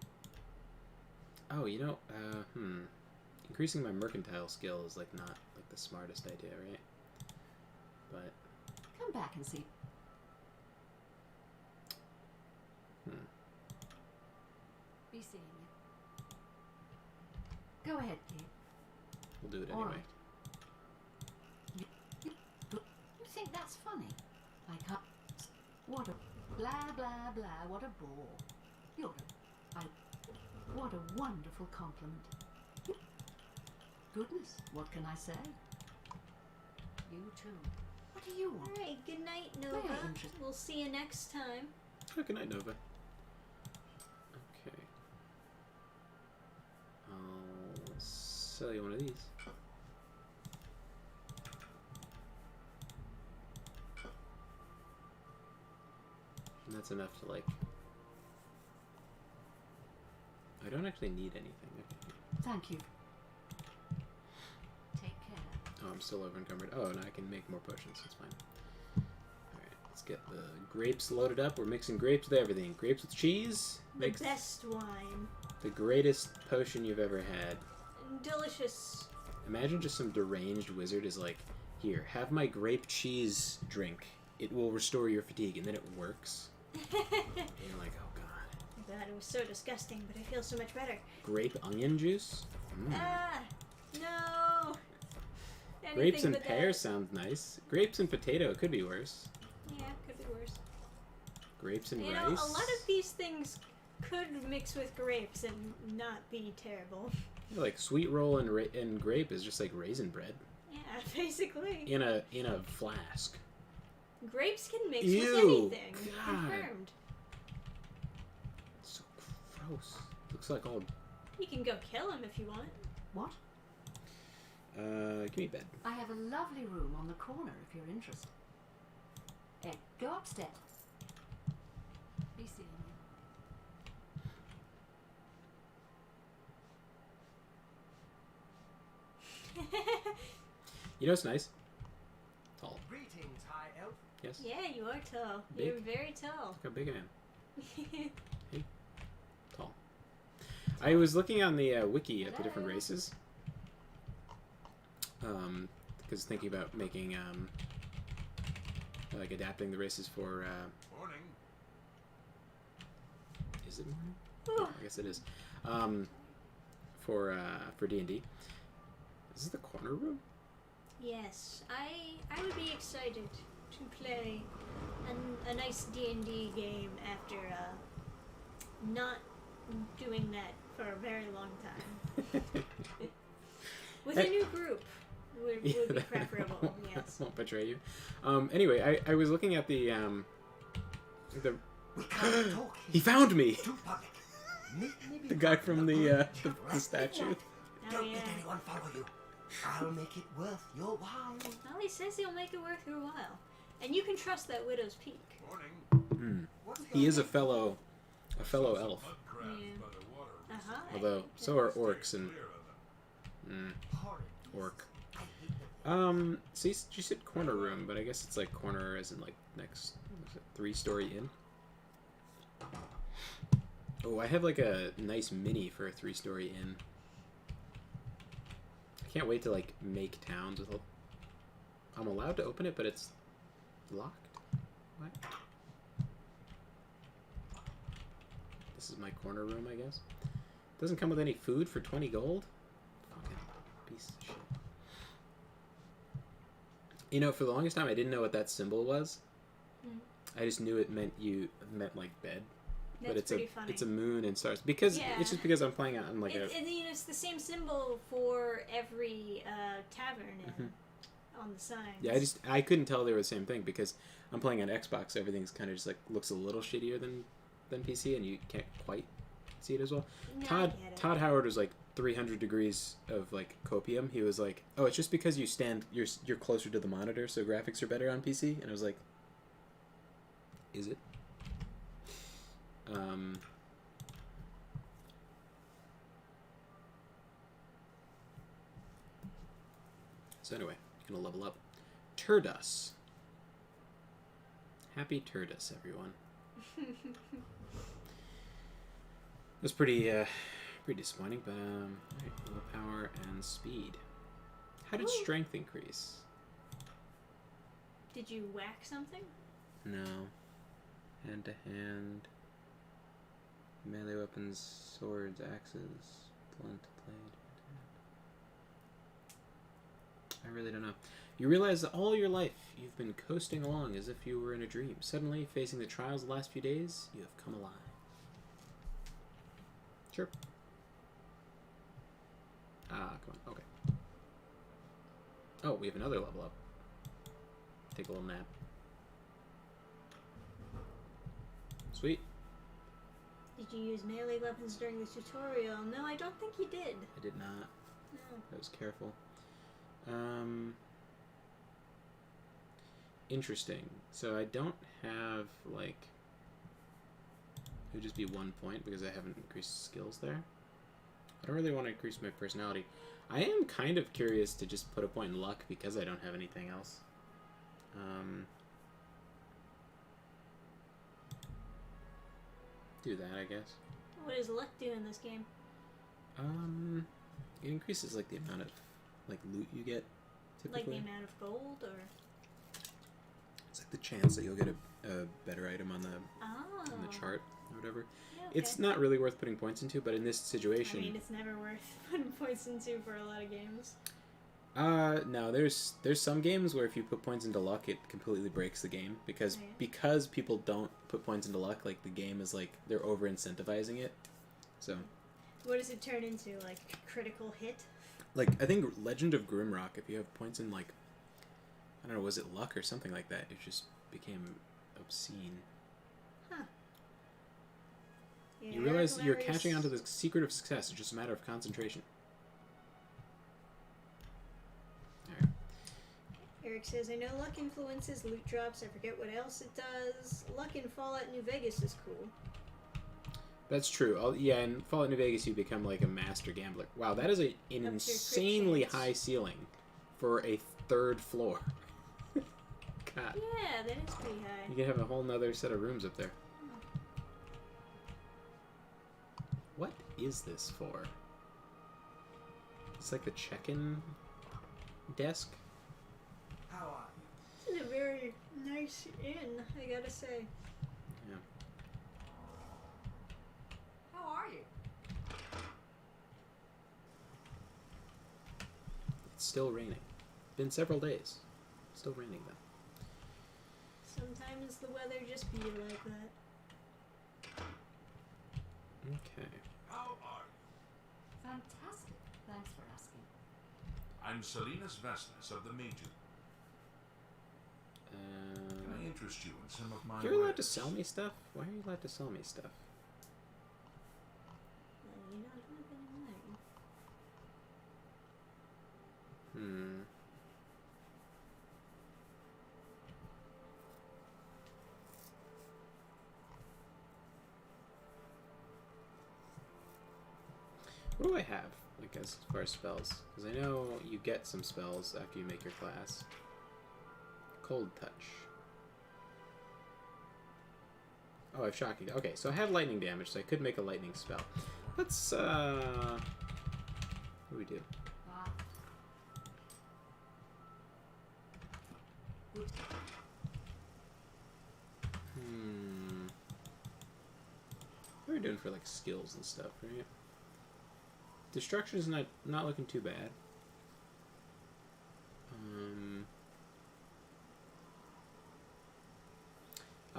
B: Oh, you know, increasing my mercantile skill is like not like the smartest idea, right? But
E: Come back and see. Be seeing you. Go ahead, Kate.
B: we'll do it
E: All
B: anyway.
E: right. You think that's funny? I can't. What a blah blah blah. What a bore. You're a. What a wonderful compliment. Goodness, what can I say? You too. What do you want?
A: Alright, good night,
E: Very
A: Nova.
E: interesting.
A: We'll see you next time.
B: Oh, good night, Nova. Okay. I'll sell you one of these. And that's enough to, like... I don't actually need anything. Okay.
E: Thank you. Take care.
B: Oh, I'm still over encumbered. Oh, and I can make more potions. That's fine. Alright, let's get the grapes loaded up. We're mixing grapes with everything. Grapes with cheese.
A: The
B: Makes
A: best wine.
B: the greatest potion you've ever had.
A: Delicious.
B: Imagine just some deranged wizard is like, here, have my grape cheese drink. It will restore your fatigue. And then it works. And you're like, oh god.
A: God, it was so disgusting, but I feel so much better.
B: Grape onion juice?
A: Ah, no.
B: Grapes
A: Anything
B: and
A: but
B: pears sounds nice. Grapes and potato, it could be worse.
A: that. Yeah, could be worse.
B: Grapes and
A: You
B: rice?
A: know, a lot of these things could mix with grapes and not be terrible.
B: Yeah, like sweet roll and grape is just like raisin bread
A: Yeah, basically.
B: in a flask.
A: Grapes can mix
B: Ew,
A: with anything.
B: God.
A: Confirmed.
B: So gross. Looks like all.
A: You can go kill him if you want.
E: What?
B: Give me bed.
E: I have a lovely room on the corner if you're interested. Go upstairs. Be seeing you.
B: You know what's nice? Tall.
D: Greetings, High Elf.
B: Yes.
A: Yeah, you are tall.
B: Big.
A: You're very tall.
B: Look how big I am. Tall. I was looking on the wiki at the different races. Because thinking about making like adapting the races for
F: Morning.
B: is it morning?
A: Whew.
B: I guess it is. For D&D. Is this the corner room?
A: Yes, I would be excited to play a nice D&D game after not doing that for a very long time. With a new group would be preferable, yes.
B: Won't betray you. Anyway, I was looking at the
D: We can't talk
B: he found me.
D: too public. Maybe
B: The guy from the
D: Just rest
B: statue.
D: it.
A: Oh,
D: Don't
A: yeah.
D: let anyone follow you. I'll make it worth your while.
A: Well, he says he'll make it worth your while. And you can trust that Widow's Peak.
F: Morning.
D: What's
B: He is a
D: going
B: fellow elf.
F: Mud crabs
A: Yeah.
F: by the water.
A: Uh-huh.
B: Although so are orcs and
F: Clear of them.
D: on? Horrid.
B: orc.
D: I hate them.
B: So you said corner room, but I guess it's like corner as in like next 3-story inn. Oh, I have like a nice mini for a 3-story inn. I can't wait to like make towns with. I'm allowed to open it, but it's locked. What? This is my corner room, I guess. Doesn't come with any food for 20 gold. Piece of shit. You know, for the longest time, I didn't know what that symbol was.
A: Hmm.
B: I just knew it meant like bed.
A: That's
B: But it's
A: pretty
B: a
A: funny.
B: it's a moon and stars because
A: Yeah.
B: it's just because I'm playing on like
A: It's the same symbol for every tavern
B: Mhm.
A: on the signs.
B: Yeah, I couldn't tell they were the same thing because I'm playing on Xbox. So everything's kind of just like looks a little shittier than PC, and you can't quite see it as well.
A: No, I
B: Todd
A: get it.
B: Todd Howard was like 300 degrees of like copium. He was like, "Oh, it's just because you're closer to the monitor, so graphics are better on PC." And I was like, "Is it?" So anyway, gonna level up. Turdus. Happy Turdus, everyone. It was pretty disappointing, but alright, willpower and speed. How did
A: Ooh.
B: strength increase?
A: Did you whack something?
B: No. Hand to hand. Melee weapons, swords, axes, blunt blade. I really don't know. You realize that all your life you've been coasting along as if you were in a dream. Suddenly, facing the trials of the last few days, you have come alive. Sure. Ah, come on. Okay. Oh, we have another level up. Take a little nap. Sweet.
A: Did you use melee weapons during the tutorial? No, I don't think you did.
B: I did not.
A: No.
B: I was careful. Interesting. So I don't have, like... It would just be 1 point because I haven't increased skills there. I don't really want to increase my personality. I am kind of curious to just put a point in luck because I don't have anything else. Do that, I guess.
A: What does luck do in this game?
B: It increases, like, the amount of, like, loot you get,
A: Like
B: typically.
A: the amount of gold, or?
B: It's like the chance that you'll get a better item on the chart or whatever.
A: Yeah, okay.
B: It's not really worth putting points into, but in this situation...
A: I mean, it's never worth putting points into for a lot of games.
B: No, there's some games where if you put points into luck, it completely breaks the game because
A: Right.
B: because people don't put points into luck, like the game is like they're over incentivizing it. So,
A: What does it turn into? Like critical hit?
B: like I think Legend of Grimrock, if you have points in like I don't know, was it luck or something like that, it just became obscene.
A: Huh. Yeah,
B: You realize you're
A: Hilarious.
B: catching on to the secret of success. It's just a matter of concentration. Alright.
A: Eric says, I know luck influences loot drops. I forget what else it does. Luck in Fallout New Vegas is cool.
B: That's true. Yeah, in Fallout New Vegas, you become like a master gambler. Wow, that is an
A: crit
B: insanely
A: chance.
B: high ceiling for a third floor. God.
A: Yeah, that is pretty high.
B: You can have a whole nother set of rooms up there. What is this for? It's like the check-in desk.
D: How are you?
A: This is a very nice inn, I gotta say.
B: Yeah.
E: How are you?
B: It's still raining. Been several days. Still raining though.
A: Sometimes the weather just be like that.
B: Okay.
F: How are you?
E: Fantastic. Thanks for asking.
F: I'm Salinas Vestas of the Major. Can I interest you in some of my
B: You're allowed to
F: wares?
B: sell me stuff? Why are you allowed to sell me stuff?
A: You don't have any money.
B: Hmm. What do I have, like, as far as spells? Because I know you get some spells after you make your class. Cold Touch. Oh, I have Shocking. Okay, so I have lightning damage, so I could make a lightning spell. Let's, what do we do?
E: Ah. Good.
B: What are we doing for, like, skills and stuff, right? Destruction's not looking too bad.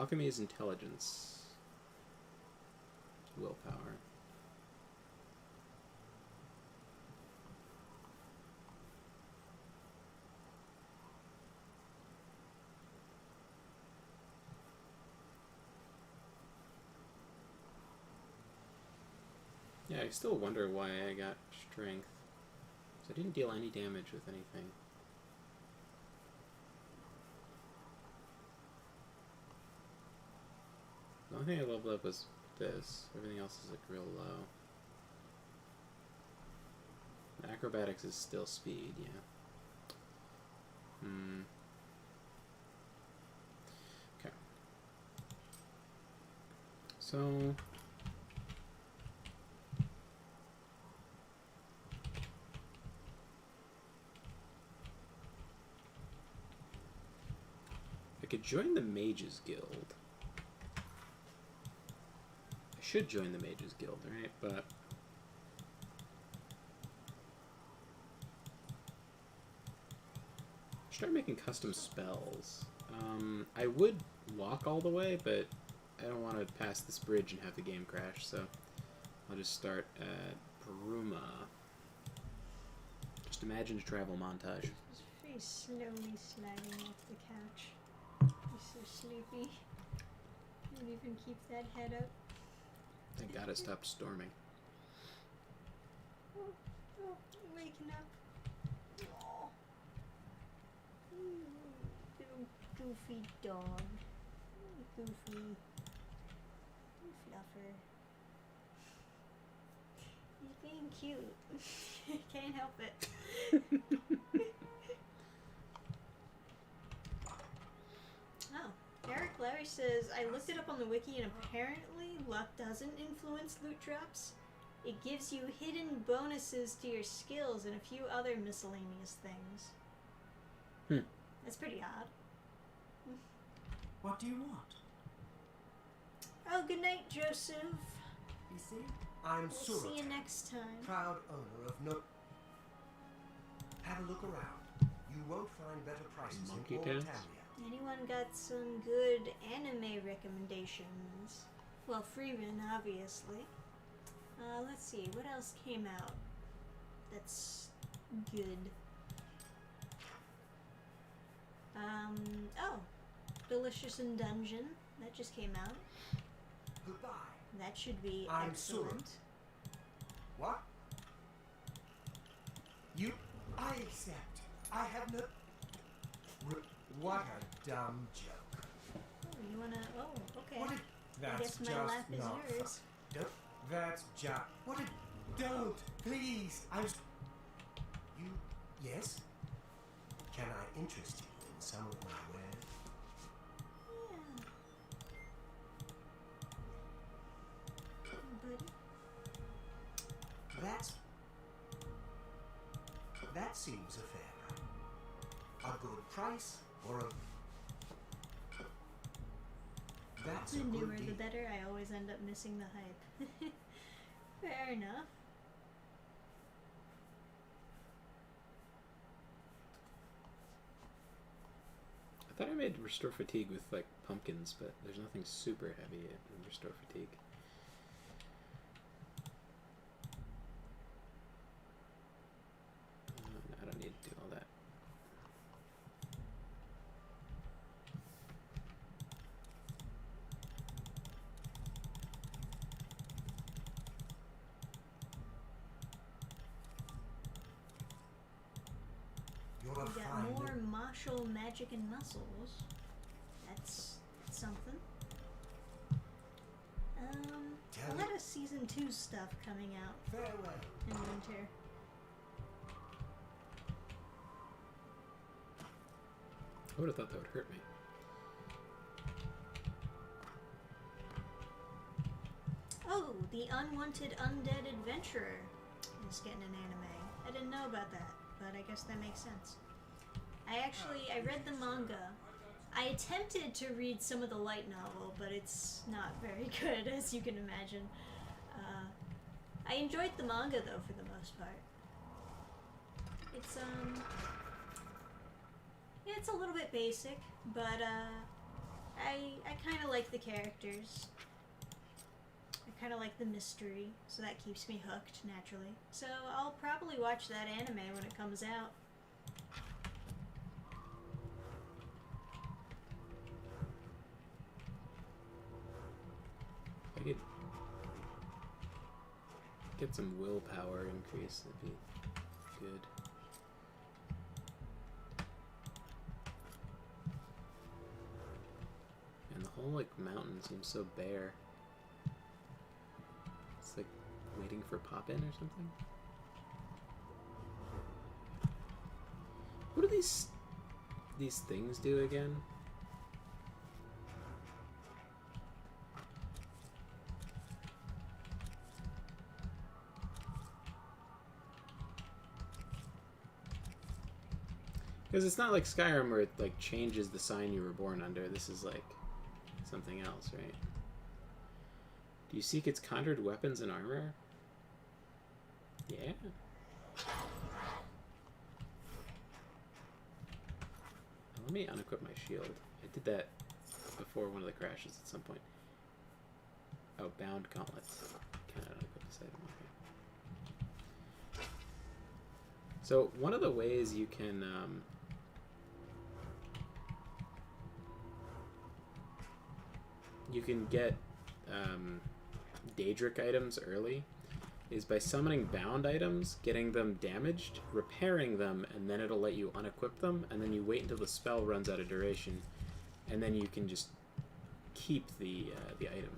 B: Alchemy is intelligence. Willpower. Yeah, I still wonder why I got strength. 'Cause I didn't deal any damage with anything. The only thing I leveled up was this. Everything else is like real low. The acrobatics is still speed, yeah. Okay. So I could join the Mages Guild. I should join the Mages Guild, right? But start making custom spells. I would walk all the way, but I don't want to pass this bridge and have the game crash, so I'll just start at Bruma. Just imagine a travel montage.
A: Just very slowly sliding off the couch. You're so sleepy. Can't even keep that head up.
B: Thank God it stopped storming.
A: Oh, you're waking up. Oh. Little goofy dog. Goofy. Fluffer. He's being cute. Can't help it. Oh, Eric Larry says, I looked it up on the wiki and apparently luck doesn't influence loot drops. It gives you hidden bonuses to your skills and a few other miscellaneous things. That's pretty odd.
D: What do you want?
A: Oh, good night, Joseph.
D: You see? I'm
A: We'll
D: Surat,
A: see you next time.
D: proud owner of no... Have a look around. You won't find better prices
B: Monkey
D: in all
B: Tales?
D: Tamria.
A: Anyone got some good anime recommendations? Well, Freeman, obviously. Let's see, what else came out that's good? Oh, Delicious in Dungeon. That just came out.
D: Goodbye.
A: That should be
D: I'm
A: excellent.
D: Surat. What? You... I accept. I have no... What a dumb joke.
A: Oh, you wanna... Oh, okay.
D: What a...
A: I
D: That's
A: guess my
D: just
A: lap is
D: not
A: yours.
D: Don't... That's just... What a... Don't! Please! You... Yes? Can I interest you in some of my wares?
A: Yeah. Buddy.
D: That seems a fair run. A good price or a... That's
A: The
D: a
A: newer
D: good
A: the
D: deal.
A: better. I always end up missing the hype. Fair enough.
B: I thought I made Restore Fatigue with like pumpkins, but there's nothing super heavy in Restore Fatigue. No, I don't need to do all that.
D: You're a
A: We got
D: fine...
A: more martial magic and muscles. That's something. A lot of season 2 stuff coming out
D: Farewell.
A: in winter.
B: I would have thought that would hurt me.
A: Oh, The Unwanted Undead Adventurer is getting an anime. I didn't know about that, but I guess that makes sense. I read the manga. I attempted to read some of the light novel, but it's not very good, as you can imagine. I enjoyed the manga, though, for the most part. It's, yeah, it's a little bit basic, but, I kind of like the characters. I kind of like the mystery, so that keeps me hooked naturally. So I'll probably watch that anime when it comes out.
B: I could get some willpower increase, that'd be good. And the whole, like, mountain seems so bare. It's like waiting for pop-in or something. What do these things do again? Because it's not like Skyrim where it like changes the sign you were born under. This is like something else, right? Do you seek its conjured weapons and armor? Yeah. Let me unequip my shield. I did that before one of the crashes at some point. Oh, bound gauntlets. Can I unequip this item? Okay. So one of the ways you can get Daedric items early is by summoning bound items, getting them damaged, repairing them, and then it'll let you unequip them, and then you wait until the spell runs out of duration, and then you can just keep the item.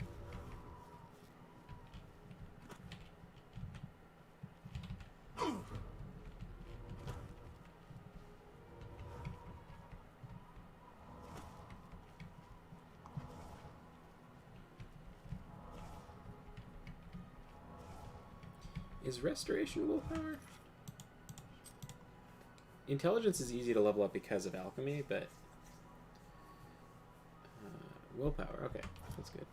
B: Is restoration willpower? Intelligence is easy to level up because of alchemy, but willpower, okay, that's good.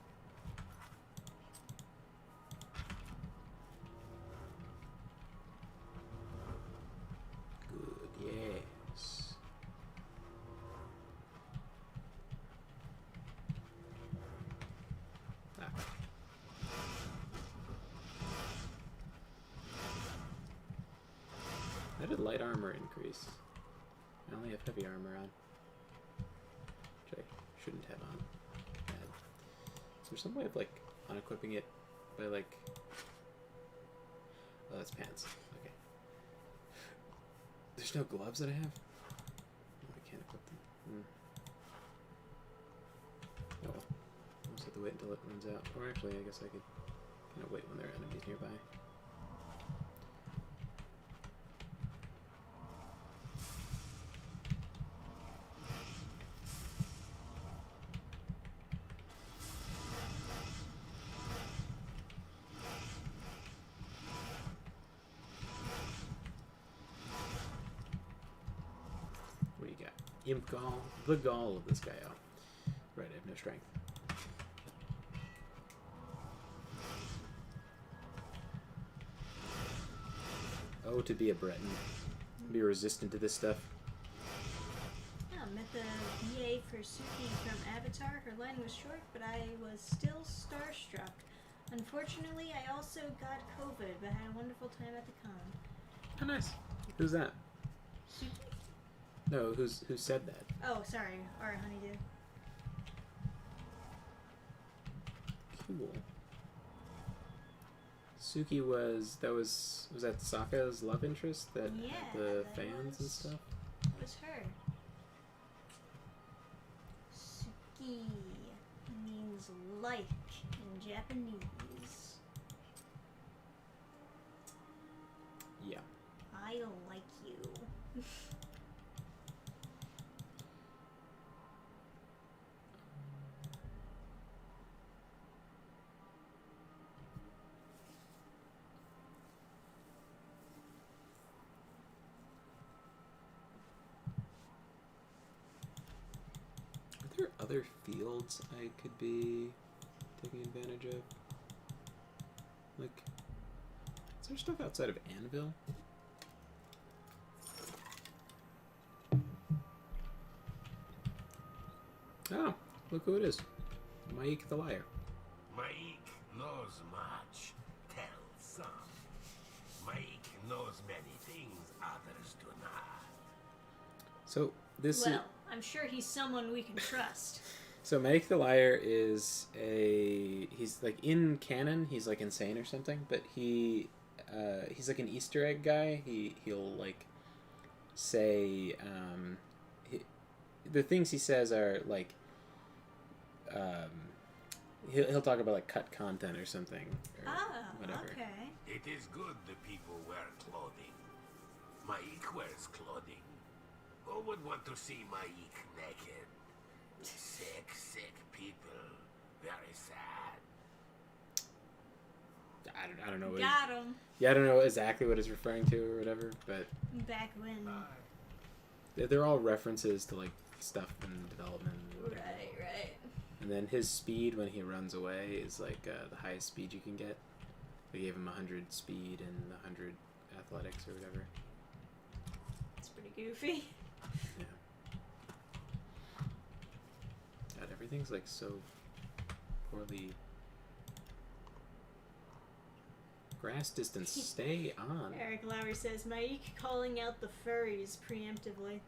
B: Good, yes. Ah. How did light armor increase? I only have heavy armor on. Which I shouldn't have on. Bad. Is there some way of, like, unequipping it by, like... Oh, that's pants. Okay. There's no gloves that I have? Oh, I can't equip them. Oh well. I'll just have to wait until it runs out. Or actually, I guess I could kind of wait when there are enemies nearby. Imp Gall, the gall of this guy out. Right, I have no strength. Oh, to be a Breton. Be resistant to this stuff.
A: Yeah, met the VA for Suki from Avatar. Her line was short, but I was still starstruck. Unfortunately, I also got COVID, but had a wonderful time at the con.
B: Oh, nice. Who's that?
A: Suki?
B: No, who said that?
A: Oh, sorry. Our honeydew.
B: Cool. Suki was that Sokka's love interest that
A: Yeah,
B: had the
A: that
B: fans and
A: was-
B: stuff?
A: It was her. Suki means like in Japanese.
B: Yeah.
A: I like you.
B: Are there other fields I could be taking advantage of? Like, is there stuff outside of Anvil? Oh, Look who it is. Mike the Liar.
D: Mike knows much, tells some. Mike knows many things others do not.
B: So this
A: Well, I'm sure he's someone we can trust.
B: So Mike the Liar is he's like in canon, he's like insane or something, but he's like an Easter egg guy. He'll like say the things he says are like he'll talk about like cut content or something or whatever.
A: Okay.
D: It is good the people wear clothing. Mike wears clothing. Who would want to see Mike naked? Sick, sick people. Very sad.
B: I don't know what
A: Got him.
B: I don't know exactly what he's referring to or whatever, but
A: Back when.
B: they're all references to like stuff in development.
A: Right.
B: And then his speed when he runs away is like the highest speed you can get. They gave him 100 speed and 100 athletics or whatever.
A: It's pretty goofy.
B: Yeah. God, everything's like so poorly. Grass distance, stay on.
A: Eric Lowry says, Mike calling out the furries preemptively.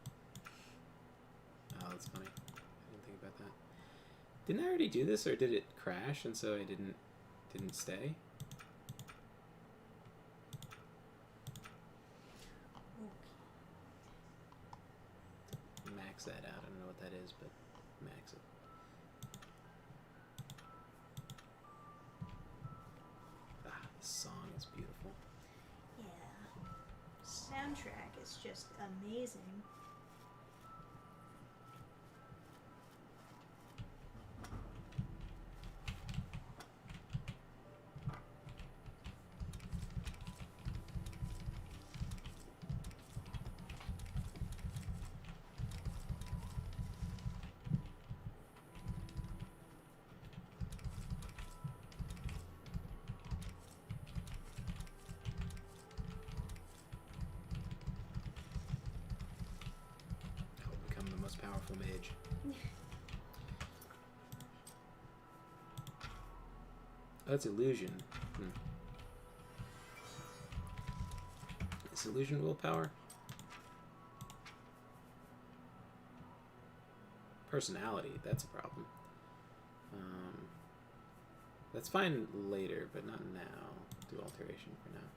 B: Oh, that's funny. I didn't think about that. Didn't I already do this, or did it crash and so I didn't stay? Max that out. I don't know what that is, but max it. Ah, the song is beautiful.
A: Yeah. Soundtrack is just amazing.
B: I will become the most powerful mage. Oh, that's illusion. Is illusion willpower? Personality, that's a problem. That's fine later, but not now. Do alteration for now.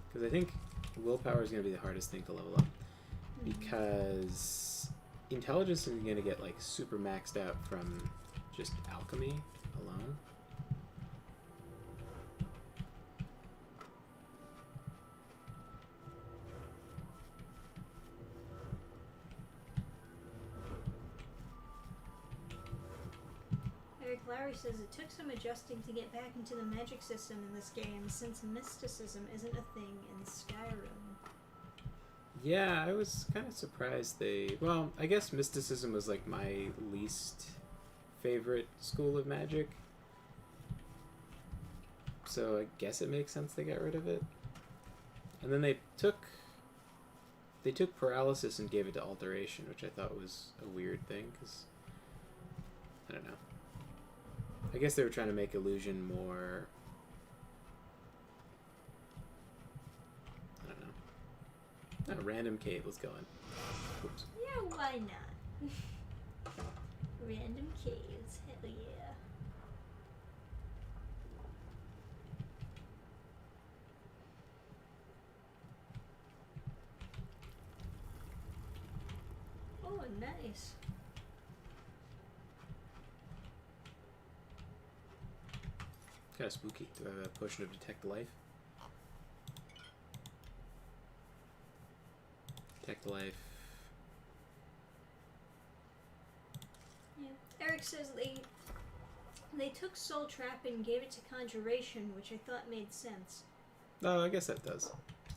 B: Because I think willpower is going to be the hardest thing to level up. Because intelligence is going to get like super maxed out from just alchemy alone.
A: Eric Lowry says it took some adjusting to get back into the magic system in this game since mysticism isn't a thing in Skyrim.
B: Yeah, I was kind of surprised they... Well, I guess mysticism was like my least favorite school of magic. So I guess it makes sense they got rid of it. And then they took paralysis and gave it to alteration, which I thought was a weird thing, because... I don't know. I guess they were trying to make illusion more... I don't know. A random cave, let's go in. Oops.
A: Yeah, why not? Random caves, hell yeah. Oh, nice.
B: Kind of spooky. Do I have a potion of detect life? Detect life.
A: Yeah. Eric says they took Soul Trap and gave it to Conjuration, which I thought made sense.
B: Oh, I guess that does.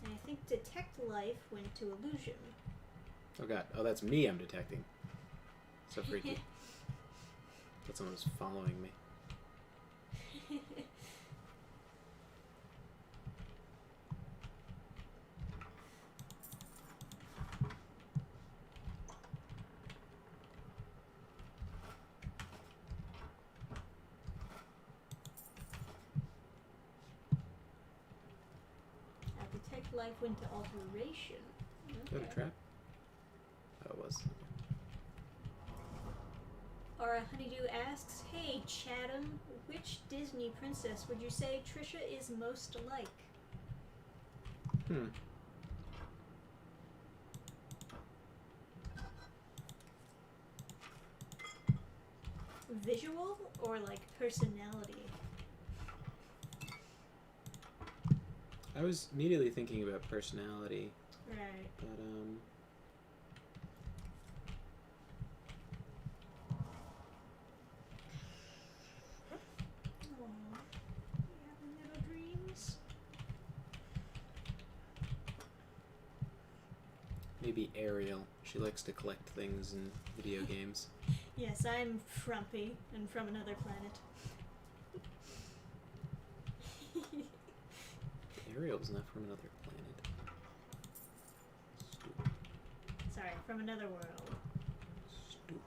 A: And I think Detect Life went to Illusion.
B: Oh god. Oh, that's me I'm detecting. So freaky. Thought someone was following me.
A: life went to alteration.
B: Is that a trap? Oh, it was.
A: Our honeydew asks, "Hey Chatham, which Disney princess would you say Trisha is most like?" Visual or like personality?
B: I was immediately thinking about personality,
A: Right.
B: but
A: Aw, you having little dreams?
B: maybe Ariel. She likes to collect things in video games.
A: Yes, I'm frumpy and from another planet.
B: Ariel's not from another planet. Stupid.
A: Sorry, from another world.
B: Stupid.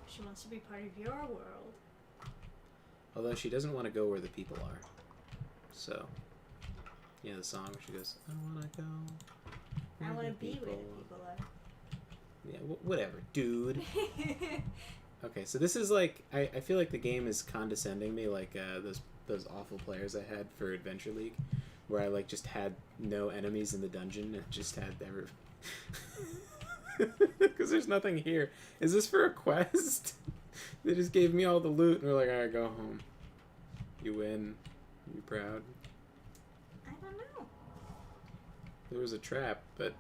A: She wants to be part of your world.
B: Although she doesn't want to go where the people are. So, yeah, the song where she goes, I want to go.
A: I want to
B: the
A: be where the people are.
B: Yeah, whatever, dude. Okay, so this is like, I feel like the game is condescending me, like those awful players I had for Adventure League, where I like just had no enemies in the dungeon and just had ever. Because there's nothing here. Is this for a quest? They just gave me all the loot and we're like, alright, go home. You win. You proud?
A: I don't know.
B: There was a trap, but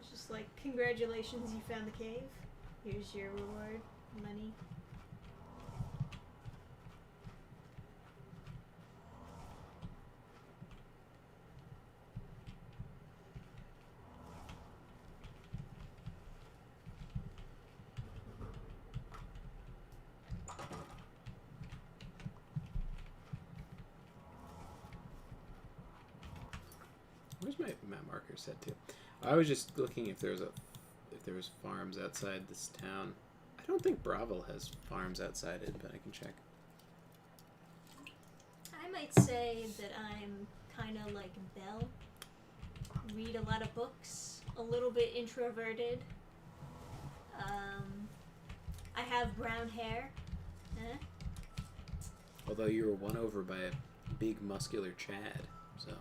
A: It's just like, congratulations, you found the cave. Here's your reward, money.
B: where's my map marker set to? I was just looking if there was farms outside this town. I don't think Bravo has farms outside it, but I can check.
A: I might say that I'm kind of like Belle. Read a lot of books, a little bit introverted. I have brown hair.
B: Although you were won over by a big muscular Chad, so.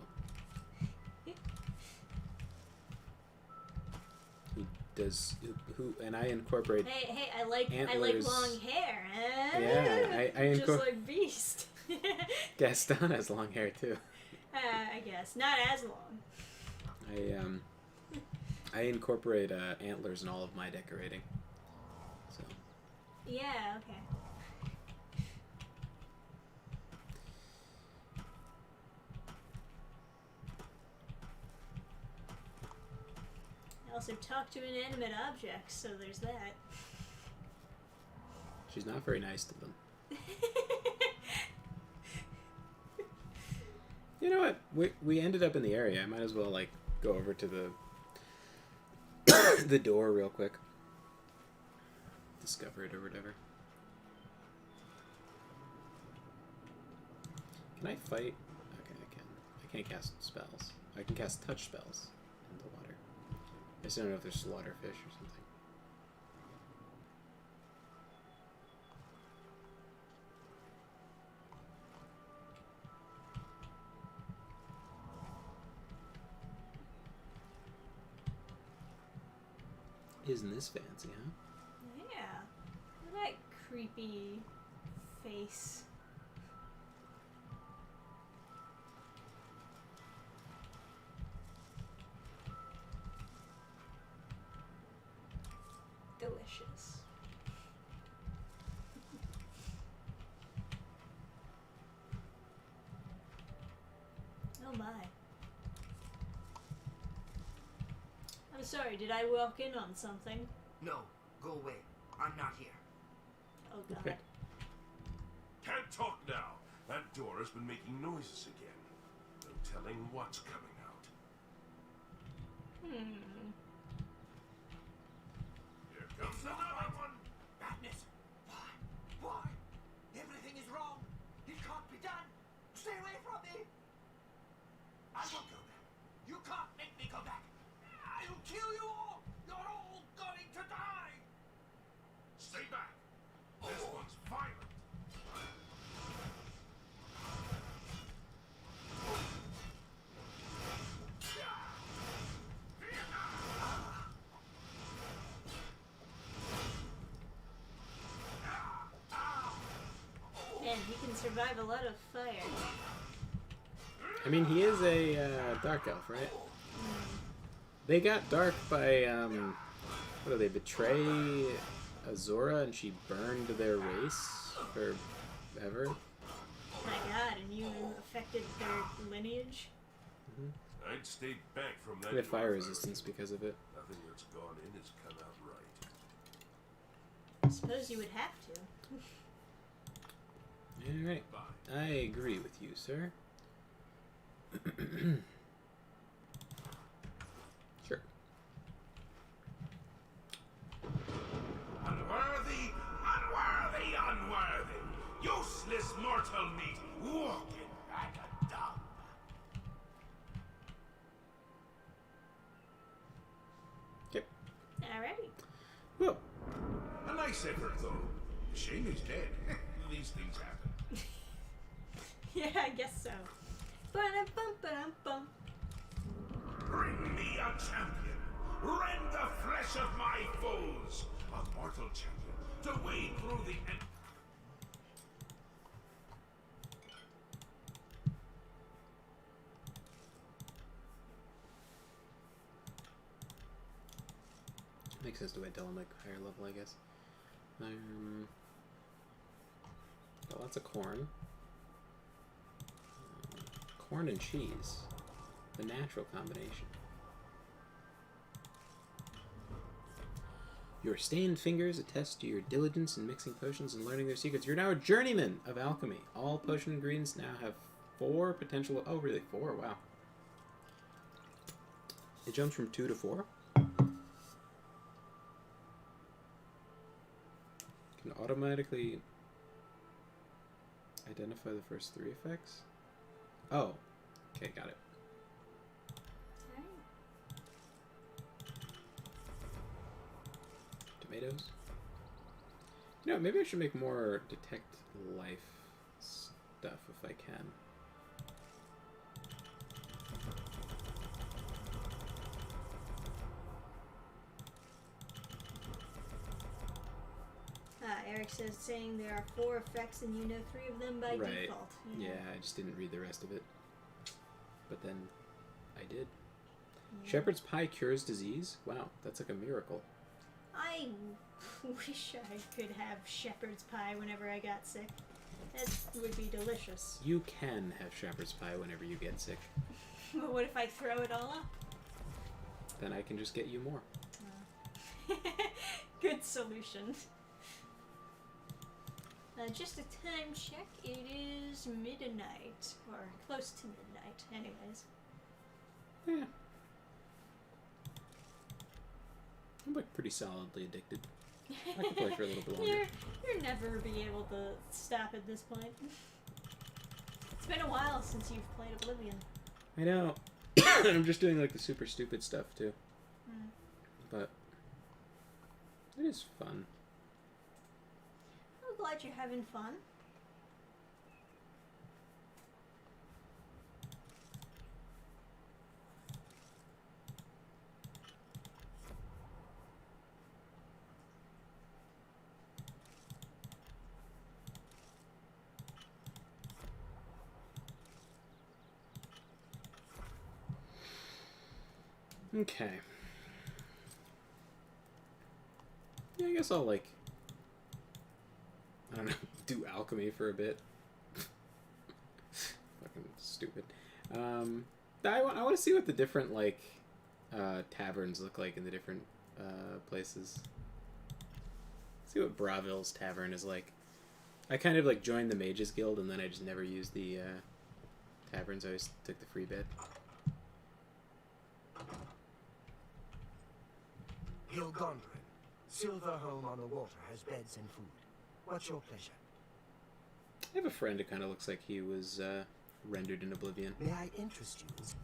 B: Who does who and I incorporate.
A: Hey, I like
B: Antlers.
A: long hair.
B: Yeah, I
A: just like Beast.
B: Gaston has long hair too.
A: I guess not as long.
B: I incorporate antlers in all of my decorating. So.
A: Yeah. Okay. I also talk to inanimate objects, so there's that.
B: She's not very nice to them. You know what? We ended up in the area. I might as well like go over to the the door real quick. Discover it or whatever. Can I fight? Okay, I can. I can't cast spells. I can cast touch spells in the water. I just don't know if there's slaughterfish or something. Isn't this fancy, huh?
A: Yeah. Look at that creepy face. Delicious. Oh my. I'm sorry, did I walk in on something?
D: No, go away. I'm not here.
A: Oh god.
B: Okay.
F: Can't talk now. That door has been making noises again. No telling what's coming out. Here comes another one.
D: Madness! Why? Why? Everything is wrong. It can't be done.
A: survive a lot of fire.
B: I mean, he is a dark elf, right? They got dark by, what do they, betray Azora and she burned their race forever?
A: My god, and you affected their lineage?
F: I'd stay back from that.
B: They have fire
F: warfare.
B: resistance because of it.
F: Nothing that's gone in has come out right.
A: I suppose you would have to.
B: Alright.
F: Bye.
B: I agree with you, sir. Sure.
F: Unworthy, unworthy, unworthy. Useless mortal meat, walking like a dog.
B: Okay.
A: Alrighty.
B: Well,
F: A nice effort, though. Shame he's dead. These things happen.
A: Yeah, I guess so. Ba-dum-bum-ba-dum-bum.
F: Bring me a champion. Rend the flesh of my foes. A mortal champion to wade through the end.
B: makes sense to wait till I'm like higher level, I guess. Got lots of corn. Corn and cheese. The natural combination. Your stained fingers attest to your diligence in mixing potions and learning their secrets. You're now a journeyman of alchemy. All potion ingredients now have 4 potential... Oh, really? 4? Wow. It jumps from 2 to 4? Can automatically identify the first 3 effects? Oh. Okay, got it. Tomatoes. You know, maybe I should make more detect life stuff if I can.
A: Eric says saying there are 4 effects and you know 3 of them by
B: Right.
A: default.
B: Yeah, I just didn't read the rest of it. But then I did.
A: Yeah.
B: Shepherd's pie cures disease? Wow, that's like a miracle.
A: I wish I could have shepherd's pie whenever I got sick. That would be delicious.
B: You can have shepherd's pie whenever you get sick.
A: But what if I throw it all up?
B: Then I can just get you more.
A: Good solution. Just a time check. It is midnight, or close to midnight. Anyways.
B: Yeah. I'm like pretty solidly addicted. I can play for a little bit longer.
A: You'll never be able to stop at this point. It's been a while since you've played Oblivion.
B: I know. I'm just doing like the super stupid stuff too. But it is fun.
A: I'm glad you're having fun.
B: Okay. Yeah, I guess I'll like, I don't know, do alchemy for a bit. Fucking stupid. I want to see what the different like taverns look like in the different places. See what Braville's tavern is like. I kind of like joined the Mages Guild and then I just never used the taverns. I always took the free bit.
D: Hilgondrin, Silver Home on the Water has beds and food. What's your pleasure?
B: I have a friend who kind of looks like he was rendered in Oblivion.
D: May I interest you in
B: It's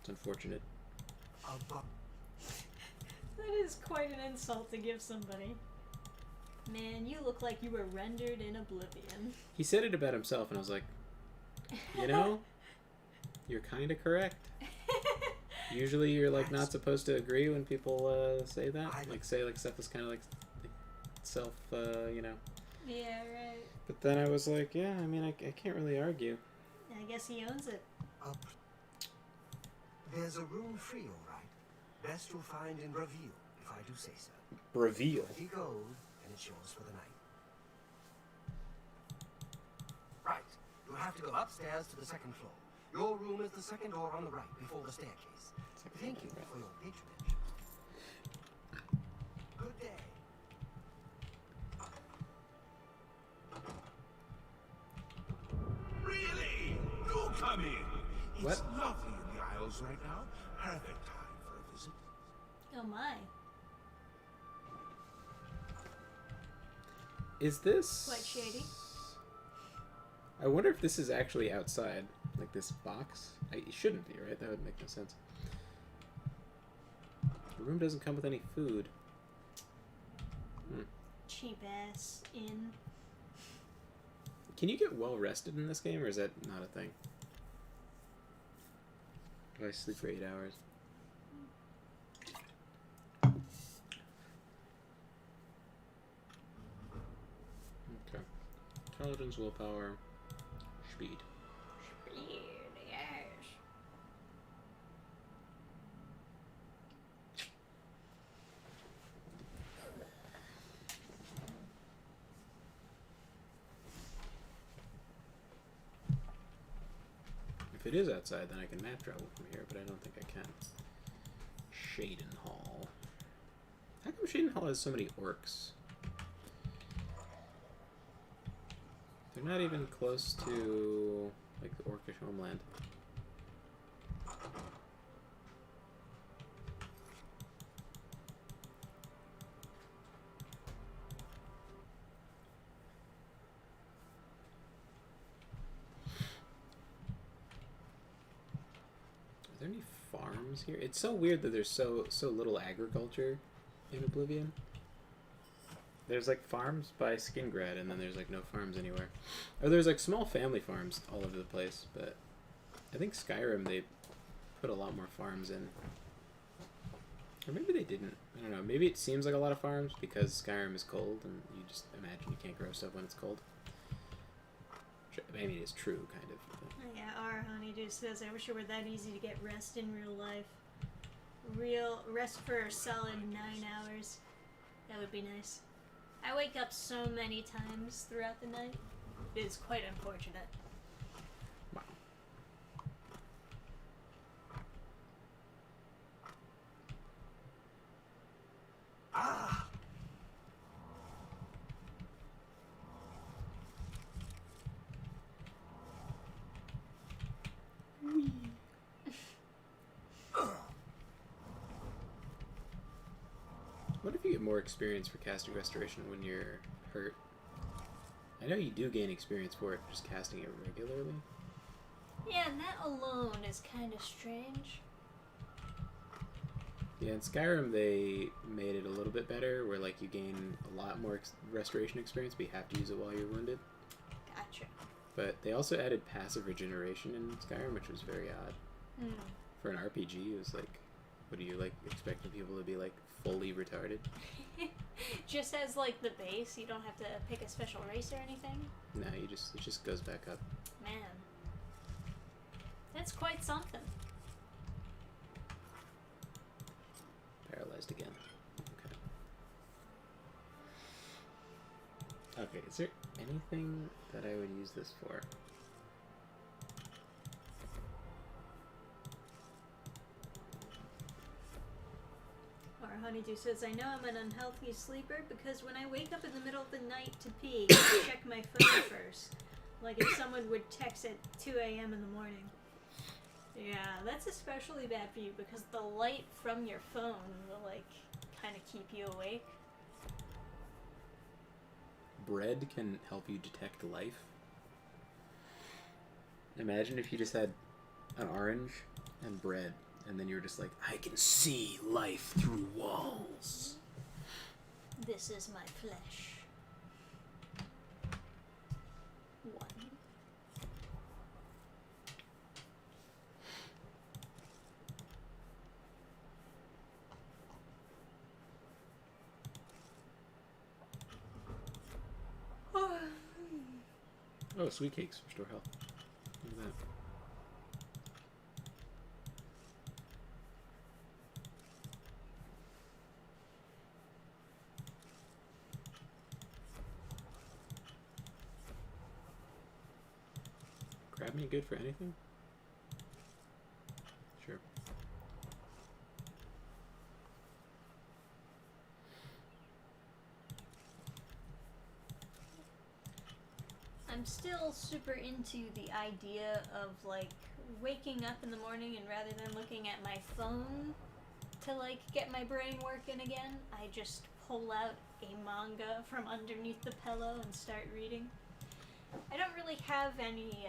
B: unfortunate.
A: That is quite an insult to give somebody. Man, you look like you were rendered in Oblivion.
B: He said it about himself, and I was like, you know, you're kind of correct. Usually you're like not supposed to agree when people say that. Like say like stuff is kind of like self, you know.
A: Yeah, right.
B: But then I was like, yeah, I mean, I can't really argue.
A: I guess he owns it.
D: There's a room free, all right. Best you'll find in Braville, if I do say so.
B: Reveal.
D: 20 gold, and it's yours for the night. Right. You'll have to go upstairs to the second floor. Your room is the second door on the right, before the staircase. Thank you for your patronage. Good day.
F: Really? Do come in. It's
B: What?
F: lovely in the Isles right now. Perfect time for a visit.
A: Oh my.
B: Is this...
A: Quite shady.
B: I wonder if this is actually outside. Like this box? It shouldn't be, right? That would make no sense. The room doesn't come with any food.
A: Cheap ass inn.
B: Can you get well rested in this game, or is that not a thing? Do I sleep for 8 hours? Okay. Intelligence, willpower, speed.
A: Yes.
B: If it is outside, then I can map travel from here, but I don't think I can. Shaden Hall. How come Shaden Hall has so many orcs? They're not even close to, like, the orcish homeland. Are there any farms here? It's so weird that there's so little agriculture in Oblivion. There's like farms by Skingrad, and then there's like no farms anywhere. Or there's like small family farms all over the place, but I think Skyrim they put a lot more farms in. Or maybe they didn't. I don't know. Maybe it seems like a lot of farms because Skyrim is cold, and you just imagine you can't grow stuff when it's cold. I mean, it's true, kind of. But...
A: Yeah, our honeydew says, I wish it were that easy to get rest in real life. Rest for a solid 9 hours. That would be nice. I wake up so many times throughout the night. It is quite unfortunate.
B: Wow.
D: Ah!
B: What if you get more experience for casting Restoration when you're hurt? I know you do gain experience for it just casting it regularly.
A: Yeah, and that alone is kind of strange.
B: Yeah, in Skyrim they made it a little bit better, where like you gain a lot more Restoration experience, but you have to use it while you're wounded.
A: Gotcha.
B: But they also added passive regeneration in Skyrim, which was very odd.
A: Hmm.
B: For an RPG, it was like, what do you like expecting people to be like fully retarded?
A: Just as like the base, you don't have to pick a special race or anything.
B: No, it just goes back up.
A: Man, that's quite something.
B: Paralyzed again. Okay. Okay, is there anything that I would use this for?
A: Our honeydew says, I know I'm an unhealthy sleeper because when I wake up in the middle of the night to pee, I check my phone first. Like if someone would text at 2 a.m. in the morning. Yeah, that's especially bad for you because the light from your phone will, like, kind of keep you awake.
B: Bread can help you detect life. Imagine if you just had an orange and bread, and then you were just like, I can see life through walls.
A: This is my flesh. 1.
B: Oh, sweet cakes. Restore health. Look at that. Grab me good for anything? Sure.
A: I'm still super into the idea of like waking up in the morning and rather than looking at my phone to like get my brain working again, I just pull out a manga from underneath the pillow and start reading. I don't really have any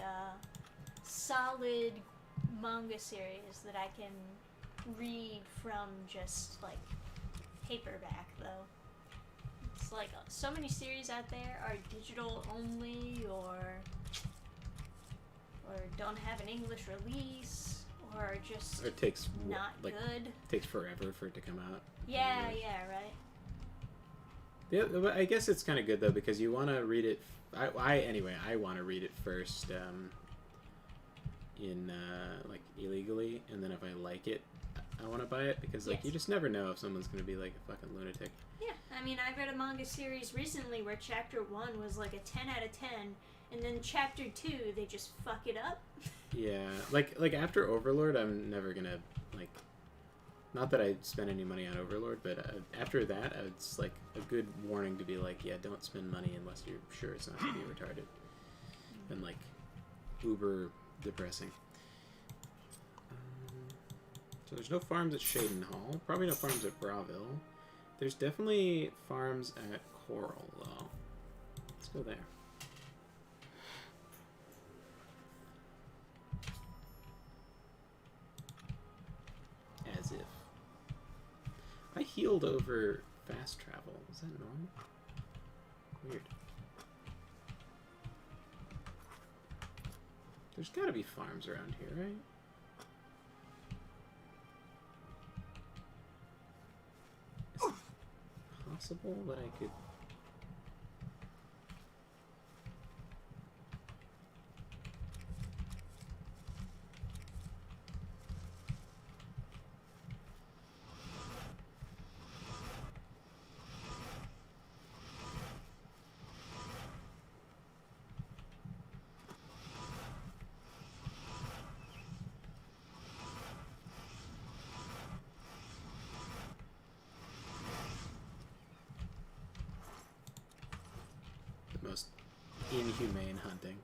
A: solid manga series that I can read from just like paperback though. It's like so many series out there are digital only or don't have an English release or are just
B: It takes
A: not
B: like
A: good.
B: takes forever for it to come out.
A: Yeah,
B: English.
A: yeah, right.
B: Yeah, but I guess it's kind of good though because you want to read it. I want to read it first in like illegally, and then if I like it, I want to buy it because like
A: Yes.
B: you just never know if someone's gonna be like a fucking lunatic.
A: Yeah, I mean, I read a manga series recently where chapter 1 was like a 10 out of 10, and then chapter 2, they just fuck it up.
B: Yeah, like after Overlord, I'm never gonna like. Not that I spend any money on Overlord, but after that, it's like a good warning to be like, yeah, don't spend money unless you're sure it's not gonna be retarded and like uber depressing. So there's no farms at Shaden Hall. Probably no farms at Braville. There's definitely farms at Coral, though. Let's go there. As if. I healed over fast travel. Is that normal? Weird. There's gotta be farms around here, right? Is it possible that I could... The most inhumane hunting.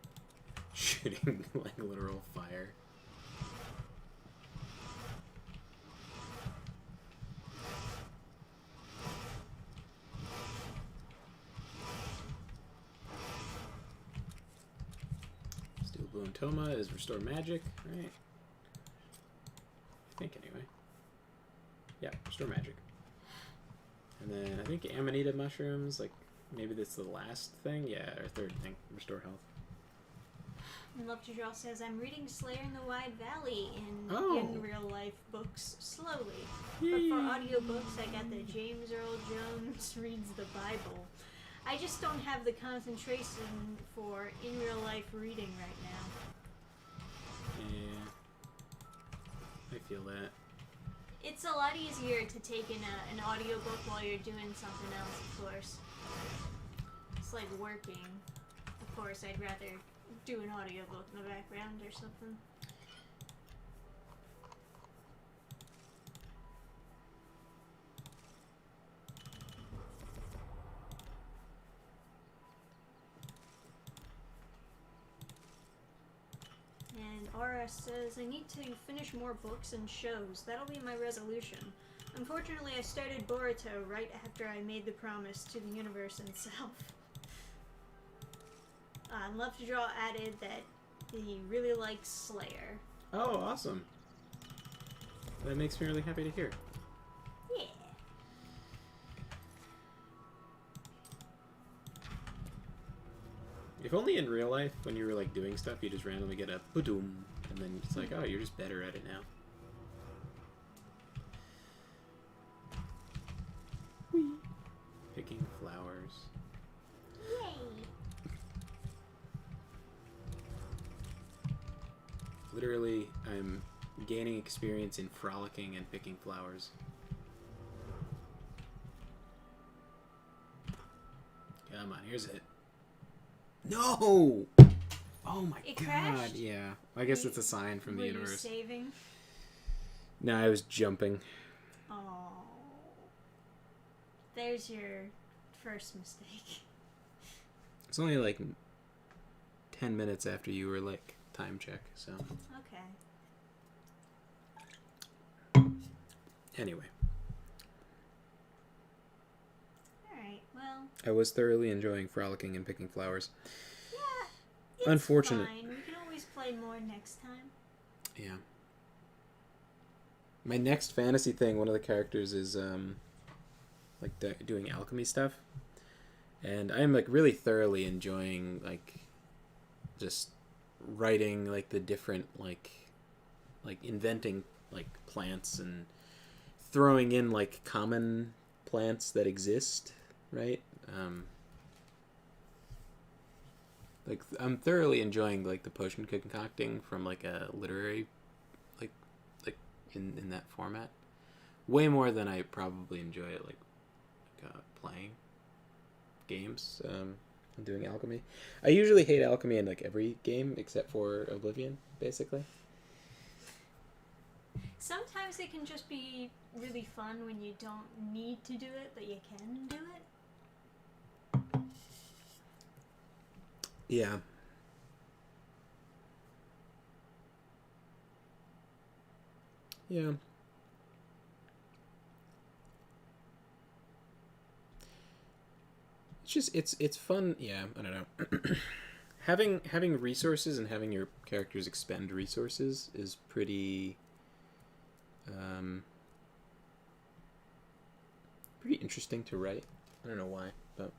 B: Shooting like literal fire. Steel Blue and Toma is restore magic, right? I think anyway. Yeah, restore magic. And then I think Amanita mushrooms, like maybe that's the last thing? Yeah, or third thing. Restore health.
A: And Love to Draw says, I'm reading Slayer in the Wide Valley in real life books slowly. But for audiobooks, I got the James Earl Jones reads the Bible. I just don't have the concentration for in real life reading right now.
B: Yeah. I feel that.
A: It's a lot easier to take in an audiobook while you're doing something else, of course. It's like working. Of course, I'd rather do an audiobook in the background or something. And Aura says, I need to finish more books and shows. That'll be my resolution. Unfortunately, I started Boruto right after I made the promise to the universe itself. Love to Draw added that he really likes Slayer.
B: Oh, awesome. That makes me really happy to hear.
A: Yeah.
B: If only in real life, when you were like doing stuff, you just randomly get a boom, and then it's like, oh, you're just better at it now. Whee! Picking flowers.
A: Yay.
B: literally, I'm gaining experience in frolicking and picking flowers. Come on, here's it. No! Oh my
A: It
B: god,
A: crashed?
B: yeah. I guess it's a sign from the
A: Were you
B: universe.
A: saving?
B: No, I was jumping.
A: Oh. There's your first mistake.
B: It's only like 10 minutes after you were like time check, so.
A: Okay.
B: Anyway,
A: Alright, well,
B: I was thoroughly enjoying frolicking and picking flowers.
A: yeah. It's
B: Unfortunate.
A: fine. We can always play more next time.
B: Yeah. My next fantasy thing, one of the characters is like doing alchemy stuff, and I'm like really thoroughly enjoying like just writing like the different like inventing like plants and throwing in like common plants that exist, right? Like I'm thoroughly enjoying like the potion concocting from like a literary like in that format, way more than I probably enjoy it like playing games and doing alchemy. I usually hate alchemy in like every game except for Oblivion, basically.
A: Sometimes it can just be really fun when you don't need to do it, but you can do it.
B: Yeah. Yeah. It's just it's fun. Yeah, I don't know. having resources and having your characters expend resources is pretty pretty interesting to write. I don't know why, but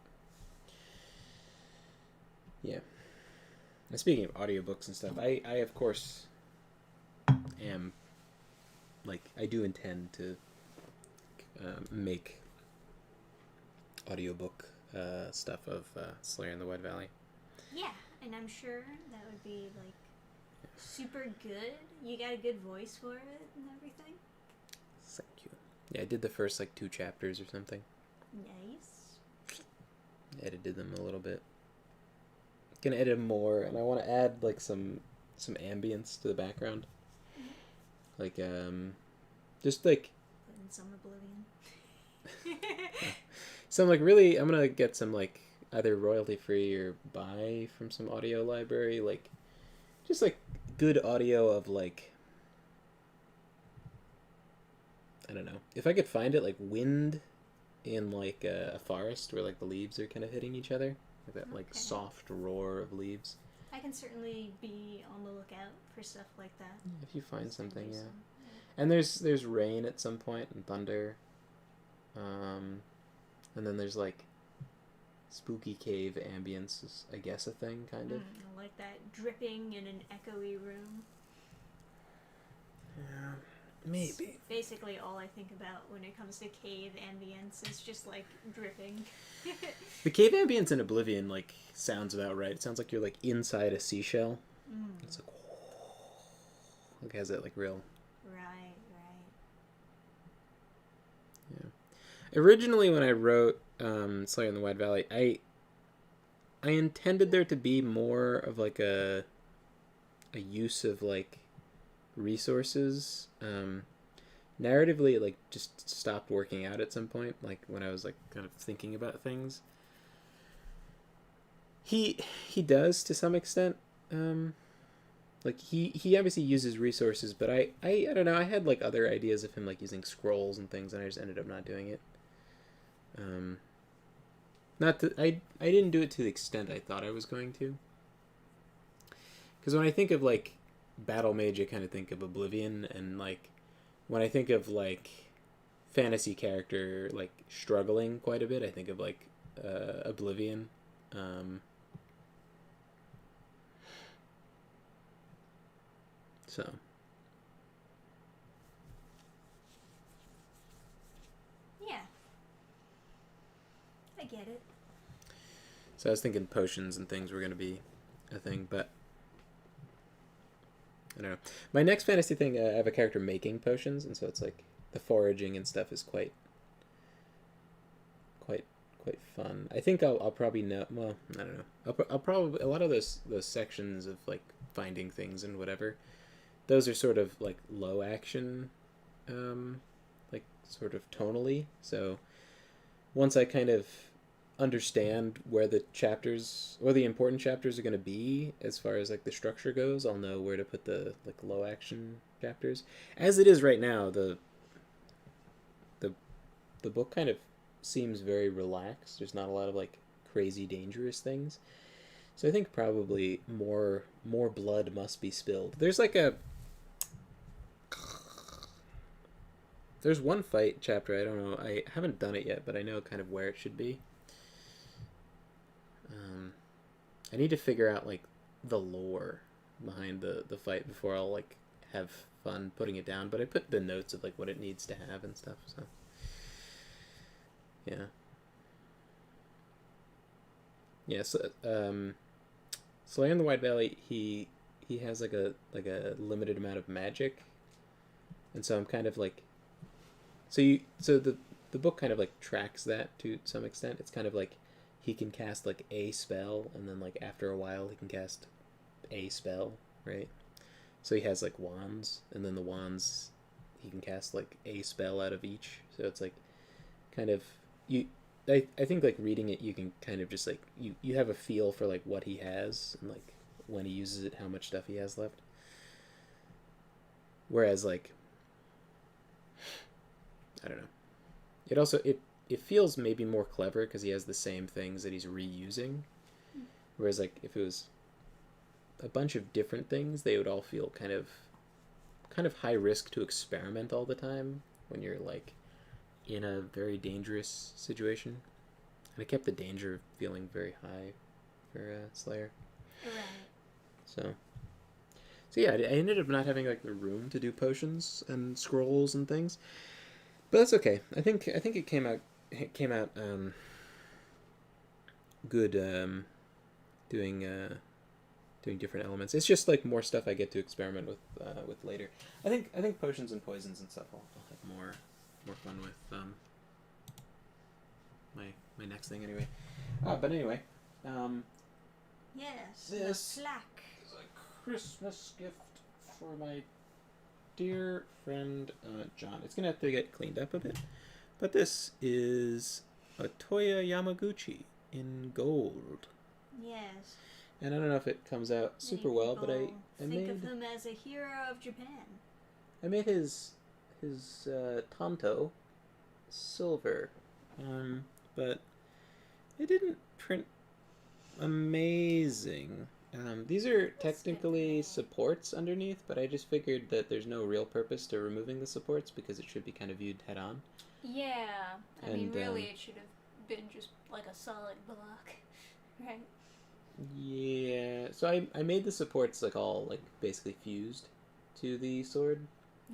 B: yeah. And speaking of audiobooks and stuff, I of course am like I do intend to make audiobook stuff of Slayer in the White Valley.
A: Yeah, and I'm sure that would be like super good. You got a good voice for it and everything.
B: Thank you. Yeah, I did the first like 2 chapters or something.
A: Nice.
B: Edited them a little bit. Gonna edit them more, and I want to add like some ambience to the background. Like just like
A: Put in some Oblivion.
B: some like really, I'm gonna get some like either royalty free or buy from some audio library, like just like good audio of like, I don't know, if I could find it, like wind in like a forest where like the leaves are kind of hitting each other, like that like
A: Okay.
B: soft roar of leaves.
A: I can certainly be on the lookout for stuff like that.
B: If you find something, yeah.
A: Some-
B: And there's rain at some point and thunder, and then there's like spooky cave ambience is, I guess, a thing kind of.
A: I like that dripping in an echoey room.
B: Yeah, maybe.
A: Basically, all I think about when it comes to cave ambience is just like dripping.
B: The cave ambience in Oblivion like sounds about right. It sounds like you're like inside a seashell. It's like has that like real.
A: Right.
B: Yeah. Originally, when I wrote Slayer in the White Valley, I intended there to be more of like a use of like resources. Narratively, it like just stopped working out at some point. Like when I was like kind of thinking about things. He does to some extent. Like he obviously uses resources, but I don't know. I had like other ideas of him like using scrolls and things, and I just ended up not doing it. Not that I didn't do it to the extent I thought I was going to. Because when I think of like battle mage, I kind of think of Oblivion, and like when I think of like fantasy character like struggling quite a bit, I think of like Oblivion. So.
A: Yeah. I get it.
B: So I was thinking potions and things were going to be a thing, but I don't know. My next fantasy thing, I have a character making potions, and so it's like the foraging and stuff is quite quite fun. I think I'll probably know. Well, I don't know. I'll probably a lot of those sections of like finding things and whatever. Those are sort of like low action, like sort of tonally. So once I kind of understand where the chapters or the important chapters are going to be as far as like the structure goes, I'll know where to put the like low action chapters. As it is right now, the book kind of seems very relaxed. There's not a lot of like crazy dangerous things. So I think probably more blood must be spilled. There's one fight chapter, I don't know, I haven't done it yet, but I know kind of where it should be. I need to figure out like the lore behind the fight before I'll like have fun putting it down. But I put the notes of like what it needs to have and stuff. So yeah, yeah. So Slayer in the Wide Valley, he has like a limited amount of magic, and so I'm kind of like, so the book kind of like tracks that to some extent. It's kind of like he can cast like a spell, and then like after a while he can cast a spell, right? So he has like wands, and then the wands he can cast like a spell out of each. So it's like kind of you. I think like reading it, you can kind of just like you have a feel for like what he has and like when he uses it, how much stuff he has left. Whereas like I don't know. It also it feels maybe more clever because he has the same things that he's reusing. Whereas like if it was a bunch of different things, they would all feel kind of high risk to experiment all the time when you're like in a very dangerous situation. And I kept the danger feeling very high for Slayer.
A: Right.
B: So yeah, I ended up not having like the room to do potions and scrolls and things, but that's okay. I think it came out good doing different elements. It's just like more stuff I get to experiment with later. I think potions and poisons and stuff I'll have more fun with my next thing anyway. But anyway,
A: Yes.
B: This
A: the plaque.
B: is a Christmas gift for my dear friend John. It's gonna have to get cleaned up a bit, but this is a Toya Yamaguchi in gold.
A: Yes.
B: And I don't know if it comes out super
A: Many
B: well, but I
A: think
B: made
A: of him as a hero of Japan.
B: I made his Tonto silver, but it didn't print amazing. These are technically supports underneath, but I just figured that there's no real purpose to removing the supports because it should be kind of viewed head on.
A: Yeah. I mean,
B: And,
A: really, it should have been just like a solid block, right?
B: Yeah, so I made the supports like all like basically fused to the sword.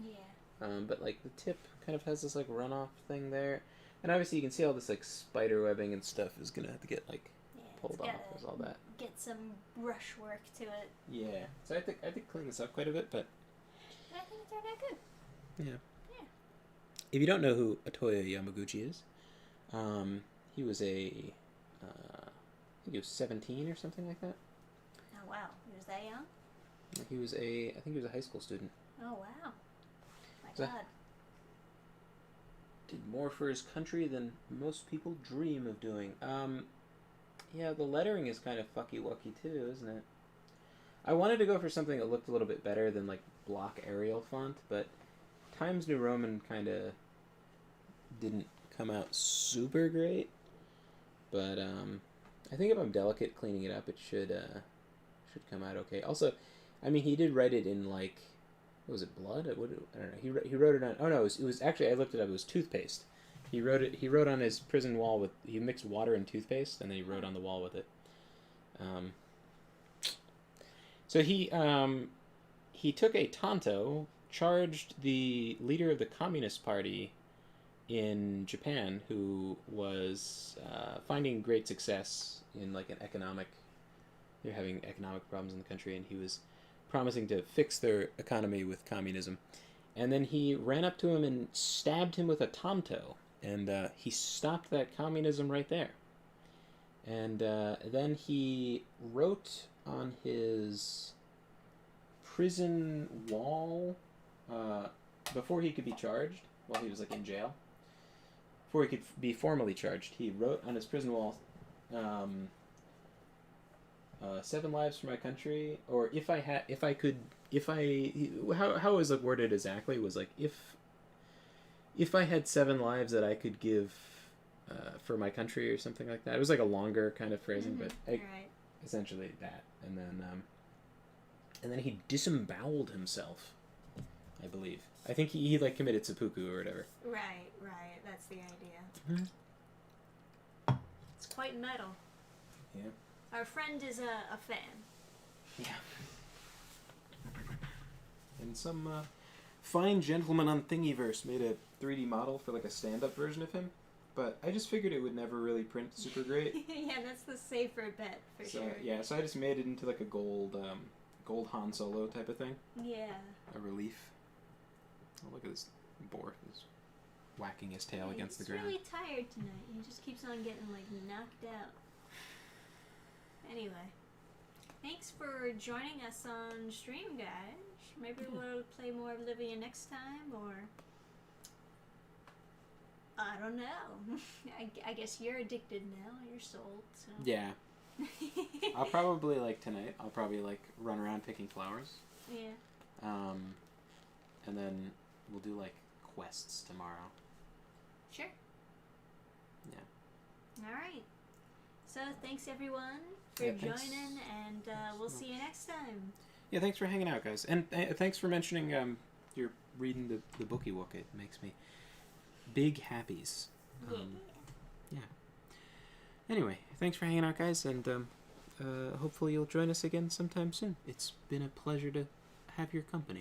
A: Yeah.
B: But like the tip kind of has this like runoff thing there, and obviously you can see all this like spider webbing and stuff is gonna have to get like pulled off. There's all that.
A: Get some brush work to it.
B: Yeah, so I think clean this up quite a bit, but
A: I think it turned out good.
B: yeah.
A: Yeah.
B: If you don't know who Atoya Yamaguchi is, he was I think he was 17 or something like that.
A: Oh wow, he was that young?
B: I think he was a high school student.
A: Oh wow. My
B: So-
A: God.
B: Did more for his country than most people dream of doing. Yeah, the lettering is kind of fucky-wucky too, isn't it? I wanted to go for something that looked a little bit better than like block Arial font, but Times New Roman kind of didn't come out super great. But I think if I'm delicate cleaning it up, it should come out okay. Also, I mean, he did write it in like, what was it, blood? I don't know. He wrote it on. Oh no, it was actually, I looked it up. It was toothpaste. He wrote on his prison wall with. He mixed water and toothpaste, and then he wrote on the wall with it. So he took a Tonto, charged the leader of the Communist Party in Japan, who was finding great success in like an economic. They're having economic problems in the country, and he was promising to fix their economy with communism. And then he ran up to him and stabbed him with a tanto. And he stopped that communism right there. And then he wrote on his prison wall, before he could be charged, while he was like in jail, before he could be formally charged, he wrote on his prison wall, 7 lives for my country, or how it was like worded exactly was like, if I had 7 lives that I could give for my country or something like that. It was like a longer kind of phrasing, but
A: Right.
B: essentially that. And then he disemboweled himself, I believe. I think he like committed seppuku or whatever.
A: Right. That's the idea.
B: Mhm.
A: It's quite metal.
B: Yeah.
A: Our friend is a fan.
B: Yeah. And some fine gentleman on Thingiverse made a 3D model for like a stand-up version of him, but I just figured it would never really print super great.
A: Yeah, that's the safer bet for sure.
B: Yeah, so I just made it into like a gold Han Solo type of thing,
A: Yeah.
B: a relief. Oh, look at this boar. He's whacking his tail against the ground.
A: He's really tired tonight. He just keeps on getting like knocked out. Anyway, thanks for joining us on stream, guys. Maybe we'll play more Oblivion next time, or I don't know. I guess you're addicted now. You're sold. So.
B: Yeah. I'll probably tonight. I'll probably run around picking flowers.
A: Yeah.
B: And then we'll do quests tomorrow.
A: Sure.
B: Yeah.
A: All right. So thanks everyone for
B: Yeah, thanks.
A: joining, and we'll see you next time.
B: Yeah, thanks for hanging out, guys, and thanks for mentioning you're reading the bookie book. It makes me big happies. Yeah. Anyway, thanks for hanging out, guys, and hopefully you'll join us again sometime soon. It's been a pleasure to have your company.